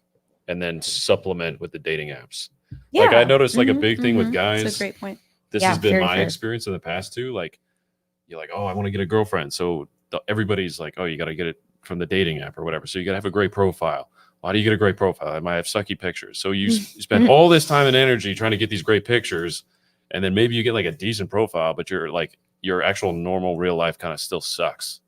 and then supplement with the dating apps. Yeah. Like I noticed like a Mhm, big thing with mhm. guys. That's a great point. This Yeah, has been very my fair. experience in the past too. Like you're like, oh, I want to get a girlfriend. So everybody's like, oh, you got to get it from the dating app or whatever. So you got to have a great profile. How do you get a great profile? I might have sucky pictures. So you spend all this time and energy trying to get these great pictures. And then maybe you get like a decent profile, but your actual normal real life kind of still sucks.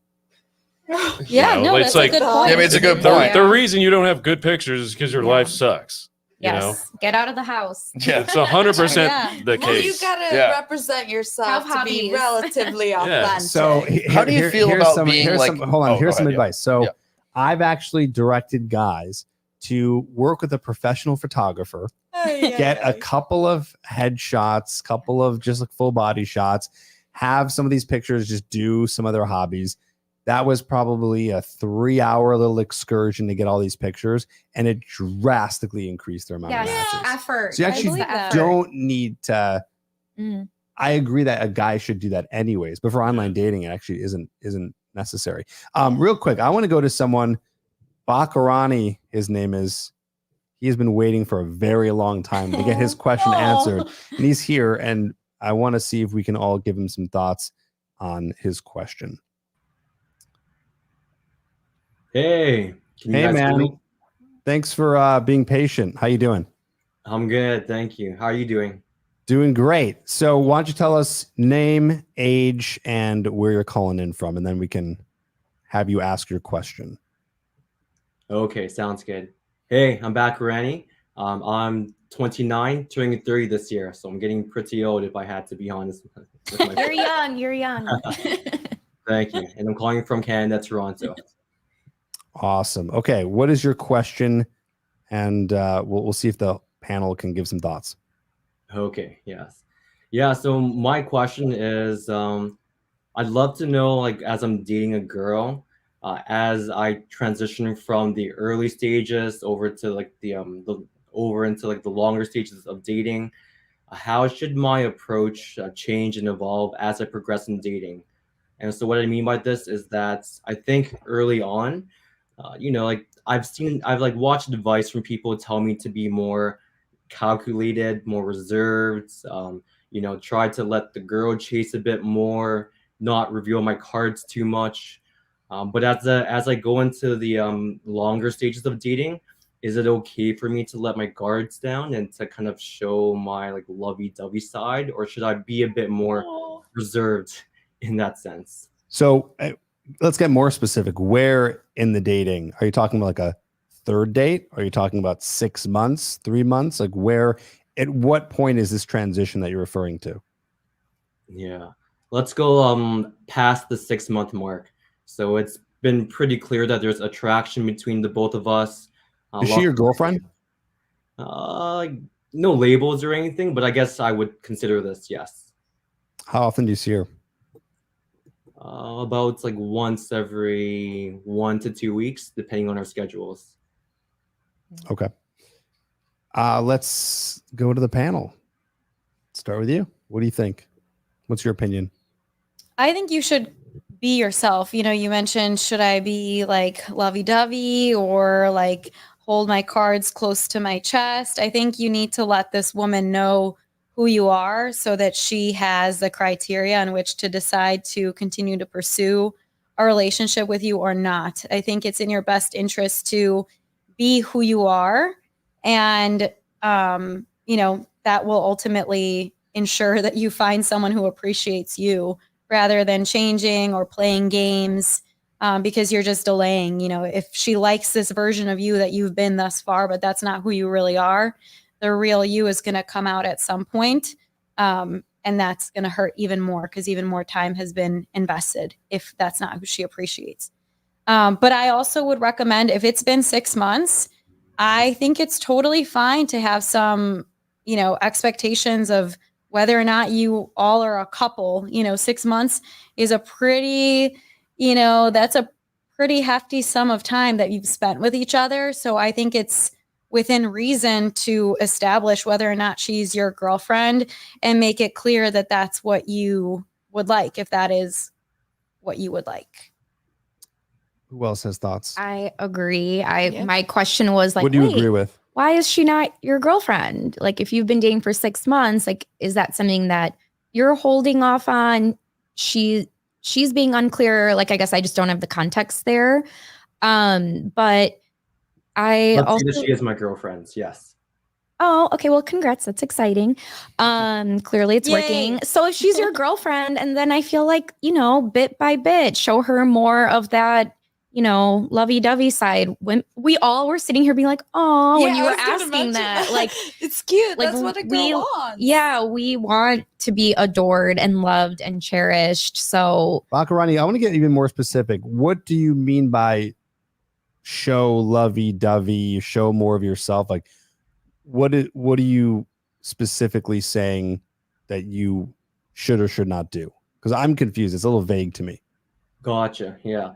Yeah, know, no, it's that's like- a good Yeah, point. I mean, it's a good The, point. the reason you don't have good pictures is because your Yeah. life sucks. You know, Yes. Get out of the house. Yeah. it's 100% Yeah. the Well, you case. gotta Yeah. represent yourself Have to be hobbies. relatively authentic. So How do you feel here's about some, being here's like- some, hold on, Oh, here's go some ahead, yeah. advice. So Yeah. I've actually directed guys to work with a professional photographer, get a couple of headshots, couple of just like full body shots, have some of these pictures, just do some other hobbies. That was probably a 3-hour little excursion to get all these pictures, and it drastically increased their amount of Yes. matches. Effort. So you I actually believe that. don't need to. Mm. I agree that a guy should do that anyways, but for online dating, it actually isn't necessary. Real quick, I want to go to someone. Bakarani, his name is. He has been waiting for a very long time to get his question answered, and he's here. And I want to see if we can all give him some thoughts on his question. Hey, can you Hey, guys hear man. me? Thanks for being patient. How you doing? I'm good, thank you. How are you doing? Doing great. So why don't you tell us name, age, and where you're calling in from, and then we can have you ask your question. Okay, sounds good. Hey, I'm back, Rani. I'm 29, turning 30 this year, so I'm getting pretty old if I had to be honest. With my You're young. You're young. Thank you. And I'm calling from Canada, Toronto. Awesome. Okay, what is your question? And we'll see if the panel can give some thoughts. Okay, yes. Yeah, so my question is I'd love to know, like, as I'm dating a girl, as I transition from the early stages over to like the over into like the longer stages of dating, how should my approach change and evolve as I progress in dating? And so what I mean by this is that I think early on, like I've like watched advice from people tell me to be more calculated, more reserved, try to let the girl chase a bit more, not reveal my cards too much. But as I go into the longer stages of dating, is it okay for me to let my guards down and to kind of show my like lovey-dovey side, or should I be a bit more reserved in that sense? So let's get more specific. Where in the dating are you talking about? Like a third date? Are you talking about 6 months, 3 months? Like where? At what point is this transition that you're referring to? Yeah, let's go past the 6 month mark. So it's been pretty clear that there's attraction between the both of us. Is she your girlfriend? No labels or anything, but I guess I would consider this, yes. How often do you see her? About like once every 1 to 2 weeks, depending on our schedules. Okay. Let's go to the panel. Start with you. What do you think? What's your opinion? I think you should be yourself. You know, you mentioned, should I be like lovey-dovey or like hold my cards close to my chest? I think you need to let this woman know who you are so that she has the criteria on which to decide to continue to pursue a relationship with you or not. I think it's in your best interest to be who you are. And, that will ultimately ensure that you find someone who appreciates you rather than changing or playing games because you're just delaying. You know, if she likes this version of you that you've been thus far, but that's not who you really are, the real you is going to come out at some point. And that's going to hurt even more because even more time has been invested if that's not who she appreciates. But I also would recommend, if it's been 6 months, I think it's totally fine to have some, expectations of whether or not you all are a couple. 6 months is a pretty, that's a pretty hefty sum of time that you've spent with each other. So I think it's within reason to establish whether or not she's your girlfriend and make it clear that that's what you would like, if that is what you would like. Who else has thoughts? I agree. Yeah. My question was like, What do you wait, agree with? why is she not your girlfriend? Like, if you've been dating for 6 months, like, is that something that you're holding off on? She's being unclear. Like, I guess I just don't have the context there. But I Let's also say that she is my girlfriend. Yes. Oh, okay. Well, congrats. That's exciting. Clearly it's Yay. working. So if she's your girlfriend, and then I feel like, bit by bit, show her more of that, lovey-dovey side. When we all were sitting here being like, oh, when you were asking that, like, it's cute. like, That's what a we- girl wants. yeah, we want to be adored and loved and cherished. So Bakarani, I want to get even more specific. What do you mean by show lovey-dovey, show more of yourself? Like, what are you specifically saying that you should or should not do? Because I'm confused. It's a little vague to me. Gotcha. Yeah.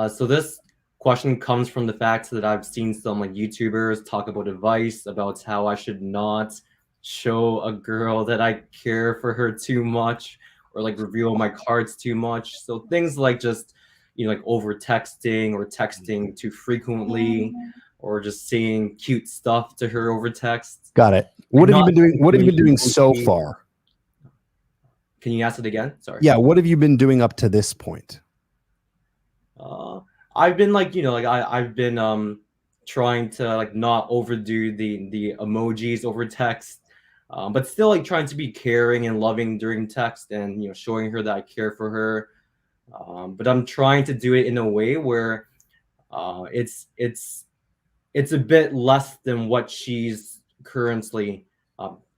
So this question comes from the fact that I've seen some like YouTubers talk about advice about how I should not show a girl that I care for her too much or like reveal my cards too much. So things like just, like over texting or texting too frequently or just saying cute stuff to her over text. Got it. What have you Not been doing? What have you been doing so really- far? Can you ask it again? Sorry. Yeah. What have you been doing up to this point? I've been I've been trying to like not overdo the emojis over text, but still like trying to be caring and loving during text and showing her that I care for her. But I'm trying to do it in a way where it's a bit less than what she's currently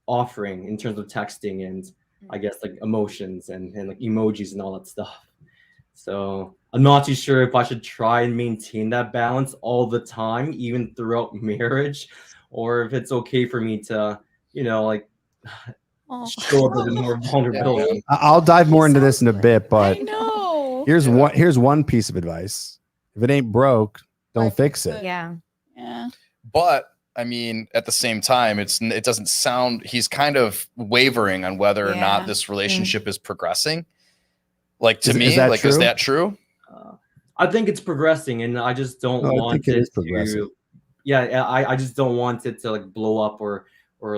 offering in terms of texting and I guess like emotions and like emojis and all that stuff. So I'm not too sure if I should try and maintain that balance all the time, even throughout marriage, or if it's okay for me to, show a bit more vulnerability. I'll dive more into this in a bit, but I know. here's one piece of advice. If it ain't broke, don't fix it. yeah. Yeah. But I mean, at the same time, it doesn't sound, he's kind of wavering on whether or Yeah. not this relationship is progressing. Like to Is me, that like, true? is that true? I think it's progressing, and I just don't No, I want think it it is progressing. to. Yeah, I just don't want it to like blow up or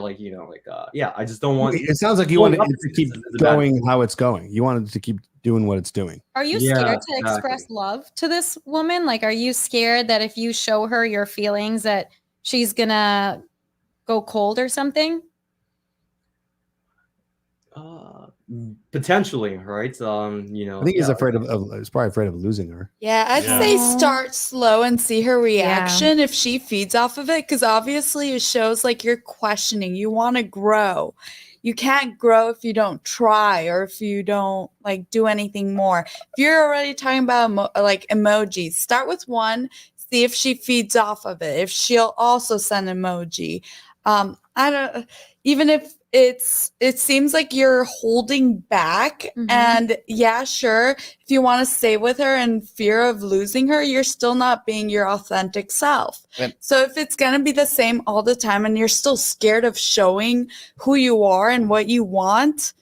like yeah. I just don't want. It sounds like you Blowing want up it to keep is a bad going how it's going. You want it to keep doing what it's doing. Are you Yeah, scared to express exactly. love to this woman? Like, are you scared that if you show her your feelings that she's gonna go cold or something? Potentially, right? I think he's yeah. afraid he's probably afraid of losing her. Yeah, I'd Yeah. say Aw. start slow and see her reaction if she feeds off of it. Because obviously, it shows like you're questioning. You want to grow. You can't grow if you don't try or if you don't like do anything more. If you're already talking about like emojis, start with one. See if she feeds off of it. If she'll also send emoji. I don't. Even if it seems like you're holding back, Mhm. and yeah, sure, if you want to stay with her in fear of losing her, you're still not being your authentic self. And- So if it's going to be the same all the time and you're still scared of showing who you are and what you want,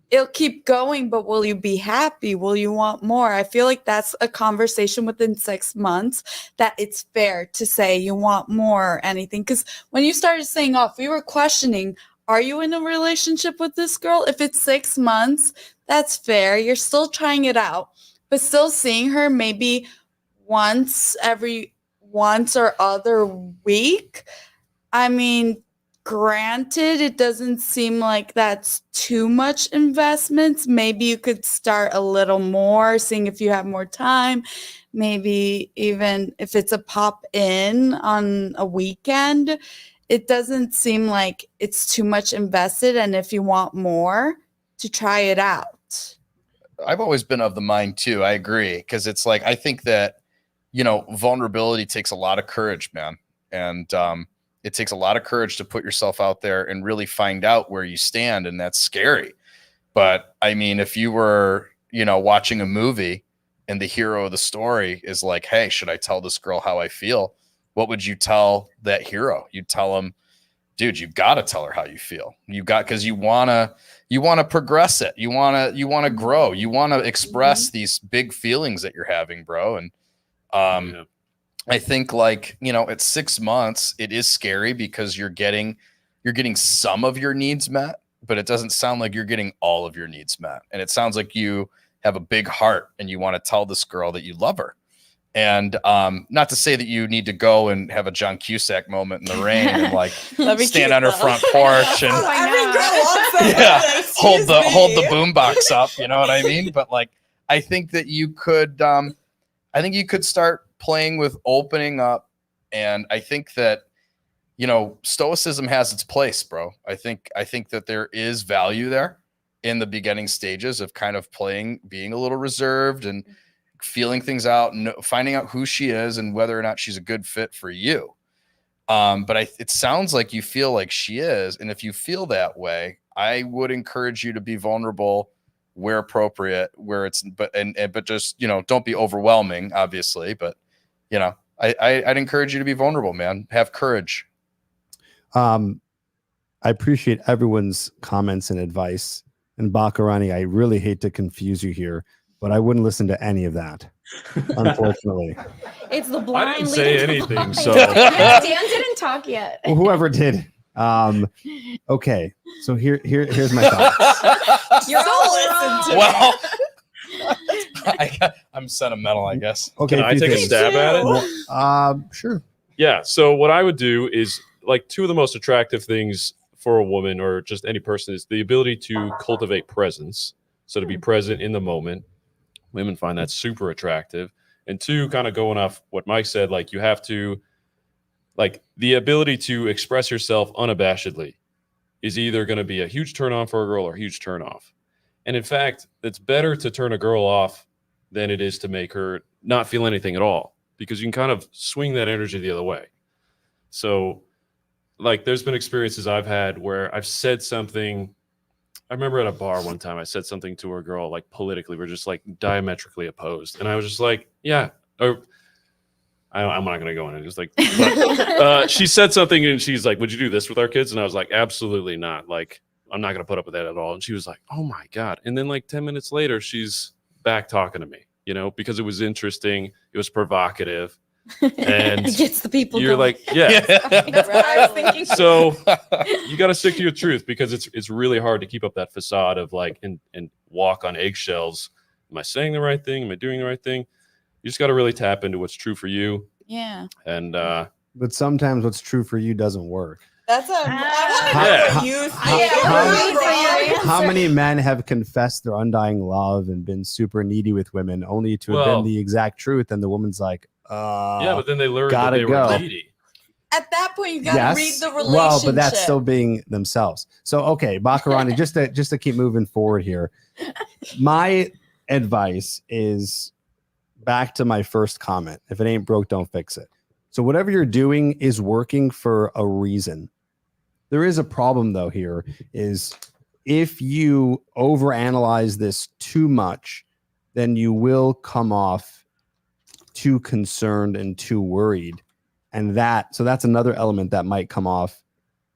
it'll keep going, but will you be happy? Will you want more? I feel like that's a conversation within 6 months that it's fair to say you want more or anything. Because when you started saying, oh, if we were questioning, are you in a relationship with this girl? If it's 6 months, that's fair. You're still trying it out, but still seeing her maybe once or other week. I mean, granted, it doesn't seem like that's too much investments. Maybe you could start a little more, seeing if you have more time. Maybe even if it's a pop in on a weekend. It doesn't seem like it's too much invested. And if you want more, to try it out. I've always been of the mind too. I agree, because it's like I think that vulnerability takes a lot of courage, man, and it takes a lot of courage to put yourself out there and really find out where you stand, and that's scary. But I mean, if you were watching a movie and the hero of the story is like, "Hey, should I tell this girl how I feel?" What would you tell that hero? You'd tell him, dude, you've got to tell her how you feel. Because you want to progress it. You want to grow. You want to express these big feelings that you're having, bro. And Yeah. I think at 6 months, it is scary because you're getting some of your needs met, but it doesn't sound like you're getting all of your needs met. And it sounds like you have a big heart and you want to tell this girl that you love her. And not to say that you need to go and have a John Cusack moment in the rain and That'd be stand cute, on her though. front porch and Every girl wants that. yeah, hold the Excuse me. boombox up. You know what I mean? But I think that you could, start playing with opening up, and I think that stoicism has its place, bro. I think that there is value there in the beginning stages of kind of being a little reserved and feeling things out, and finding out who she is and whether or not she's a good fit for you. But it sounds like you feel like she is. And if you feel that way, I would encourage you to be vulnerable where appropriate, but just, don't be overwhelming, obviously. But, I'd encourage you to be vulnerable, man. Have courage. I appreciate everyone's comments and advice. And Bakarani, I really hate to confuse you here, but I wouldn't listen to any of that, unfortunately. It's the I blind. didn't say leading the anything, blind. so Dan didn't talk yet. Well, whoever did. Okay, so here's my thoughts. You're all listening to Well, I'm sentimental, I guess. Okay, can I few take a things. stab at it? Sure. Yeah. So what I would do is two of the most attractive things for a woman or just any person is the ability to cultivate presence. So to be present in the moment. Women find that super attractive. And two, kind of going off what Mike said, you have to, the ability to express yourself unabashedly is either going to be a huge turn on for a girl or a huge turn off. And in fact, it's better to turn a girl off than it is to make her not feel anything at all, because you can kind of swing that energy the other way. So there's been experiences I've had where I've said something. I remember at a bar one time, I said something to a girl, politically, we're just diametrically opposed. And I was just yeah, or I'm not going to go in it. Just but, she said something and she's like, would you do this with our kids? And I was like, absolutely not. I'm not going to put up with that at all. And she was like, oh my God. And then 10 minutes later, she's back talking to me. you know, because it was interesting, it was provocative, and It gets the people you're going. like, yeah. That's what I was thinking. So you got to stick to your truth, because it's really hard to keep up that facade of like and walk on eggshells. Am I saying the right thing? Am I doing the right thing? You just got to really tap into what's true for you. Yeah. And But sometimes what's true for you doesn't work. That's a. Yeah. What you How many men have confessed their undying love and been super needy with women only to have Well- been the exact truth? And the woman's like, yeah, but then they learned that gotta they go. were needy. At that point, you gotta yes. read the relationship. Well, but that's still being themselves. So okay, Bakarani, just to keep moving forward here. My advice is back to my first comment. If it ain't broke, don't fix it. So whatever you're doing is working for a reason. There is a problem though here, is if you overanalyze this too much, then you will come off too concerned and too worried. And that's another element that might come off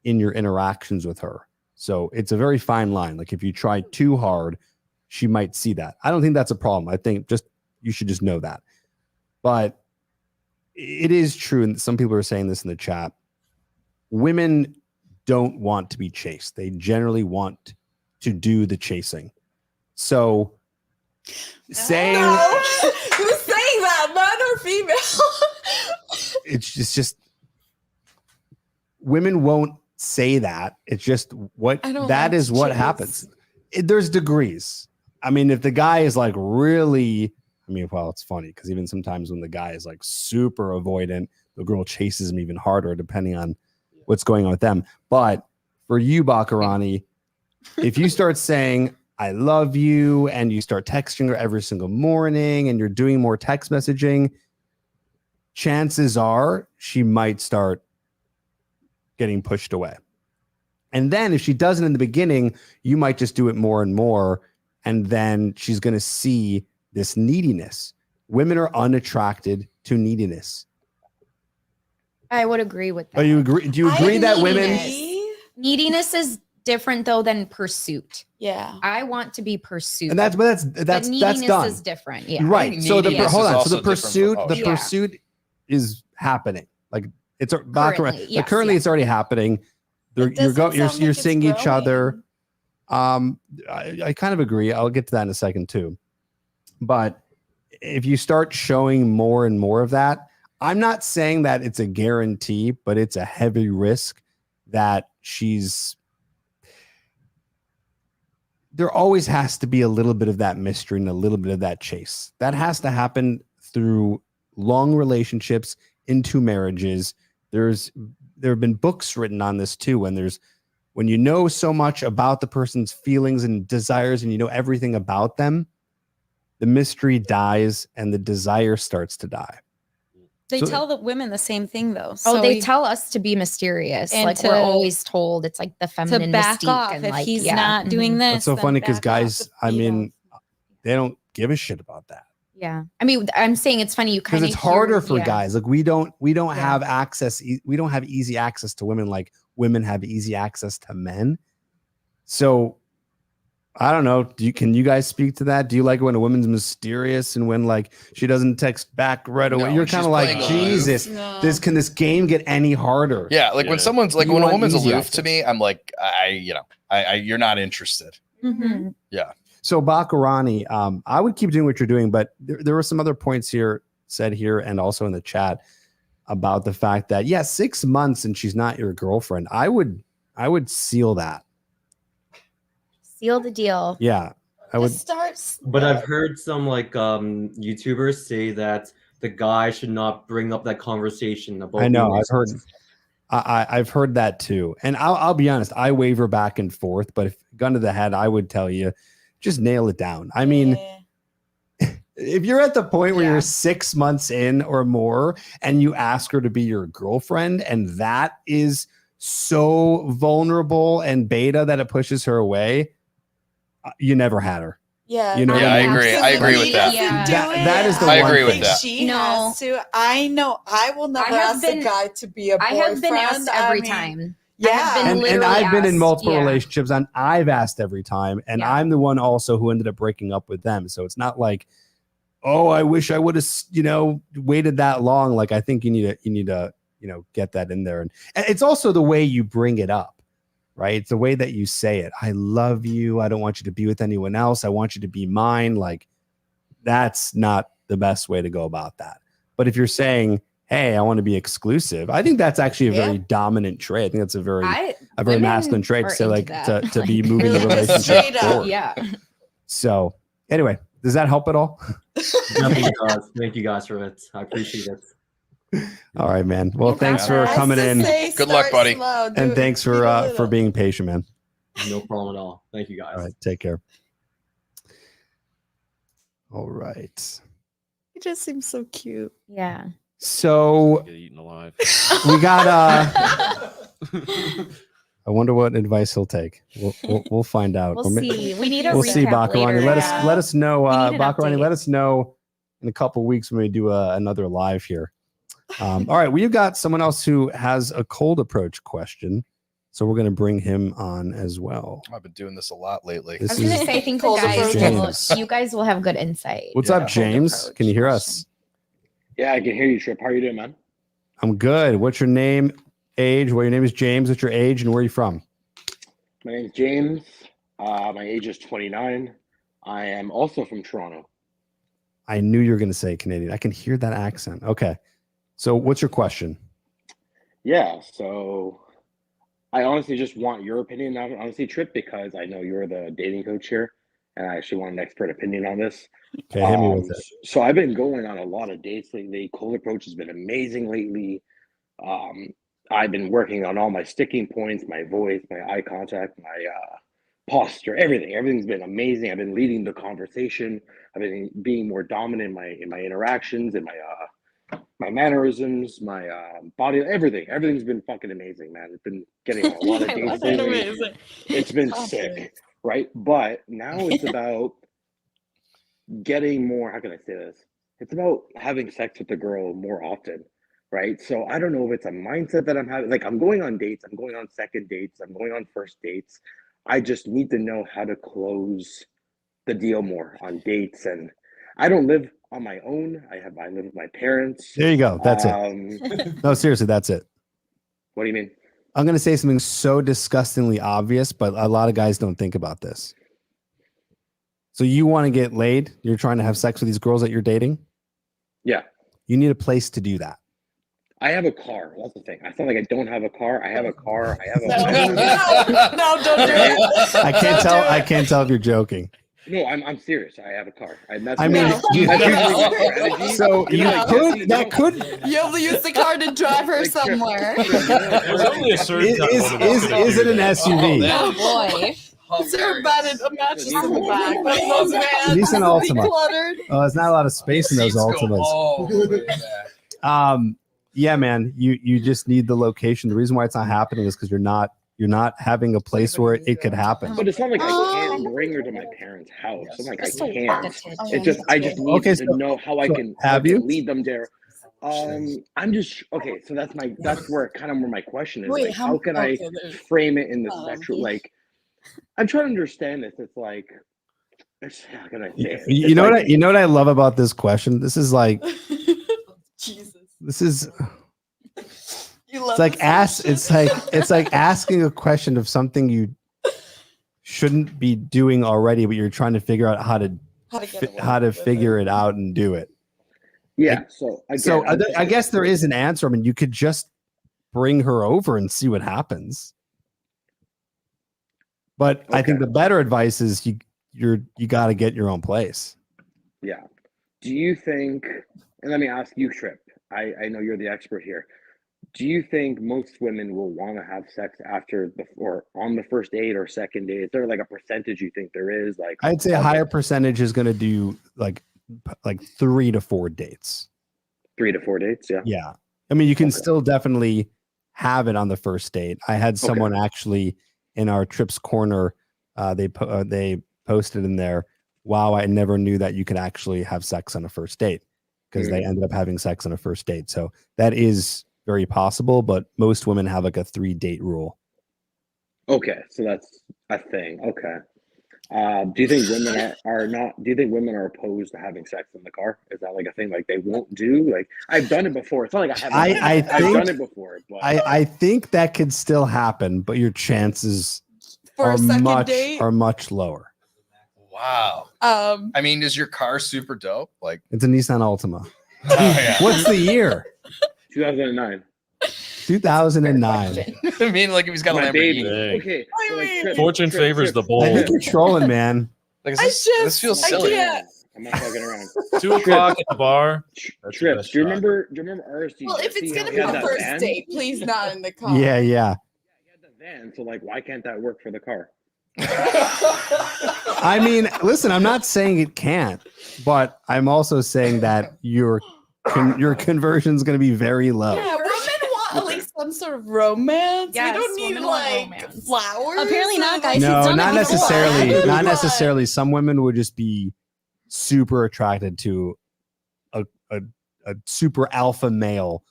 in your interactions with her. So it's a very fine line. Like if you try too hard, she might see that. I don't think that's a problem. I think you should just know that. But it is true, and some people are saying this in the chat, women don't want to be chased. They generally want to do the chasing. So saying who's saying that, man or female? it's just women won't say that. It's just what I don't that like is to what chase. happens. There's degrees. I mean, if the guy is like really, I mean, well, it's funny because even sometimes when the guy is like super avoidant, the girl chases him even harder depending on what's going on with them. But for you, Bakarani, if you start saying, I love you, and you start texting her every single morning and you're doing more text messaging, chances are she might start getting pushed away. And then if she doesn't in the beginning, you might just do it more and more. And then she's going to see this neediness. Women are unattracted to neediness. I would agree with that. Do you agree that women? Neediness is different though than pursuit. Yeah. I want to be pursued. And that's neediness done. is different. Yeah. Right. So the neediness hold is on. So also the different pursuit, from- the Yeah. pursuit is happening. Like it's Currently, yes, currently yeah. it's already happening. You're seeing each other. I kind of agree. I'll get to that in a second too. But if you start showing more and more of that, I'm not saying that it's a guarantee, but it's a heavy risk that there always has to be a little bit of that mystery and a little bit of that chase. That has to happen through long relationships into marriages. There have been books written on this too. When you know so much about the person's feelings and desires and you know everything about them, the mystery dies and the desire starts to die. They So- tell the women the same thing though. Oh, So they tell us to be mysterious. And Like we're always told it's like the to feminine back mystique off and if like he's yeah. not doing Mhm. this. That's so then funny because back off. guys, I mean, they don't give a shit about that. Yeah. I mean, I'm saying it's funny you Because kind of it's harder for yeah. guys. Like we don't Yeah. have access. We don't have easy access to women like women have easy access to men. So I don't know. Can you guys speak to that? Do you like when a woman's mysterious and when like she doesn't text back right away? No, You're she's kind of like, playing aloof. Jesus, No. can this game get any harder? Yeah, like when Yeah. someone's like You when a want woman's easy aloof to access. me, I'm like, you're not interested. Mhm. So Bakarani, I would keep doing what you're doing, but there were some other points here said here and also in the chat about the fact that 6 months and she's not your girlfriend. I would seal that. Seal the deal. Yeah, I would. Just start. But I've heard some like YouTubers say that the guy should not bring up that conversation about. I know. being I've heard. I've heard that too, and I'll be honest. I waver back and forth, but if gun to the head, I would tell you, just nail it down. I mean, if you're at the point where Yeah. you're 6 months in or more, and you ask her to be your girlfriend, and that is so vulnerable and beta that it pushes her away, you never had her. Yeah. You know what Yeah, I I mean? agree. I agree with that. Doesn't do That it. is the I one agree with thing. that. She No. has to. I know. I will never have ask been- a guy to be a I boyfriend. have been asked every I mean, time. Yeah. I have been And literally I've been in asked, multiple yeah. relationships, and I've asked every time, and Yeah. I'm the one also who ended up breaking up with them. So it's not like, oh, I wish I would have, waited that long. Like, I think you need to, get that in there. And it's also the way you bring it up, right? It's the way that you say it. I love you. I don't want you to be with anyone else. I want you to be mine. Like, that's not the best way to go about that. But if you're saying, hey, I want to be exclusive, I think that's actually a very dominant trait. I think that's a very women masculine trait to are say, like, into that. to be moving the Really, relationship straight up. forward. Yeah. So anyway, does that help at all? Definitely does. Thank you guys for it. I appreciate it. All right, man. Well, You thanks got for it. coming in, Good luck, buddy. and thanks for being patient, man. No problem at all. Thank you guys. All right, take care. All right. He just seems so cute. Yeah. So Get eaten alive. we got I wonder what advice he'll take. We'll find out. We'll Or ma- see. We need a We'll see, recap Bakarani. later. Let us know, We need an Bakarani. update. Let us know in a couple of weeks when we do another live here. All right, we've got someone else who has a cold approach question, so we're going to bring him on as well. I've been doing this a lot lately. I This was gonna is say, I think Cold James. you guys will have good insight. What's Yeah. up, James? Can you hear us? Yeah, I can hear you, Trip. How are you doing, man? I'm good. What's your name, age? Well, your name is James. What's your age, and where are you from? My name's James. My age is 29. I am also from Toronto. I knew you were going to say Canadian. I can hear that accent. Okay. So what's your question? Yeah, so I honestly just want your opinion, honestly, Trip, because I know you're the dating coach here, and I actually want an expert opinion on this. Okay, hit me with it. So I've been going on a lot of dates lately. Cold approach has been amazing lately. I've been working on all my sticking points, my voice, my eye contact, my posture, everything. Everything's been amazing. I've been leading the conversation. I've been being more dominant in my interactions and my mannerisms, my body, everything. Everything's been fucking amazing, man. It's been getting on a lot of dates That's been lately. amazing. It's been Awesome. sick, right? But now it's about getting more, how can I say this? It's about having sex with the girl more often, right? So I don't know if it's a mindset that I'm having. Like, I'm going on dates, I'm going on second dates, I'm going on first dates. I just need to know how to close the deal more on dates. And I don't live on my own. I live with my parents. There you go. That's it. No, seriously, that's it. What do you mean? I'm going to say something so disgustingly obvious, but a lot of guys don't think about this. So you want to get laid? You're trying to have sex with these girls that you're dating? Yeah. You need a place to do that. I have a car. That's the thing. I feel like I don't have a car. I have a car. I have a No, don't do it. I can't tell if you're joking. No, I'm serious. I have a car. That's I mean, my- you- that's usually my strategy. So you Yeah. could, that could, You have to use the car to drive her Like, Trip, somewhere. There's only a certain type of woman that's gonna is do it an that. SUV? Oh boy. Is there a mattress in the back? Like those vans, Nissan Altima. cluttered. Oh, there's not a lot of space in those Seats go Altimas. all the way back. Yeah, man, you just need the location. The reason why it's not happening is because you're not having a place where it could happen. But it's not like I can't bring her to my parents' house. I'm like, I can't. I just need Okay, to so- know how I so can have how I can you? lead them there. I'm just okay. So that's where my question is. Wait, like, how can I okay, there's- frame it in the sexual? Like, I'm trying to understand this. It's like, how can I say it? You It's know like, what I love about this question? This is like Jesus. this is You love it's like this question. it's like asking a question of something you shouldn't be doing already, but you're trying to figure out how to figure it out and do it. Yeah. So again, So I'm just- I guess there is an answer. I mean, you could just bring her over and see what happens. But I think Okay. the better advice is you got to get your own place. Yeah. Do you think, and let me ask you, Trip, I know you're the expert here. Do you think most women will want to have sex after or on the first date or second date? Is there like a percentage you think there is? Like, I'd say a okay, higher percentage is going to do like 3 to 4 dates. 3 to 4 dates. Yeah. Yeah. I mean, you can Okay. still definitely have it on the first date. I had someone actually in our Trips Corner, they posted in there, wow, I never knew that you could actually have sex on a first date, because they ended up having sex on a first date. So that is very possible, but most women have like a 3 date rule. Okay. So that's a thing. Okay. Do you think women are not? Do you think women are opposed to having sex in the car? Is that like a thing like they won't do? Like I've done it before. It's not like I haven't. I've done it before, but I think that could still happen, but your chances For are a second much date. much lower. Wow. I mean, is your car super dope? Like, It's a Nissan Altima. oh, yeah. What's the year? 2009. 2009. I mean, like if he's got a My baby. Lamborghini. Dang. Okay. I so, like, mean- Trip, Fortune Trip, favors Trip, the bold. I think you're trolling, man. Like, is I this, just- this feels I silly. can't. I'm not fucking around. 2 o'clock at the bar. That's the Trips. best Do you shot. remember? Do you remember RSD? Well, if it's Jesse, gonna how be he had a that first van? date, please not in the car. Yeah, yeah. He had the van. So like, why can't that work for the car? I mean, listen, I'm not saying it can't, but I'm also saying that your conversion is going to be very low. Yeah, women want like some sort of romance. Yes, we don't need women want like romance. flowers. Apparently not, and, guys. like, He's No, done it not before. necessarily. Come Not on. necessarily. Some women would just be super attracted to a super alpha male,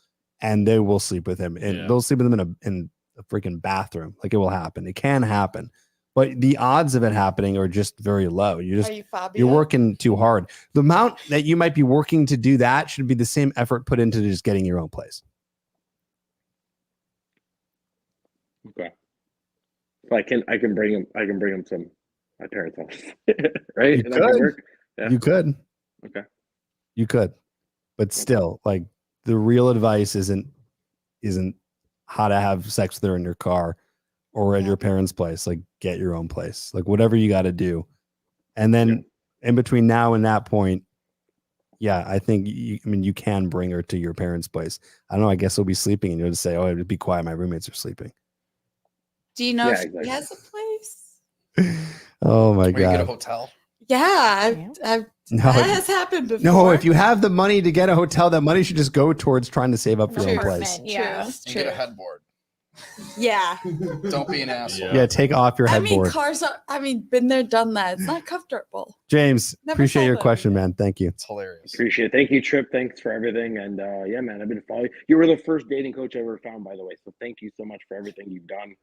and they will sleep with him, and Yeah. they'll sleep with him in a freaking bathroom. Like it will happen. It can happen, but the odds of it happening are just very low. Are you Fabio? You're working too hard. The amount that you might be working to do that should be the same effort put into just getting your own place. Okay. So I can bring him. I can bring him to my parents' house, right? You That could could. work. Yeah. You could. Okay. You could. But still, like the real advice isn't how to have sex with her in your car or at your parents' place. Like get your own place. Like whatever you got to do. And then in between now and that point, yeah, I think you can bring her to your parents' place. I don't know. I guess he'll be sleeping and you'll just say, "Oh, be quiet. My roommates are sleeping." Do you know Yeah, if exactly. he has a place? Oh my Where you get a god. hotel. Yeah, I've No, that has happened before. no, if you have the money to get a hotel, that money should just go towards trying to save up for your own True. place. Yeah. True, And get a true. headboard. Yeah. Don't be an asshole. Yeah. Yeah, take off your I mean, headboard. cars are. I mean, been there, done that. It's not comfortable. James, Never appreciate saw your that. question, man. Thank you. It's hilarious. Appreciate it. Thank you, Trip. Thanks for everything. And yeah, man, I've been following. You were the first dating coach I ever found, by the way. So thank you so much for everything you've done.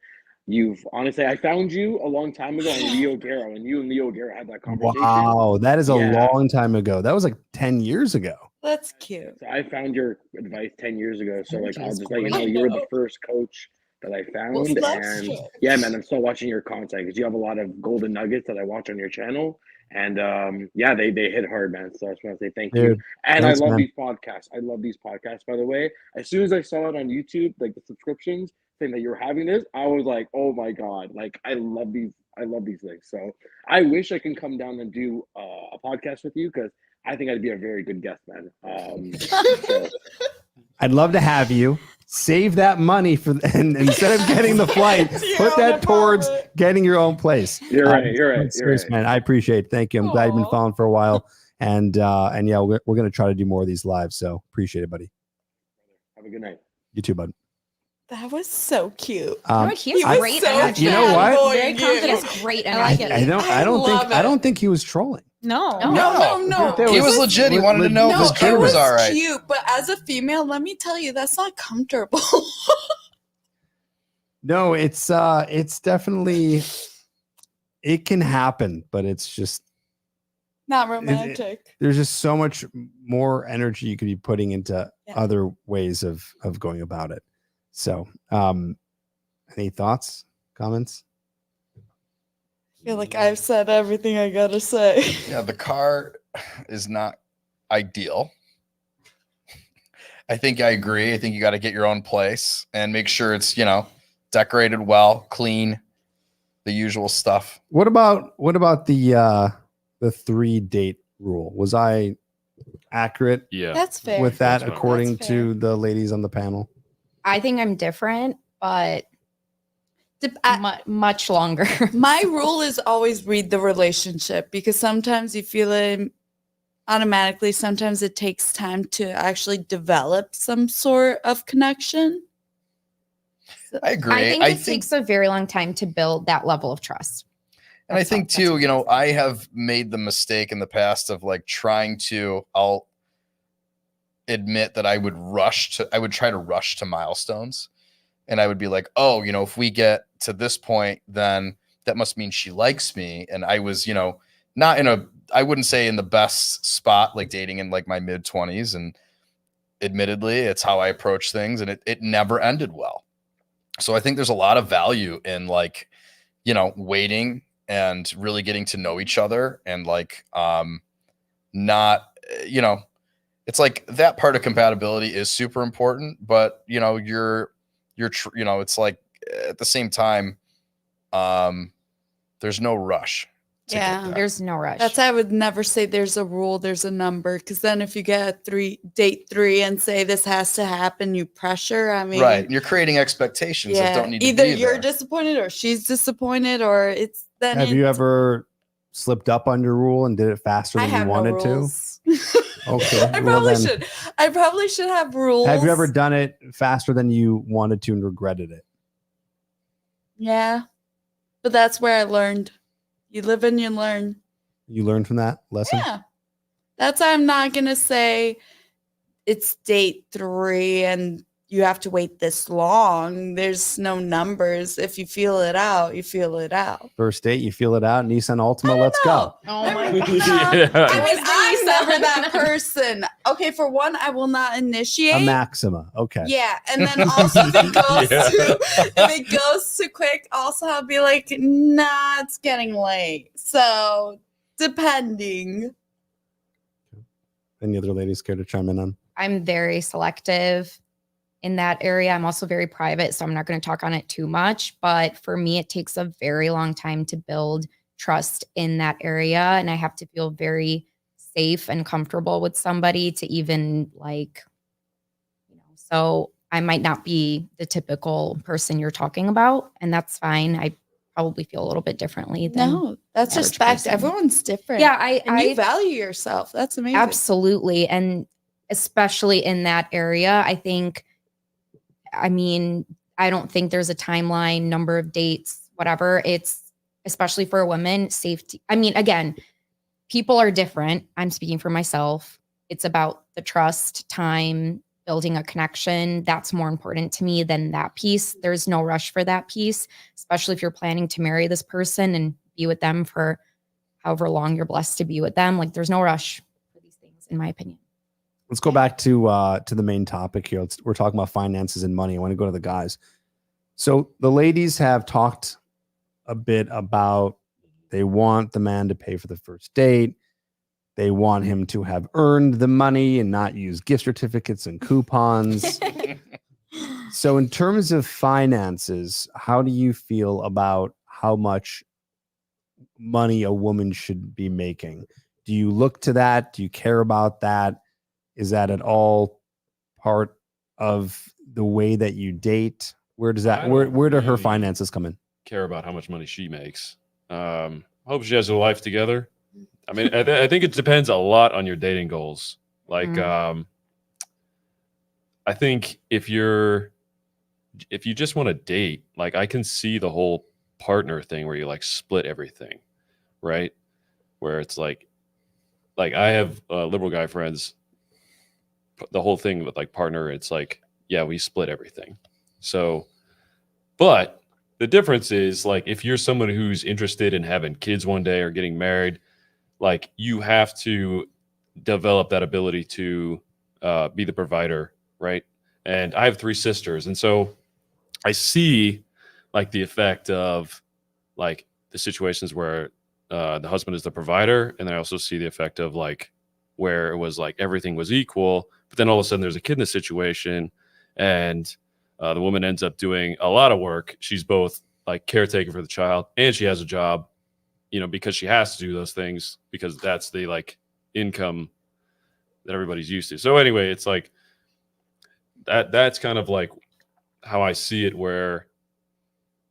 You've honestly, I found you a long time ago on Leo Garrow, and you and Leo Garrow had that conversation. Wow, that is a Yeah. long time ago. That was like 10 years ago. That's cute. So I found your advice 10 years ago. So like, I'll Jeez, just let you know, I you were the know. first coach that I found. Well, that's And true. yeah, man, I'm still watching your content because you have a lot of golden nuggets that I watch on your channel. And yeah, they hit hard, man. So I just want to say thank you. Dude, And thanks, I love man. these podcasts. I love these podcasts, by the way. As soon as I saw it on YouTube, like the subscriptions saying that you're having this, I was like, oh my God. Like I love these things. So I wish I can come down and do a podcast with you because I think I'd be a very good guest, man. So, I'd love to have you. Save that money for and instead of getting the flight, Your put own that towards apartment. getting your own place. you're right. You're right. You're Serious, right. man. I appreciate it. Thank you. I'm glad you've been Aw. following for a while. And yeah, we're gonna try to do more of these live. So appreciate it, buddy. Have a good night. You too, bud. That was so cute. You know what? He He has was great so energy. You know what? fanboy, Very confident. He you. has great I like energy. it. I love I it. don't think he was trolling. No. No, no. There He was- was legit. He le- wanted to know if No, his it kid was was all right. cute, but as a female, let me tell you, that's not comfortable. No, it's definitely it can happen, but it's just Not romantic. there's just so much more energy you could be putting into Yeah. other ways of going about it. So any thoughts, comments? I feel like I've said everything I gotta say. Yeah, the car is not ideal. I think I agree. I think you got to get your own place and make sure it's, decorated well, clean, the usual stuff. What about the 3-date rule? Was I accurate Yeah. That's fair. with that That's fine. according That's to the ladies on the panel? I think I'm different, but I- much longer. My rule is always read the relationship because sometimes you feel it automatically. Sometimes it takes time to actually develop some sort of connection. I agree. I think it takes a very long time to build that level of trust. And I That's think all- that's too, what I I have made the mistake in the past of like I'll admit that I would try to rush to milestones. And I would be like, oh, if we get to this point, then that must mean she likes me. And I was, you know, not in a, I wouldn't say in the best spot, like dating in like my mid 20s. And admittedly, it's how I approach things, and it never ended well. So I think there's a lot of value in like, you know, waiting and really getting to know each other, and like, not, you know, it's like that part of compatibility is super important, but you know, you know, it's like at the same time, there's no rush. to get Yeah. there. There's no rush. That's why I would never say there's a rule, there's a number, because then if you get date three and say this has to happen, you pressure. I mean, Right. You're creating expectations that don't need either to be you're there. disappointed or she's disappointed, or it's then. Have you ever slipped up on your rule and did it faster I than have you wanted no to? rules. Okay. I well probably then, should. I probably should have rules. have you ever done it faster than you wanted to and regretted it? Yeah, but that's where I learned. You live and you learn. You learned from that lesson? Yeah. That's why I'm not going to say it's date 3 and you have to wait this long. There's no numbers. If you feel it out, you feel it out. First date, you feel it out. Nissan Altima, let's go. Oh my I mean, Yeah. I'm never that person. Okay, for one, I will not initiate. A Maxima. Okay. Yeah, and then also if it goes Yeah. if it goes too quick, also I'll be like, nah, it's getting late. So depending. Any other ladies care to chime in on? I'm very selective in that area. I'm also very private, so I'm not going to talk on it too much. But for me, it takes a very long time to build trust in that area. And I have to feel very safe and comfortable with somebody to even like, so I might not be the typical person you're talking about. And that's fine. I probably feel a little bit differently than No, that's average respect. person. Everyone's different. Yeah, and you value yourself. That's amazing. absolutely. And especially in that area, I think, I mean, I don't think there's a timeline, number of dates, whatever. It's especially for a woman, safety. I mean, again, people are different. I'm speaking for myself. It's about the trust, time, building a connection. That's more important to me than that piece. There's no rush for that piece, especially if you're planning to marry this person and be with them for however long you're blessed to be with them. Like, there's no rush for these things, in my opinion. Let's go back to the main topic here. We're talking about finances and money. I want to go to the guys. So the ladies have talked a bit about they want the man to pay for the first date. They want him to have earned the money and not use gift certificates and coupons. So in terms of finances, how do you feel about how much money a woman should be making? Do you look to that? Do you care about that? Is that at all part of the way that you date? Where does that, I where don't do her really finances come in? care about how much money she makes. Hope she has her life together. I mean, I think it depends a lot on your dating goals. Like, I think if you just want to date, like I can see the whole partner thing where you like split everything, right? Where it's like I have liberal guy friends. The whole thing with like partner, it's like, yeah, we split everything. So, but the difference is like if you're someone who's interested in having kids one day or getting married, like you have to develop that ability to be the provider, right? And I have 3 sisters, and so I see like the effect of like the situations where the husband is the provider, and I also see the effect of like where it was like everything was equal, but then all of a sudden there's a kid in the situation, and the woman ends up doing a lot of work. She's both like caretaker for the child, and she has a job, because she has to do those things because that's the like income that everybody's used to. So anyway, it's like that's kind of like how I see it, where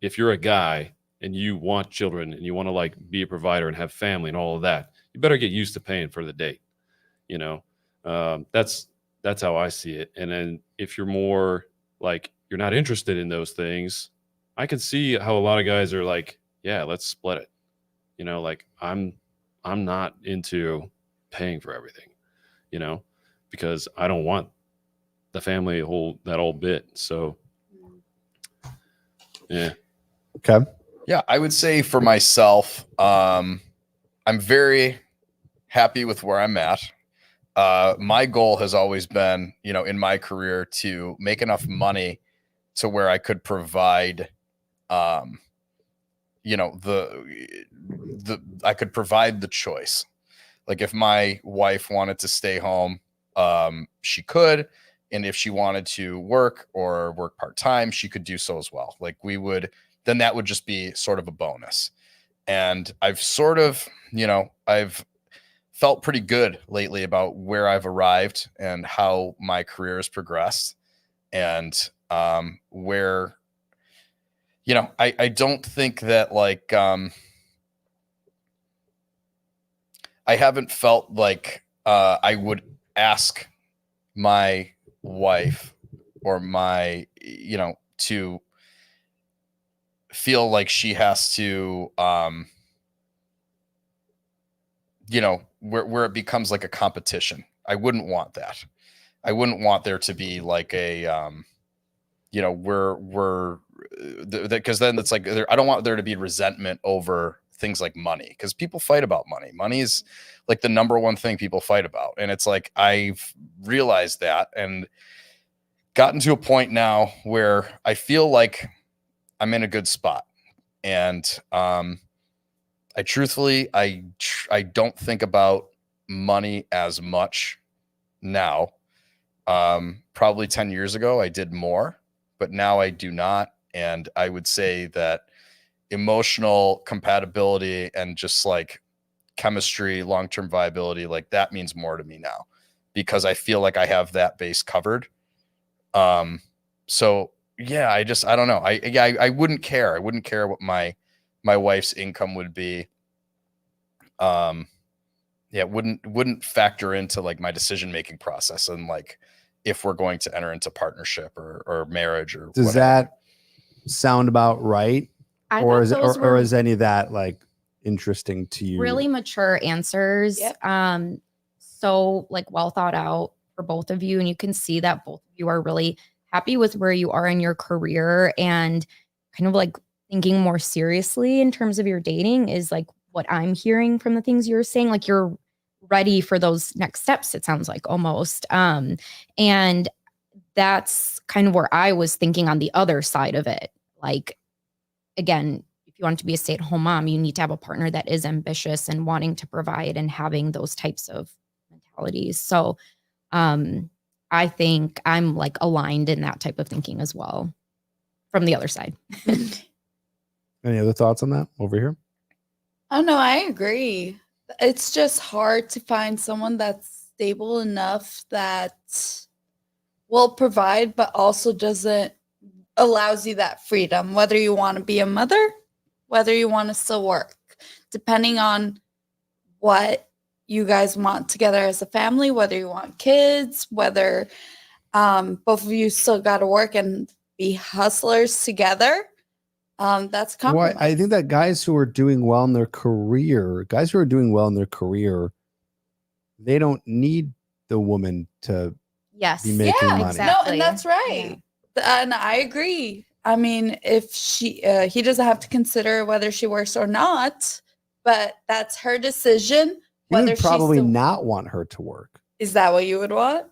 if you're a guy and you want children and you want to like be a provider and have family and all of that, you better get used to paying for the date. That's how I see it. And then if you're more like you're not interested in those things, I can see how a lot of guys are like, yeah, let's split it. Like I'm not into paying for everything, because I don't want the family that whole bit. So yeah. Okay. Yeah, I would say for myself, I'm very happy with where I'm at. My goal has always been, in my career to make enough money to where I could provide, I could provide the choice. Like if my wife wanted to stay home, she could. And if she wanted to work or work part-time, she could do so as well. Like then that would just be sort of a bonus. And I've sort of, I've felt pretty good lately about where I've arrived and how my career has progressed. And where, I don't think that like, I haven't felt like I would ask my wife or my, to feel like she has to, where it becomes like a competition. I wouldn't want that. I wouldn't want there to be like a, because then it's like, I don't want there to be resentment over things like money, because people fight about money. Money is like the number one thing people fight about. And it's like, I've realized that and gotten to a point now where I feel like I'm in a good spot. And I truthfully, I don't think about money as much now. Probably 10 years ago, I did more, but now I do not. And I would say that emotional compatibility and just like chemistry, long-term viability, like that means more to me now because I feel like I have that base covered. So yeah, I don't know. I wouldn't care. I wouldn't care what my wife's income would be. It wouldn't factor into like my decision-making process and like if we're going to enter into partnership or marriage or Does whatever. that sound about right? I Or thought is those were is any of that like interesting to you? really mature answers. Yep. So like well thought out for both of you. And you can see that both of you are really happy with where you are in your career and kind of like thinking more seriously in terms of your dating is like what I'm hearing from the things you're saying. Like you're ready for those next steps, it sounds like almost. And that's kind of where I was thinking on the other side of it. Like, again, if you want to be a stay-at-home mom, you need to have a partner that is ambitious and wanting to provide and having those types of mentalities. So I think I'm like aligned in that type of thinking as well from the other side. Any other thoughts on that over here? Oh no, I agree. It's just hard to find someone that's stable enough that will provide, but also allows you that freedom, whether you want to be a mother, whether you want to still work, depending on what you guys want together as a family, whether you want kids, whether both of you still got to work and be hustlers together. That's compromise. Well, I think that guys who are doing well in their career, they don't need the woman to Yes. be making money. exactly. No, and that's right. And I agree. I mean, if he doesn't have to consider whether she works or not, but that's her decision. You Whether would probably she's not want her to work. Is that what you would want?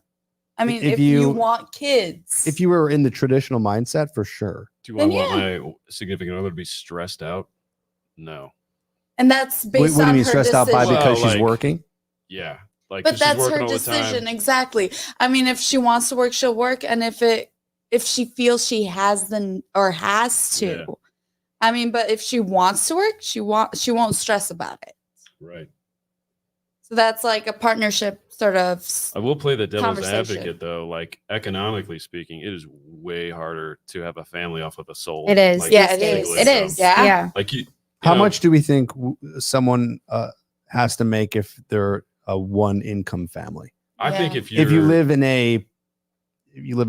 I mean, If if you you- want kids, If you were in the traditional mindset, for sure. Do I Then want my significant other to be stressed out? No. and that's What, based what do on you mean her stressed out by decision. because Well, she's like- working? Yeah. Like, But 'cause she's that's working her all the time. decision, exactly. I mean, if she wants to work, she'll work, and if she feels she has to, Yeah. I mean, but if she wants to work, she won't stress about it. Right. So that's like a partnership sort of. I will play the devil's Conversation. advocate though. Like economically speaking, it is way harder to have a family off of a soul. It is. Like, Yeah, it single is. It income. is. Yeah. Yeah. Like you How know, much do we think someone has to make if they're a one income family? I think Yeah. if you If you live in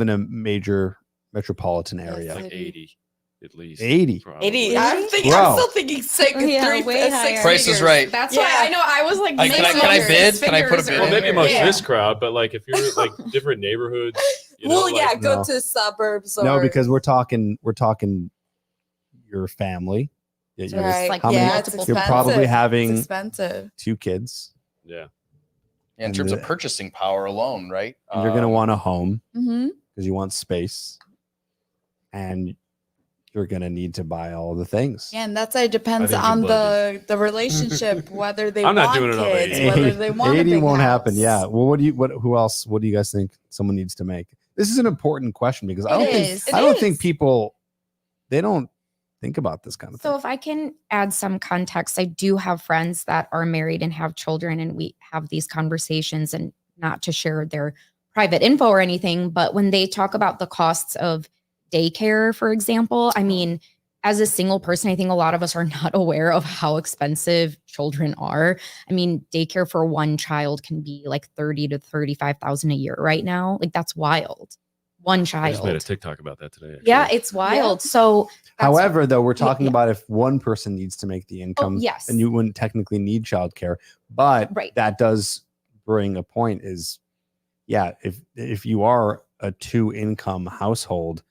a major metropolitan Yes. area, like City. 80 at least. 80. probably. 80. Bro. I'm still thinking six, Yeah, three, way six higher. Price is figures. right. That's Yeah. why I know I was like, Can I bid? Can I put a bid Well, in maybe here? amongst Yeah. this crowd, but like if you're like different neighborhoods, Well, yeah, like, go No. to suburbs or No, because we're talking your family, Yeah, That's you're, right. like how many- yeah, it's multiple- you're expensive. probably It's having expensive. 2 kids, Yeah. In And terms the- of purchasing power alone, right? and you're going to want a home Mm-hmm. because you want space, and you're going to need to buy all the things. Yeah, and that's it depends think on you the relationship, whether they I'm not want doing it on kids, 80. whether they want a 80 big won't house. happen. Yeah. Well, who else? What do you guys think someone needs to make? This is an important question because I It don't is. think It I don't is. think people they don't think about this kind of So thing. if I can add some context, I do have friends that are married and have children, and we have these conversations, and not to share their private info or anything, but when they talk about the costs of daycare, for example, I mean, as a single person, I think a lot of us are not aware of how expensive children are. I mean, daycare for one child can be like 30 to 35,000 a year right now. Like that's wild. One I just made a child. TikTok about that today. Yeah, actually. it's wild. So that's- However, though, we're talking yeah. about if one person needs to make the income, yes. and you wouldn't technically need childcare, but Right. that does bring a point is, yeah, if you are a 2-income household,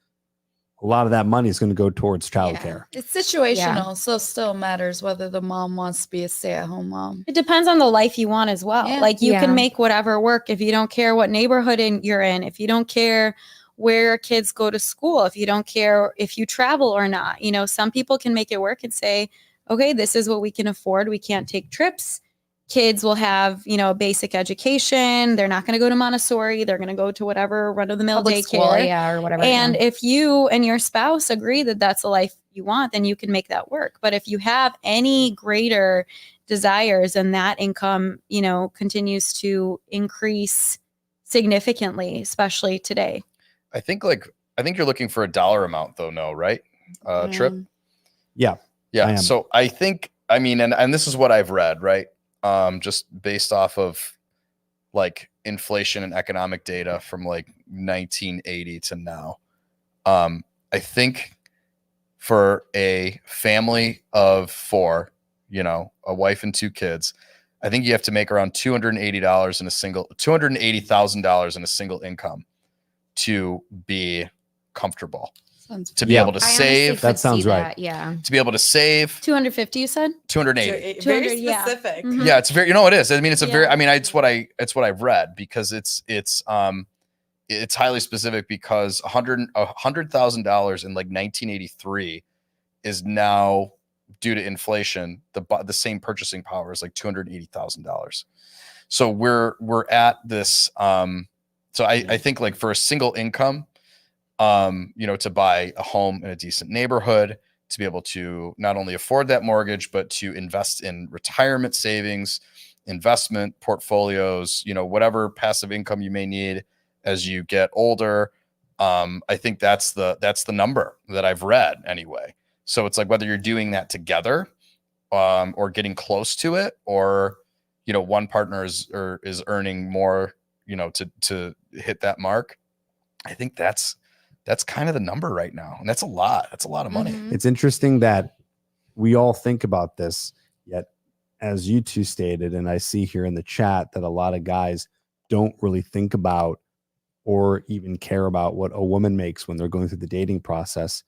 a lot of that money is going to go towards childcare. Yeah. It's situational, so it still matters whether the mom wants to be a stay-at-home mom. It depends on the life you want as well. Yeah. Like you Yeah. can make whatever work if you don't care what neighborhood you're in, if you don't care where your kids go to school, if you don't care if you travel or not. You know, some people can make it work and say, okay, this is what we can afford. We can't take trips. Kids will have, you know, a basic education. They're not going to go to Montessori. They're going to go to whatever run-of-the-mill Public daycare. school, yeah, or whatever. And yeah. if you and your spouse agree that that's the life you want, then you can make that work. But if you have any greater desires and that income, you know, continues to increase significantly, especially today. I think you're looking for a dollar amount though, no, right? Trip. Yeah. I Yeah. am. So I think, I mean, and this is what I've read, right? Just based off of like inflation and economic data from like 1980 to now. I think for a family of 4, you know, a wife and 2 kids, I think you have to make around $280,000 in a single income to be comfortable, Sounds to be Yeah. able to I honestly save, That could see sounds right. that, yeah. to be able to save 250, you said? 280. 200, very yeah. specific. Mhm. Yeah, it's very, you know, it is. I mean, it's a very, Yeah. I mean, it's what I've read because it's highly specific because $100,000 in like 1983 is now, due to inflation, the same purchasing power is like $280,000. So we're at this. So I think like for a single income, you know, to buy a home in a decent neighborhood, to be able to not only afford that mortgage, but to invest in retirement savings, investment portfolios, you know, whatever passive income you may need as you get older. I think that's the number that I've read anyway. So it's like whether you're doing that together, or getting close to it, or, you know, one partner is earning more, you know, to hit that mark. I think that's kind of the number right now. And that's a lot. That's a lot of money. Mhm. It's interesting that we all think about this, yet as you two stated, and I see here in the chat that a lot of guys don't really think about or even care about what a woman makes when they're going through the dating process.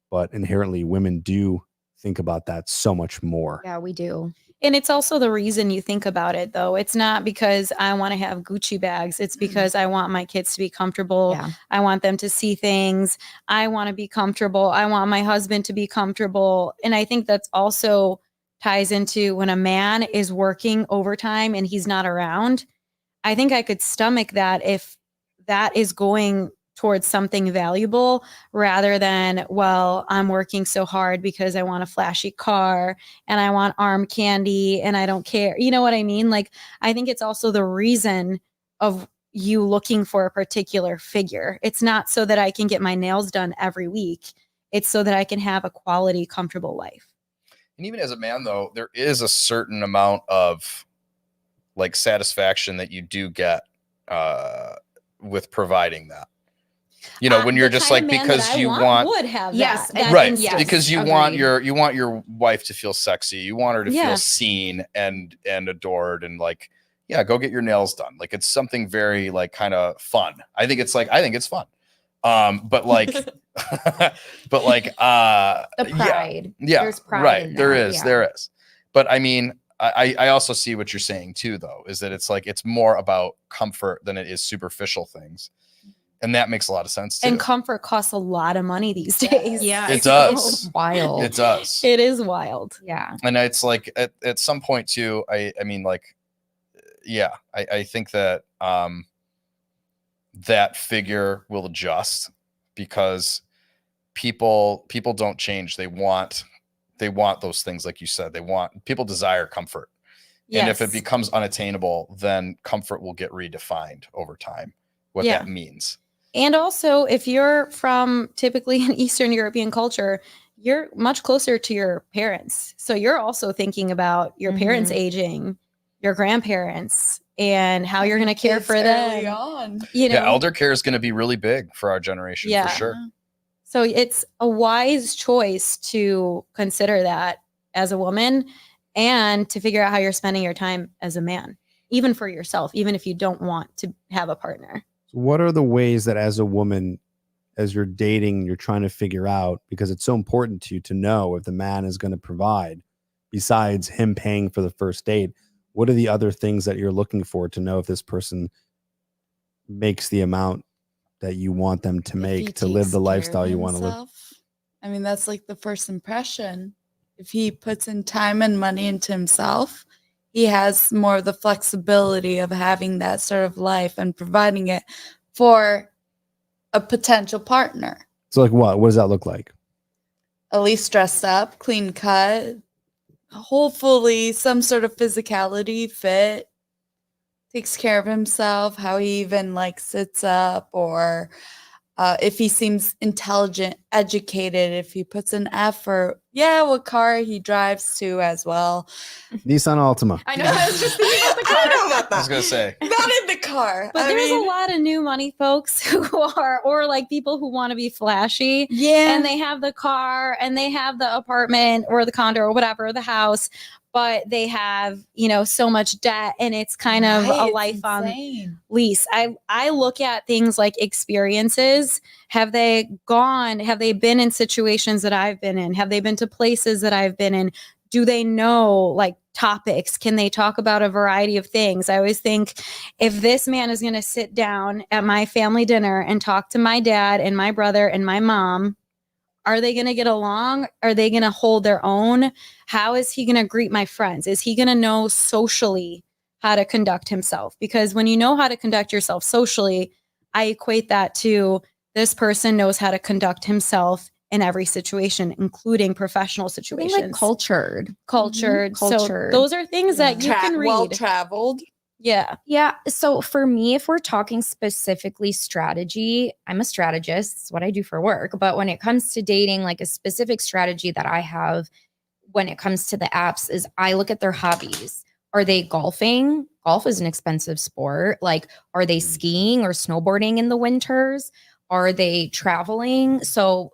But inherently, women do think about that so much more. Yeah, we do. And it's also the reason you think about it, though. It's not because I want to have Gucci bags. It's because I want my kids to be comfortable. Yeah. I want them to see things. I want to be comfortable. I want my husband to be comfortable. And I think that's also ties into when a man is working overtime and he's not around. I think I could stomach that if that is going towards something valuable rather than, well, I'm working so hard because I want a flashy car and I want arm candy and I don't care. You know what I mean? Like, I think it's also the reason of you looking for a particular figure. It's not so that I can get my nails done every week. It's so that I can have a quality, comfortable life. And even as a man, though, there is a certain amount of like satisfaction that you do get with providing that. You know, when you're The just kind like, of man because that I you want want, would have Yes, that right, instinct. because you agreed. want your wife to feel sexy, you want her to Yeah. feel seen and adored, and like, yeah, go get your nails done. Like, it's something very like kind of fun. I think it's fun. But like but like The pride. yeah, There's pride right, in there that, is yeah. there is. But I mean, I also see what you're saying too, though, is that it's like it's more about comfort than it is superficial things, and that makes a lot of sense too. And comfort costs a lot of money these days. Yeah, It it's does. wild. It does. It is wild. Yeah. And it's like at some point too, I mean, like, yeah, I think that that figure will adjust because people don't change. They want those things, like you said. People desire comfort. And if it Yes. becomes unattainable, then comfort will get redefined over time, what Yeah. that means. And also, if you're from typically an Eastern European culture, you're much closer to your parents. So you're also thinking about your parents aging, your grandparents, and how you're going to care Kids for early them. on. You know, Yeah, elder care is going to be really big for our generation, Yeah. for sure. so it's a wise choice to consider that as a woman and to figure out how you're spending your time as a man, even for yourself, even if you don't want to have a partner. What are the ways that as a woman, as you're dating, you're trying to figure out, because it's so important to you to know if the man is going to provide besides him paying for the first date? What are the other things that you're looking for to know if this person makes the amount that you want them to If he make to live takes the care lifestyle of you want to live? himself. I mean, that's like the first impression. If he puts in time and money into himself, he has more of the flexibility of having that sort of life and providing it for a potential partner. So like what does that look like? At least dressed up, clean cut, hopefully some sort of physicality, fit, takes care of himself, how he even like sits up, or if he seems intelligent, educated, if he puts in effort. Yeah, what car he drives to as well. Nissan Altima. I know. I was just thinking about the I car. don't know about I was that. going to say, Not in the car. But I there's mean, a lot of new money folks who are, or like people who want to be flashy. yeah. And they have the car and they have the apartment or the condo or whatever, the house, but they have, so much debt, and it's kind of Right, a it's life on insane. lease. I look at things like experiences. Have they been in situations that I've been in? Have they been to places that I've been in? Do they know like topics? Can they talk about a variety of things? I always think if this man is going to sit down at my family dinner and talk to my dad and my brother and my mom, are they going to get along? Are they going to hold their own? How is he going to greet my friends? Is he going to know socially how to conduct himself? Because when you know how to conduct yourself socially, I equate that to this person knows how to conduct himself in every situation, including professional Being situations. like cultured. Cultured. So Cultured. those are things that you can read. Well traveled. Yeah. Yeah. So for me, if we're talking specifically strategy, I'm a strategist. It's what I do for work. But when it comes to dating, like a specific strategy that I have when it comes to the apps is I look at their hobbies. Are they golfing? Golf is an expensive sport. Like, are they skiing or snowboarding in the winters? Are they traveling? So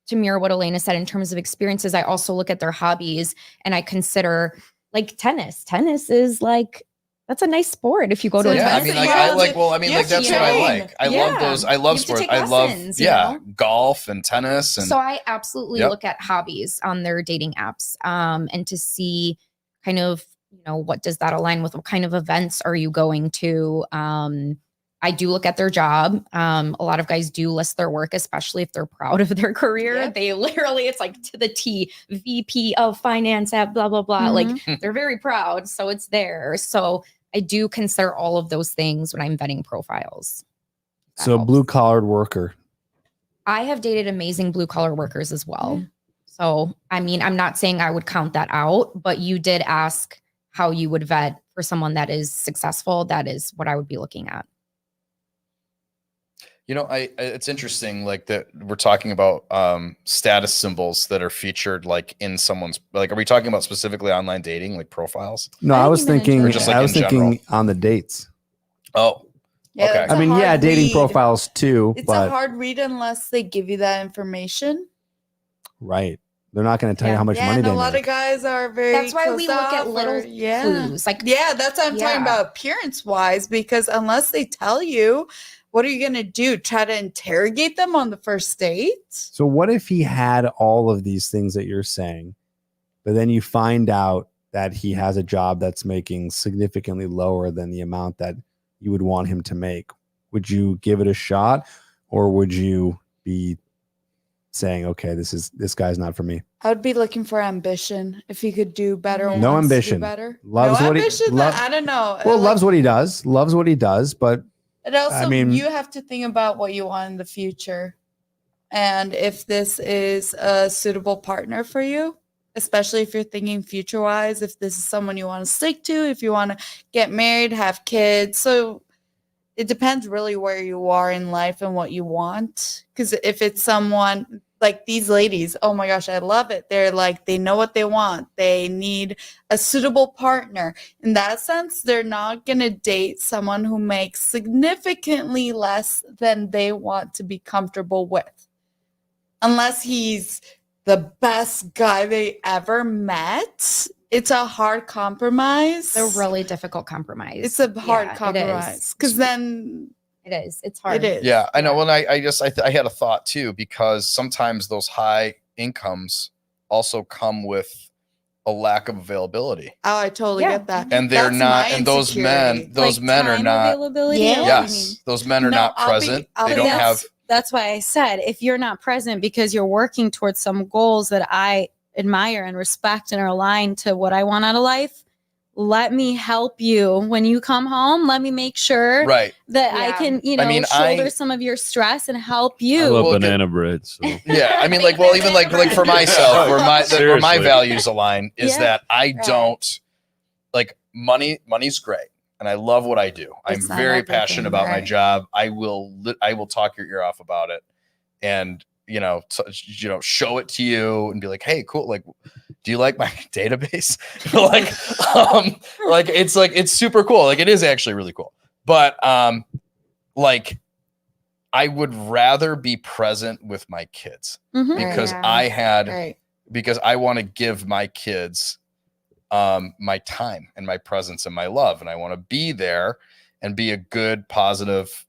to mirror what Elena said in terms of experiences, I also look at their hobbies and I consider like tennis. Tennis is like, that's a nice sport if you go to a yeah, I tennis mean, like, club. I like, well, I mean, like, Yes, that's you what I can. like. I love Yeah. those. I love You have to sports. take I love, lessons, you yeah, know? golf and tennis. And So I absolutely Yep. look at hobbies on their dating apps, and to see kind of, what does that align with? What kind of events are you going to? I do look at their job. A lot of guys do list their work, especially if they're proud of their career. Yep. They literally, it's like to the T, VP of finance at blah, blah, blah. Mhm. Like they're very proud. So it's there. So I do consider all of those things when I'm vetting profiles. That So helps. blue collared worker. I have dated amazing blue collar workers as well. So, I mean, I'm not saying I would count that out, but you did ask how you would vet for someone that is successful. That is what I would be looking at. it's interesting, like that we're talking about status symbols that are featured like in someone's, like, are we talking about specifically online dating, like profiles? No, I I think was even in thinking. general. Just like I was in thinking general. on the dates. Oh, Yeah, Okay. that's I a mean, hard yeah, dating read. profiles too, It's but a hard read unless they give you that information. right, they're not going to tell you Yeah. how much Yeah, money and they a lot make. of guys are very. That's why we closed look at off little or- yeah. clues. Like, Yeah, that's what I'm talking Yeah. about appearance wise, because unless they tell you, what are you gonna do? Try to interrogate them on the first date? So what if he had all of these things that you're saying, but then you find out that he has a job that's making significantly lower than the amount that you would want him to make? Would you give it a shot, or would you be saying, okay, this guy's not for me? I would be looking for ambition. If he could do better, No wants to do ambition. better. Loves no what he- ambition. lo- I don't know. Well, Like, loves what he does, but And also, I mean- you have to think about what you want in the future, and if this is a suitable partner for you, especially if you're thinking future wise. If this is someone you want to stick to, if you want to get married, have kids, so it depends really where you are in life and what you want. Because if it's someone like these ladies, oh my gosh, I love it. They're like, they know what they want. They need a suitable partner. In that sense, they're not going to date someone who makes significantly less than they want to be comfortable with. Unless he's the best guy they ever met. It's a hard compromise. It's a really difficult compromise. It's a hard Yeah, it is. compromise. Because then It is. It's hard. it is. Yeah, I know. Well, I had a thought too, because sometimes those high incomes also come with a lack of availability, Oh, I totally Yeah. get that. and they're That's not. my And those insecurity. men, those Like men are time not. availability. Yeah. Or what do you Yes, mean? those men are No, not I'll be- present. I'll They be don't that's, have. that's why I said, if you're not present because you're working towards some goals that I admire and respect and are aligned to what I want out of life, let me help you when you come home. Let me make sure Right. that I Yeah. can, I mean, shoulder some of your stress and help you. I love Well, banana bread. So. Yeah, I mean, like, well, even like for myself, where my Seriously. values align is Yeah. that I Right. don't like money's great, and I love what I do. I'm It's not very everything, passionate about my right. job. I will talk your ear off about it, and show it to you and be like, hey, cool. Like, do you like my database? It's super cool. Like, it is actually really cool. But like, I would rather be present with my kids Mhm. because Yeah. Right. because I want to give my kids my time and my presence and my love, and I want to be there and be a good, positive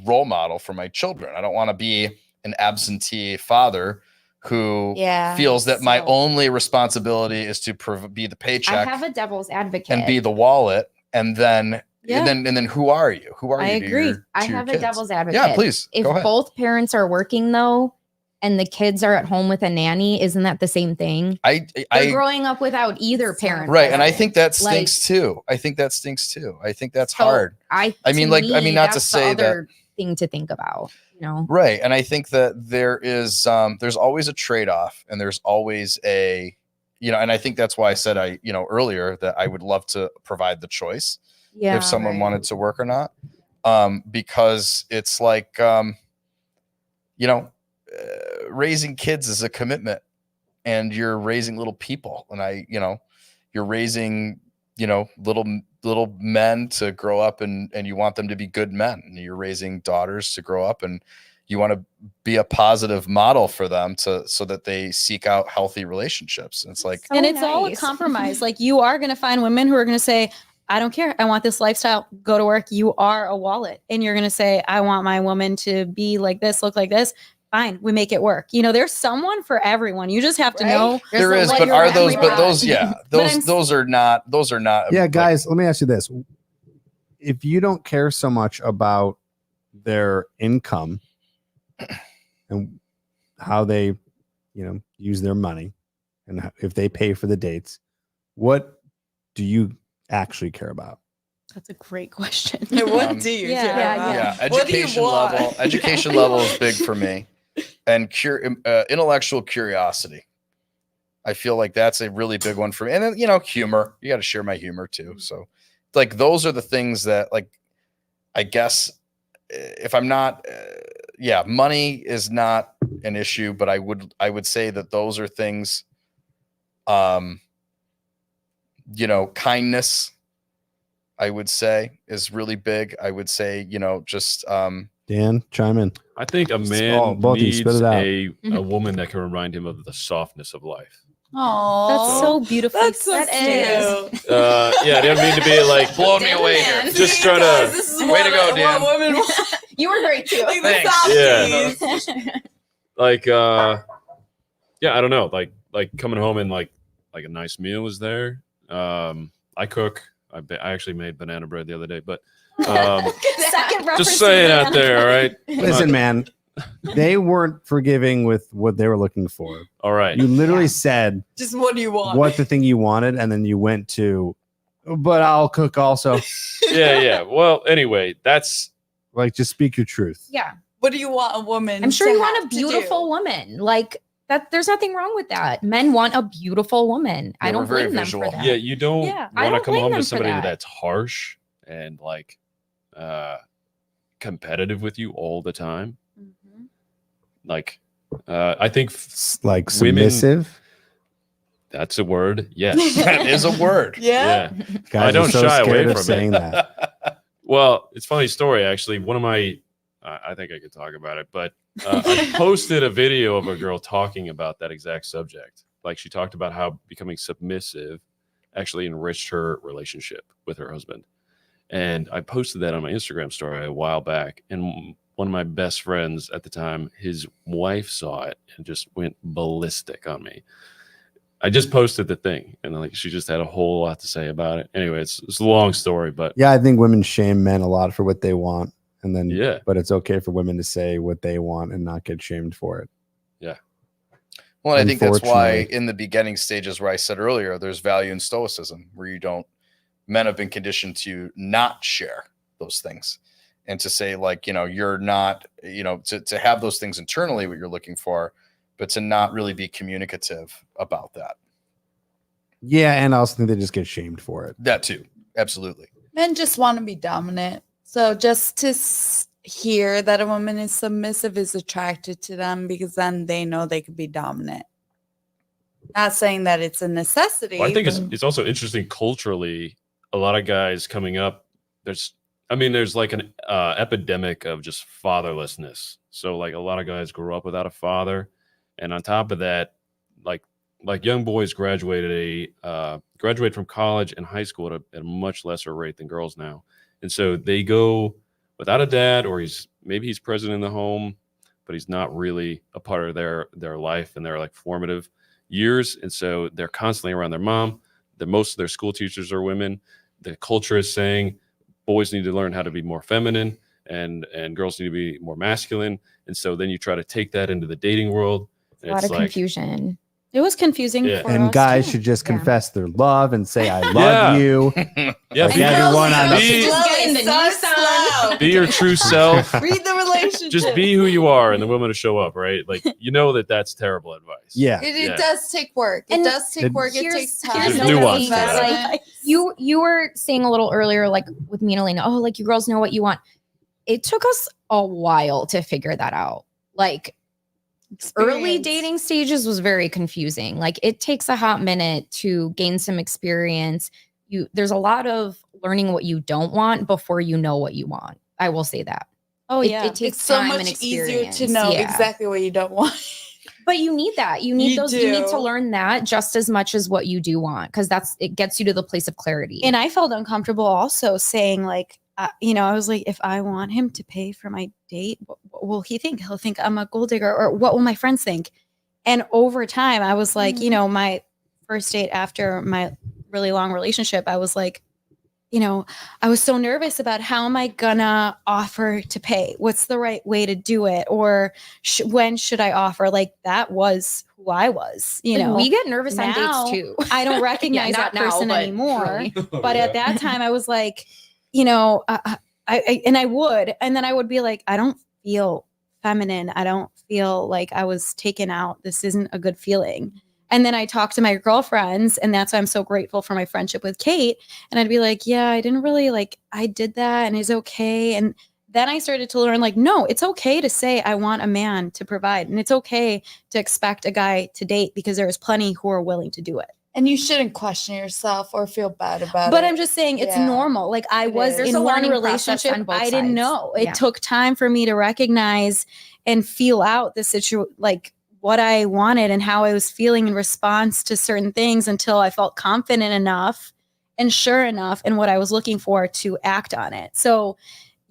role model for my children. I don't want to be an absentee father who Yeah. feels that my So- only responsibility is to be the I paycheck have a devil's advocate. and be the wallet, and then Yeah. and then who are you? Who are I you? to agree. your- I to your have a kids? devil's advocate. Yeah, please If go ahead. both parents are working though, and the kids are at home with a nanny, isn't that the same thing? I They're growing up without either parent. right, and I present. think that Like- stinks too. I think that stinks too. I think that's So hard. I I mean, to not to that's the say that- other thing to think about. Right. And I think that there's always a trade-off, and there's always a, and I think that's why I said earlier that I would love to provide the choice Yeah. if someone right. wanted to work or not. Because it's like, raising kids is a commitment, and you're raising little people, and you're raising, little men to grow up, and you want them to be good men, and you're raising daughters to grow up, and you want to be a positive model for them so that they seek out healthy relationships. And it's like, And it's all a nice. compromise. Like, you are going to find women who are going to say, I don't care. I want this lifestyle. Go to work. You are a wallet. And you're going to say, I want my woman to be like this, look like this. Fine. We make it work. There's someone for everyone. You just have to Right? know. there a is, but layer are of those, but everyone. those, yeah, But I'm those are not, Yeah, like, guys, let me ask you this. If you don't care so much about their income and how they, use their money, and if they pay for the dates, what do you actually care about? That's a great question. What Um, do you yeah, care yeah, about? yeah, What do you education want? level education level is big for me, and intellectual curiosity. I feel like that's a really big one for me. And then, humor, you got to share my humor too. So like, those are the things that, like, I guess if I'm not money is not an issue, but I would say that those are things, kindness, I would say, is really big. I would say, just Dan, chime in. I think a Oh, man both of you, needs spit it out. a woman that can remind him of the softness of life. Aw. That's so beautifully That's so said. cute. Yeah, I didn't mean to be like blowing me away here. Just try to- This is Way what to go, I- Dan. what women want. You were great too. Like the Thanks. softies. Like yeah, I don't know. Like coming home and like a nice meal was there. I cook. I actually made banana bread the other day, but Second reference. just saying out there, all right? Listen, man, they weren't forgiving with what they were looking for. All right. You literally said Just what do you want? what the thing you wanted, and then you went to, but I'll cook also. Yeah. Well, anyway, that's Like, just speak your truth. Yeah. What do you want a woman? I'm sure to you want have a to do? beautiful woman. Like that there's nothing wrong with that. Men want a beautiful woman. I Yeah, don't we're very blame them visual. for that. yeah. You don't Yeah, I want to don't come blame home them to for somebody that. that's harsh and like competitive with you all the time. Mm-hmm. Like I think Like Women- submissive. that's a word. Yes. That is a word. Yeah. Guys don't are so shy away scared of from it. saying that. Well, it's a funny story actually. One of my, I think I could talk about it, but I posted a video of a girl talking about that exact subject. Like she talked about how becoming submissive actually enriched her relationship with her husband. And I posted that on my Instagram story a while back. And one of my best friends at the time, his wife saw it and just went ballistic on me. I just posted the thing, and like she just had a whole lot to say about it. Anyway, it's a long story, but Yeah, I think women shame men a lot for what they want, and then yeah, but it's okay for women to say what they want and not get shamed for it. Well, and I think that's why Unfortunately. in the beginning stages where I said earlier, there's value in stoicism, where you don't, men have been conditioned to not share those things and to say, like, you know, you're not, you know, to have those things internally, what you're looking for, but to not really be communicative about that. Yeah, and I also think they just get shamed for it. That too. Absolutely. Men just want to be dominant. So just to hear that a woman is submissive is attracted to them because then they know they could be dominant. Not saying that it's a necessity. well, I think but- it's also interesting culturally. A lot of guys coming up, there's like an epidemic of just fatherlessness. So like a lot of guys grew up without a father, and on top of that, like young boys graduate from college and high school at a much lesser rate than girls now, and so they go without a dad, or maybe he's present in the home, but he's not really a part of their life and their like formative years, and so they're constantly around their mom. Most of their school teachers are women. The culture is saying boys need to learn how to be more feminine and girls need to be more masculine, and so then you try to take that into the dating world. A lot of confusion. It was confusing Yeah. for And us guys too. should just Yeah. confess their love and say, "I love Yeah. you." Yeah, Like be, everyone on the- be- Get in the Nissan. be your true self. Read the relationship. Just be who you are, and the women to show up, right? Like you know that's terrible advice. Yeah, It Yeah. does take work. It And does take it- work. It here's- takes here's time. There's There's nuance to that. investment. You were saying a little earlier, like with me and Elena, oh, like you girls know what you want. It took us a while to figure that out. Like early Experience. dating stages was very confusing. Like it takes a hot minute to gain some experience. There's a lot of learning what you don't want before you know what you want. I will say that. Oh It- yeah. it takes It's so time and much easier to experience. know Yeah. exactly what you don't want. But you need that. You need You those. You need to do. learn that just as much as what you do want, because it gets you to the place of clarity. And I felt uncomfortable also saying like, I was like, if I want him to pay for my date, what will he think? He'll think I'm a gold digger, or what will my friends think? And over time, I was like, my first date after my really long relationship, I was like, I was so nervous about how am I gonna offer to pay? What's the right way to do it? Or when should I offer? Like that was who I was, Like, we get nervous on now, dates too. I don't recognize not that person now, but anymore. really. But at that time, I was like, I would, and then I would be like, I don't feel feminine. I don't feel like I was taken out. This isn't a good feeling. And then I talked to my girlfriends, and that's why I'm so grateful for my friendship with Kate. And I'd be like, yeah, I didn't really I did that, and it's okay. And then I started to learn, like, no, it's okay to say I want a man to provide, and it's okay to expect a guy to date because there's plenty who are willing to do it. And you shouldn't question yourself or feel bad about it. But I'm just saying it's Yeah. normal. Like I It was is. There's in a one learning process relationship, on both I didn't sides. know. It Yeah. took time for me to recognize and feel out the situation, like what I wanted and how I was feeling in response to certain things until I felt confident enough and sure enough in what I was looking for to act on it. So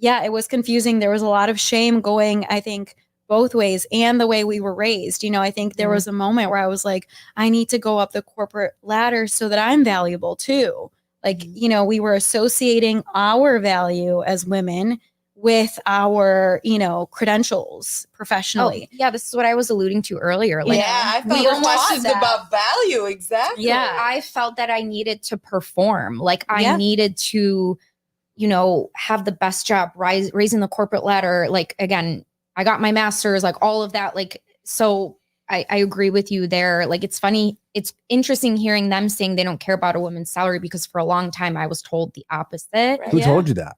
yeah, it was confusing. There was a lot of shame going, I think, both ways, and the way we were raised. You know, I think there was a moment where I was like, I need to go up the corporate ladder so that I'm valuable too. Like, you know, we were associating our value as women with our, you know, credentials professionally. yeah, this is what I was alluding to earlier. Like, yeah, I we thought there were almost questions that. about value. Exactly. Yeah. I felt that I needed to perform. Like I Yeah. needed to, you know, have the best job, raising the corporate ladder. Like again, I got my master's, like all of that. Like, so I agree with you there. Like, it's funny. It's interesting hearing them saying they don't care about a woman's salary, because for a long time I was told the opposite. Right. Who told you that?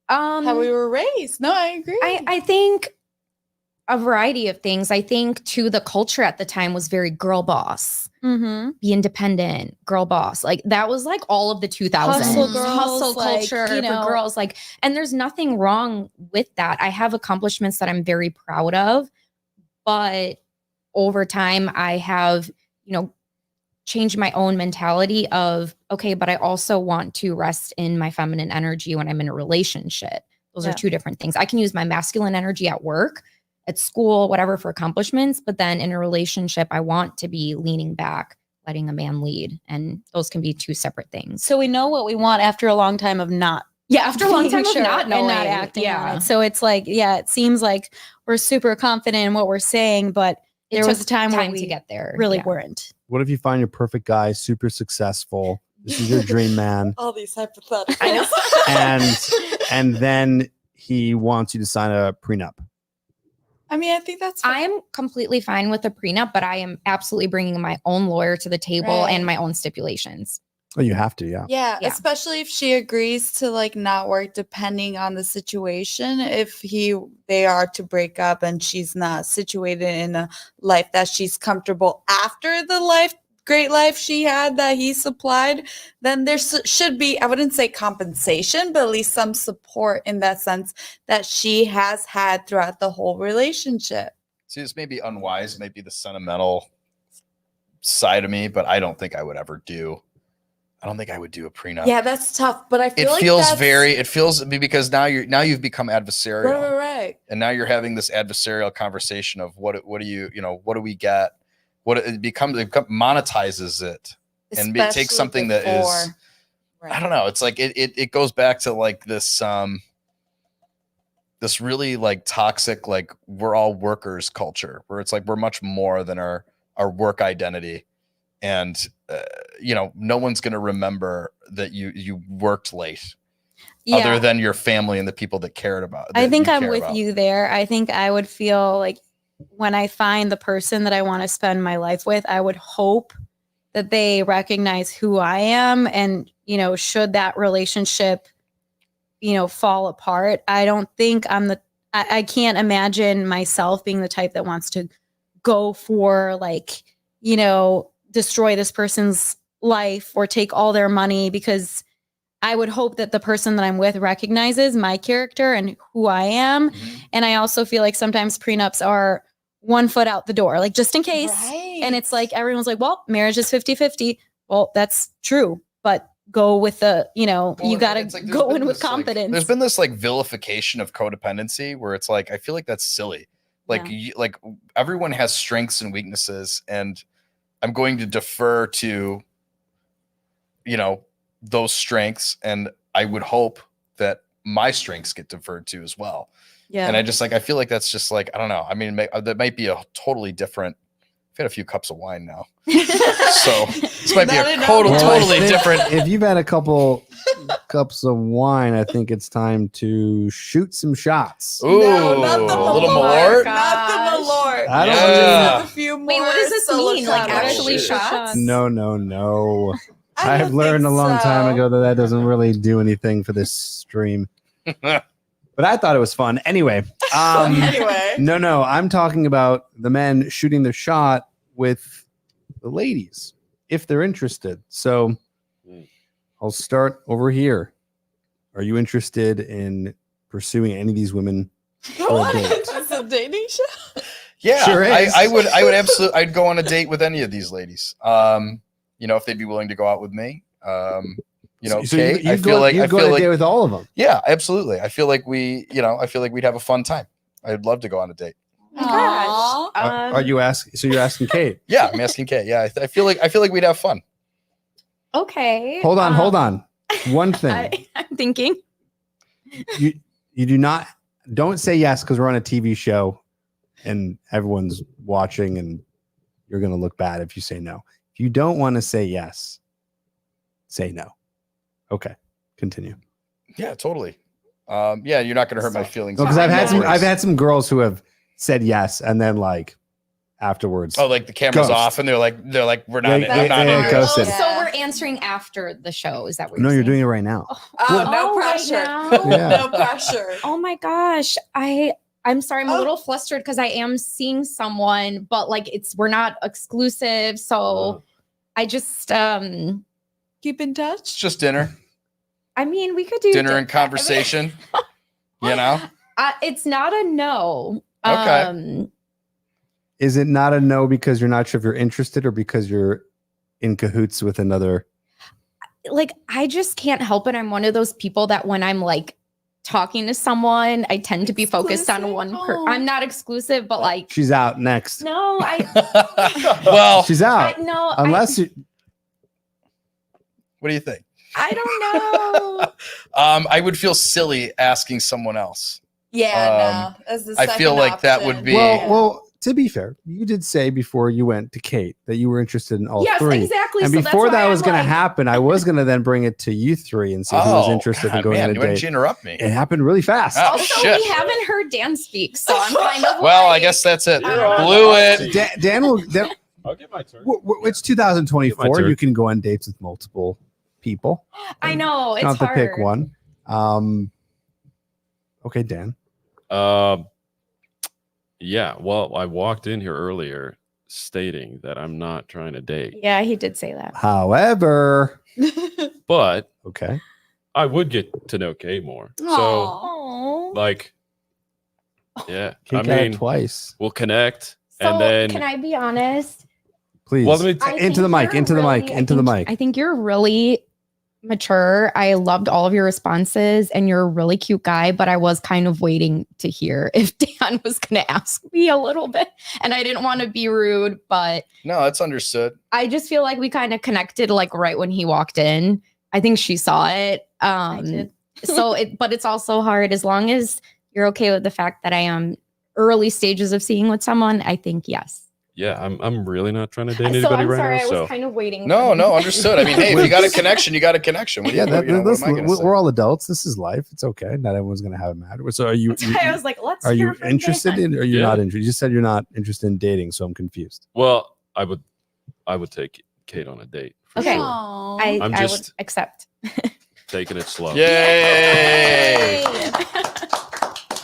How we were raised. No, I agree. I think a variety of things. I think too, the culture at the time was very girl boss, Mm-hmm. be independent, girl boss. Like that was like all of the 2000s. Hustle girls, Hustle like, culture you know. for girls. Like, and there's nothing wrong with that. I have accomplishments that I'm very proud of, but over time I have, you know, changed my own mentality of, okay, but I also want to rest in my feminine energy when I'm in a relationship. Those Yeah. are two different things. I can use my masculine energy at work, at school, whatever, for accomplishments, but then in a relationship, I want to be leaning back, letting a man lead. And those can be two separate things. So we know what we want after a long time of not. Yeah, after a long time of Sure, not knowing, and not acting yeah. on it. So it's like, yeah, it seems like we're super confident in what we're saying, but It there was a took time where to we get there. really yeah. weren't. What if you find your perfect guy, super successful? This is your dream man, All these hypotheticals. I know. and then he wants you to sign a prenup. I mean, I think that's fine. I am completely fine with a prenup, but I am absolutely bringing my own lawyer to the table Right. and my own stipulations. Oh, you have to, yeah. Yeah, Yeah. especially if she agrees to like not work, depending on the situation. If they are to break up and she's not situated in a life that she's comfortable after the great life she had that he supplied, then there should be, I wouldn't say compensation, but at least some support in that sense that she has had throughout the whole relationship. See, this may be unwise, it may be the sentimental side of me, but I don't think I would ever do. I don't think I would do a prenup. Yeah, that's tough, but I feel It like feels that's, very. It feels because now you've become adversarial, right. and now you're having this adversarial conversation of what do you know, what do we get? What it monetizes it, and it takes Especially something that is. before. Right. I don't know. It's like it goes back to like this this really like toxic, like we're all workers culture, where it's like we're much more than our work identity, and you know, no one's gonna remember that you worked late, other than your family and the people that cared about. I that think you I'm care with about. you there. I think I would feel like when I find the person that I want to spend my life with, I would hope that they recognize who I am. And, you know, should that relationship, you know, fall apart, I don't think I can't imagine myself being the type that wants to go for like, you know, destroy this person's life or take all their money, because I would hope that the person that I'm with recognizes my character and who I am. Mhm. And I also feel like sometimes prenups are 1 foot out the door, like just in case. Right. And it's like, everyone's like, well, marriage is 50-50. Well, that's true, but go with the, you know, Well, you got to it's like there's go been in with this, like- confidence. there's been this like vilification of codependency where it's like, I feel like that's silly. Like, Yeah. like everyone has strengths and weaknesses, and I'm going to defer to, you know, those strengths, and I would hope that my strengths get deferred to as well. yeah. And I just like, I feel like that's just like, I don't know. I mean, that might be a totally different. I've had a few cups of wine now, so this might be Not a enough. total, Well, I totally think different. If you've had a couple cups of wine, I think it's time to shoot some shots. Ooh, No, not the a little Malort. Malort. Not the Malort. I don't Yeah. A few more Wait, what does this mean? Like Solocanos. actually shit. shots? No. I I've don't learned a think long time so. ago that doesn't really do anything for this stream. But I thought it was fun. Anyway, Anyway. no, I'm talking about the men shooting their shot with the ladies if they're interested. So I'll start over here. Are you interested in pursuing any of these women for a date? It's a dating show. Yeah, Sure is. I would absolutely, I'd go on a date with any of these ladies. You know, if they'd be willing to go out with me. You know, So Kate, you I feel like you I go feel on a like date with all of them. yeah, absolutely. I feel like we'd have a fun time. I'd love to go on a date. Oh my gosh. Are you asking? So you're asking Kate? Yeah, I'm asking Kate. Yeah, I feel like we'd have fun. Okay. Hold on. One thing. I'm thinking. you don't say yes because we're on a TV show and everyone's watching and you're going to look bad if you say no. If you don't want to say yes, say no. Okay, continue. Yeah, totally. Yeah, you're not going to hurt my feelings. Because I've afterwards. had some girls who have said yes and then like afterwards. Oh, like the camera's Ghost. off and they're like we're not. They- I'm not they into it. ghosted. So we're answering after the show. Is that what No, you're you're saying? doing it right now. No right pressure. now? Yeah. No pressure. Oh my gosh. I'm sorry, I'm a little flustered because I am seeing someone, but like we're not exclusive. So I just Keep in It's touch. just dinner, I mean we could do dinner and conversation. You know, it's not a no. Okay. Is it not a no because you're not sure if you're interested or because you're in cahoots with another? Like I just can't help it. I'm one of those people that when I'm like talking to someone, I tend to be focused on one Exclusive? I'm not exclusive, but like She's out next. no, I well, She's out. no, Unless you. what do you think? I don't know. I would feel silly asking someone else. Yeah, no. That's the I feel second like that would option. be- Well, to be fair, you did say before you went to Kate that you were interested in all Yes, three. exactly. And So that's before why that I'm was going to like- happen, I was going to then bring it to you three and see who was interested in God, going man, on a why didn't you date. interrupt me? It happened really fast. Oh, Also, shit. we haven't heard Dan speak, so I'm kind of Well, I like- guess that's it. You're on. Blew it. Dan will. I'll get my turn. It's 2024. Get my turn. You can go on dates with multiple people. I know You don't it's have to hard. pick one. Okay, Dan. Yeah. Well, I walked in here earlier stating that I'm not trying to date, Yeah, he did say that. However, but okay. I would get to know Kay more. So, Oh, like, yeah, Kate I got it mean, twice. we'll connect, so and then can I be honest? Please. well, let me. I Into the think mic, you're into the mic, really- into the mic. I think you're really mature. I loved all of your responses, and you're a really cute guy. But I was kind of waiting to hear if Dan was going to ask me a little bit, and I didn't want to be rude, but No, that's understood. I just feel like we kind of connected like right when he walked in. I think she saw it. did. But it's also hard as long as you're okay with the fact that I am early stages of seeing with someone. I think yes. Yeah, I'm really not trying to date So anybody I'm right sorry, now. I was So kind of waiting. No, for no, him. understood. I mean, hey, if you got a connection, you got a connection. What do Yeah, you, you know, what am I listen, gonna say? we're all adults. This is life. It's okay. Not everyone's going to have it matter. So are you? That's why I was like, let's. Are you hear from interested Dan. in? Or are you Yeah. not interested? You just said you're not interested in dating, so I'm confused. well, I would take Kate on a date. For Okay. sure. Aw. I I'm would just- accept. Taking it slow. Yay!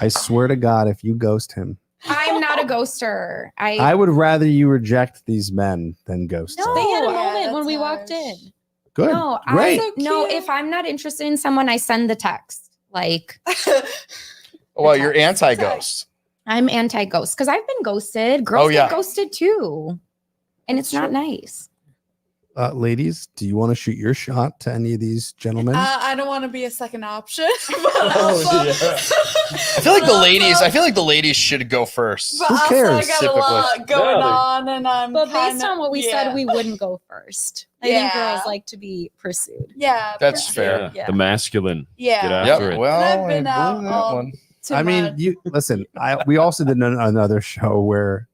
I swear to God, if you ghost him, I'm not a ghoster. I would rather you reject these men than ghost No. them. They had a Yeah, moment when that's we walked harsh. in. Good. No, Great. no. If I'm not interested in someone, I send the text. Like Well, you're anti-ghost. I'm anti-ghost because I've been ghosted. Girls Oh, yeah. get ghosted too, and it's not nice. Ladies, do you want to shoot your shot to any of these gentlemen? I don't want to be a second option. I feel like the ladies should go first. But Who also cares, I got typically? a lot going Yeah, on, and I'm. But based kinda- on what we yeah. said, we wouldn't go first. I think Yeah. girls like to be pursued. Yeah, That's for fair. sure. Yeah. The masculine. Yeah. Get out. Yep. After it. Well, And I've I been out blew that all- one. Too I mean, much. you listen. We also did another show where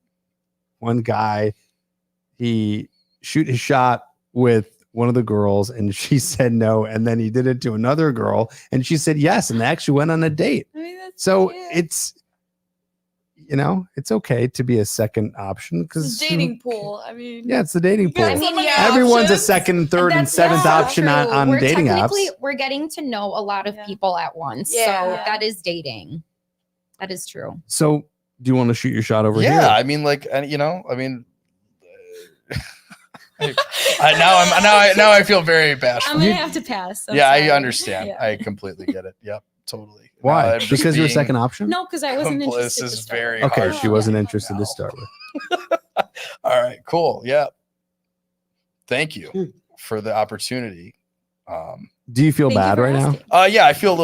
one guy he shoot his shot with one of the girls and she said no, and then he did it to another girl and she said yes, and they actually went on a date. I mean, that's So cute. it's it's okay to be a second option It's because a dating pool. I mean, Yeah, it's the dating You got pool. so many Everyone's a options. second, third, and That's seventh so option on, true. on We're dating apps. technically- We're getting to know a lot of Yeah. people at once. Yeah. So Yeah. that is dating. That is true. So, do you want to shoot your shot over Yeah, here? I mean, like, and I mean, now I feel very bashful. I'm gonna have to pass. I'm Yeah, sorry. I understand. Yeah. I completely get it. Yep, totally. Why? I'm just Because you're a being second option. No, because I wasn't compl- interested. This to is start very with. Okay, harsh. she wasn't Yeah. interested No. to start with. All right, cool. Yeah. Thank you for the opportunity. Do you feel Thank you bad for right now? asking. Yeah, I feel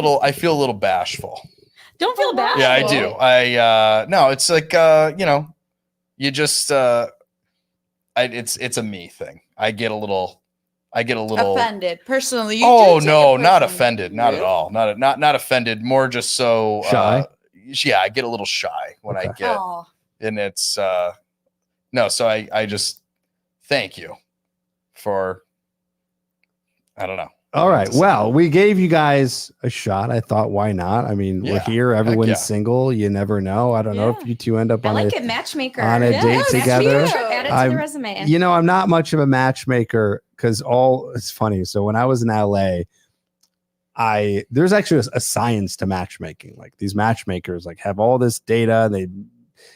a little bashful. Don't feel bad. Yeah, I do. No, it's like you just it's a me thing. I get a little Offended personally. You Oh do take no, it not personally. offended, not at Really? all. Not offended, more just so Shy? yeah, I get a little shy when I Okay. get Aw. and it's no, so I just thank you for I don't know. All right. To say. Well, we gave you guys a shot. I thought, why not? I mean, we're Yeah. here. Everyone's yeah. single. You never know. I don't know if Yeah. you two end up I on like a it, matchmaker. on a Yeah, date that's together. cute. Add it to I'm- the resume. You know, I'm not much of a matchmaker because it's funny. So when I was in LA, there's actually a science to matchmaking. Like these matchmakers like have all this data. They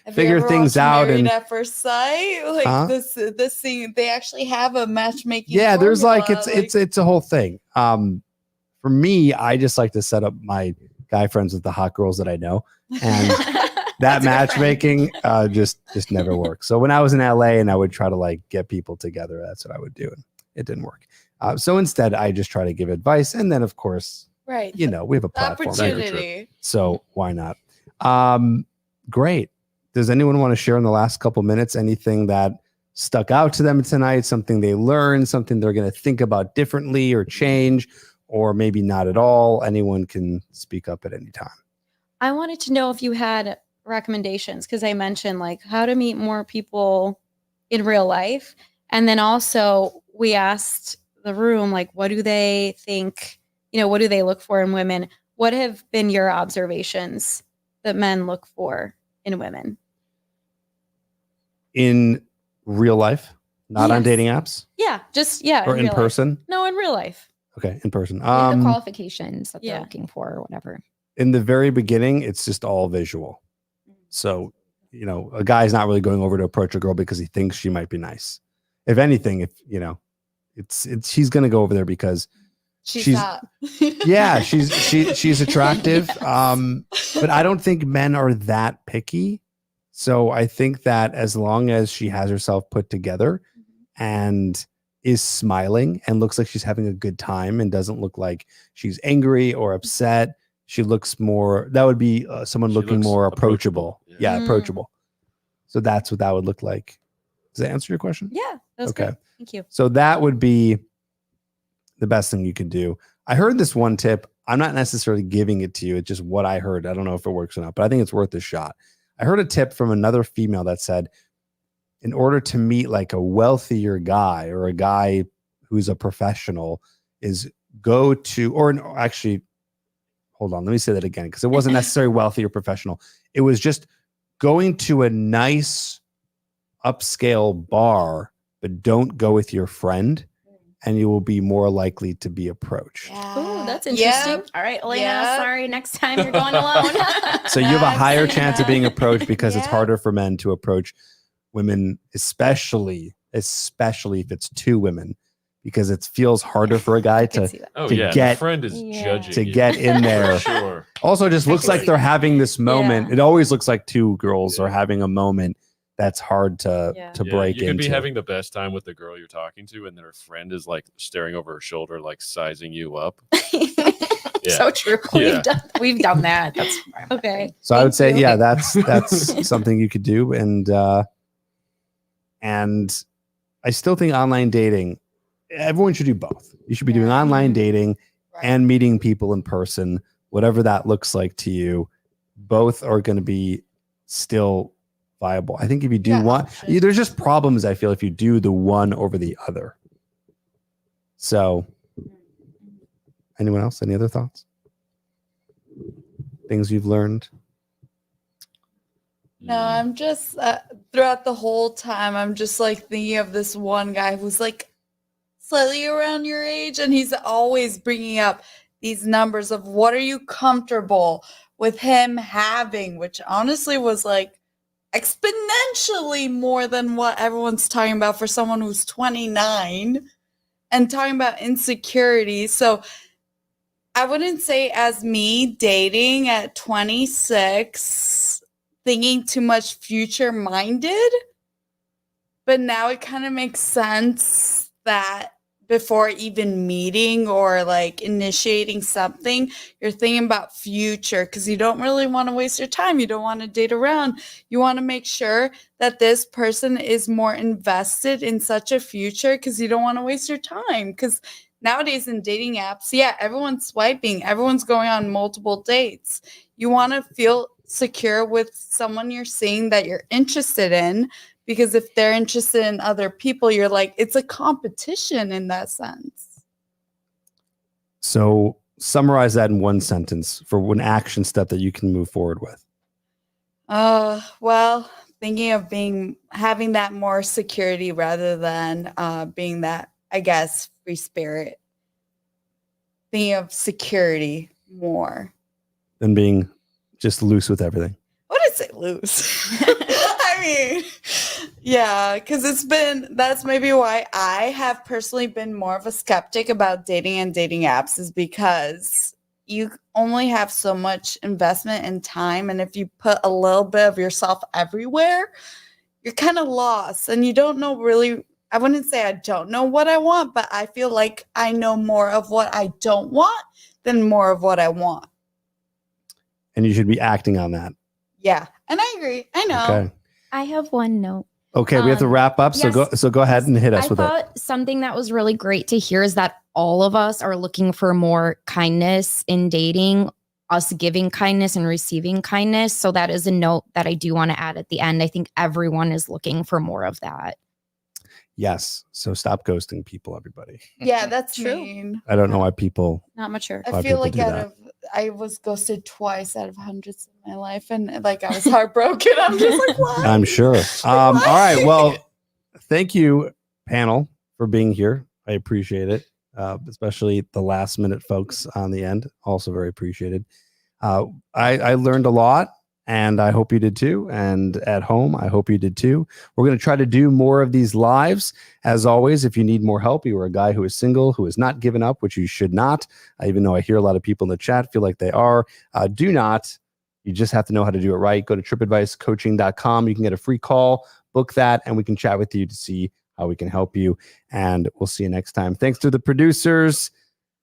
Have Figure you ever things watched out Married and- at First Sight? Like Huh? this thing, they actually have a matchmaking. yeah, there's like formula, it's a whole thing. For me, I just like to set up my guy friends with the hot girls that I know, and that That's a good matchmaking just never works. So when I was in LA and I would try to like get people together, that's what I would do, and it didn't work. So instead, I just try to give advice, and then of course, right? you know, we have a platform, here, Opportunity. so why not? Great. Does anyone want to share in the last couple minutes anything that stuck out to them tonight? Something they learned, something they're going to think about differently or change, or maybe not at all? Anyone can speak up at any time. I wanted to know if you had recommendations because I mentioned like how to meet more people in real life. And then also we asked the room, like, what do they think, what do they look for in women? What have been your observations that men look for in women? In real life, not on Yes. dating apps Yeah, just, yeah. or in real life. person. No, in real life. Okay, in person. Like the qualifications that yeah. they're looking for or whatever. In the very beginning, it's just all visual. So, a guy's not really going over to approach a girl because he thinks she might be nice. If anything, she's going to go over there because She's hot. yeah, she's attractive. But I don't think men are that picky. So I think that as long as she has herself put together and is smiling and looks like she's having a good time and doesn't look like she's angry or upset, she looks more, that would be someone She looking looks more approachable. approachable. Yeah, Mm. approachable. So that's what that would look like. Does that answer your question? Yeah, that was Okay. great. Thank you. So that would be the best thing you could do. I heard this one tip. I'm not necessarily giving it to you. It's just what I heard. I don't know if it works or not, but I think it's worth a shot. I heard a tip from another female that said, in order to meet like a wealthier guy or a guy who's a professional, is go to, actually, hold on, let me say that again, because it wasn't necessarily wealthy or professional. It was just going to a nice upscale bar, but don't go with your friend, and you will be more likely to be approached. Oh, that's Yeah. interesting. All right, Elena, Yeah. sorry. Next time you're going alone. So you have a higher chance of being Yeah. approached because it's Yeah. harder for men to approach women, especially if it's two women, because it feels harder for a guy I can to see that. Oh to yeah, get- the friend is Yeah. judging to you. get in there. For sure. Also, it just looks like they're having this moment. Yeah. It always looks like two girls are Yeah. having a moment that's hard to Yeah. to Yeah, break you could into. be having the best time with the girl you're talking to, and then her friend is like staring over her shoulder, like sizing you up. Yeah. So true. Yeah. We've done that. That's Okay. So I would say, Thank you. yeah, that's something you could do, and I still think online dating. Everyone should do both. You should be doing online dating Right. and meeting people in person, whatever that looks like to you. Both are going to be still viable. I think if you do Yeah, one, options. there's just problems. I feel if you do the one over the other. So, anyone else? Any other thoughts? Things you've learned? No, I'm just throughout the whole time, I'm just like thinking of this one guy who's like slightly around your age, and he's always bringing up these numbers of what are you comfortable with him having, which honestly was like exponentially more than what everyone's talking about for someone who's 29 and talking about insecurity. So I wouldn't say as me dating at 26 thinking too much future minded, but now it kind of makes sense that before even meeting or like initiating something. You're thinking about future because you don't really want to waste your time. You don't want to date around. You want to make sure that this person is more invested in such a future because you don't want to waste your time. Because nowadays in dating apps, yeah, everyone's swiping, everyone's going on multiple dates. You want to feel secure with someone you're seeing that you're interested in, because if they're interested in other people, you're like, it's a competition in that sense. So summarize that in one sentence for one action step that you can move forward with. Well, thinking of having that more security rather than being that, I guess, free spirit. Thinking of security more. Than being just loose with everything. What is it, loose? I mean, yeah, because that's maybe why I have personally been more of a skeptic about dating and dating apps, is because you only have so much investment and time. And if you put a little bit of yourself everywhere, you're kind of lost and you don't know really. I wouldn't say I don't know what I want, but I feel like I know more of what I don't want than more of what I want. And you should be acting on that. Yeah. And I agree. I know. Okay. I have one note. Okay, we have to wrap up. yes. So go ahead and hit us I with it. thought something that was really great to hear is that all of us are looking for more kindness in dating, us giving kindness and receiving kindness. So that is a note that I do want to add at the end. I think everyone is looking for more of that. Yes. So stop ghosting people, everybody. Yeah, that's True. mean. I don't know why people. Not mature. Why I feel people like do I was ghosted twice out of hundreds in my life, and like I was heartbroken. I'm just like, what? I'm sure. All right. Well, thank you, panel, for being here. I appreciate it, especially the last minute folks on the end. Also very appreciated. I learned a lot, and I hope you did too. And at home, I hope you did too. We're going to try to do more of these lives. As always, if you need more help, you are a guy who is single, who has not given up, which you should not. Even though I hear a lot of people in the chat feel like they are. Do not. You just have to know how to do it right. Go to tripadvicecoaching.com. You can get a free call, book that, and we can chat with you to see how we can help you. And we'll see you next time. Thanks to the producers,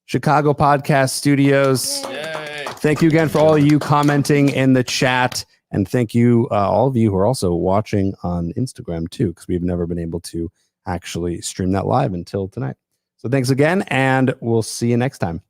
Chicago Podcast Studios. Yay. Thank you again for all of you commenting in the chat. And thank you, all of you who are also watching on Instagram too, because we've never been able to actually stream that live until tonight. So thanks again, and we'll see you next time.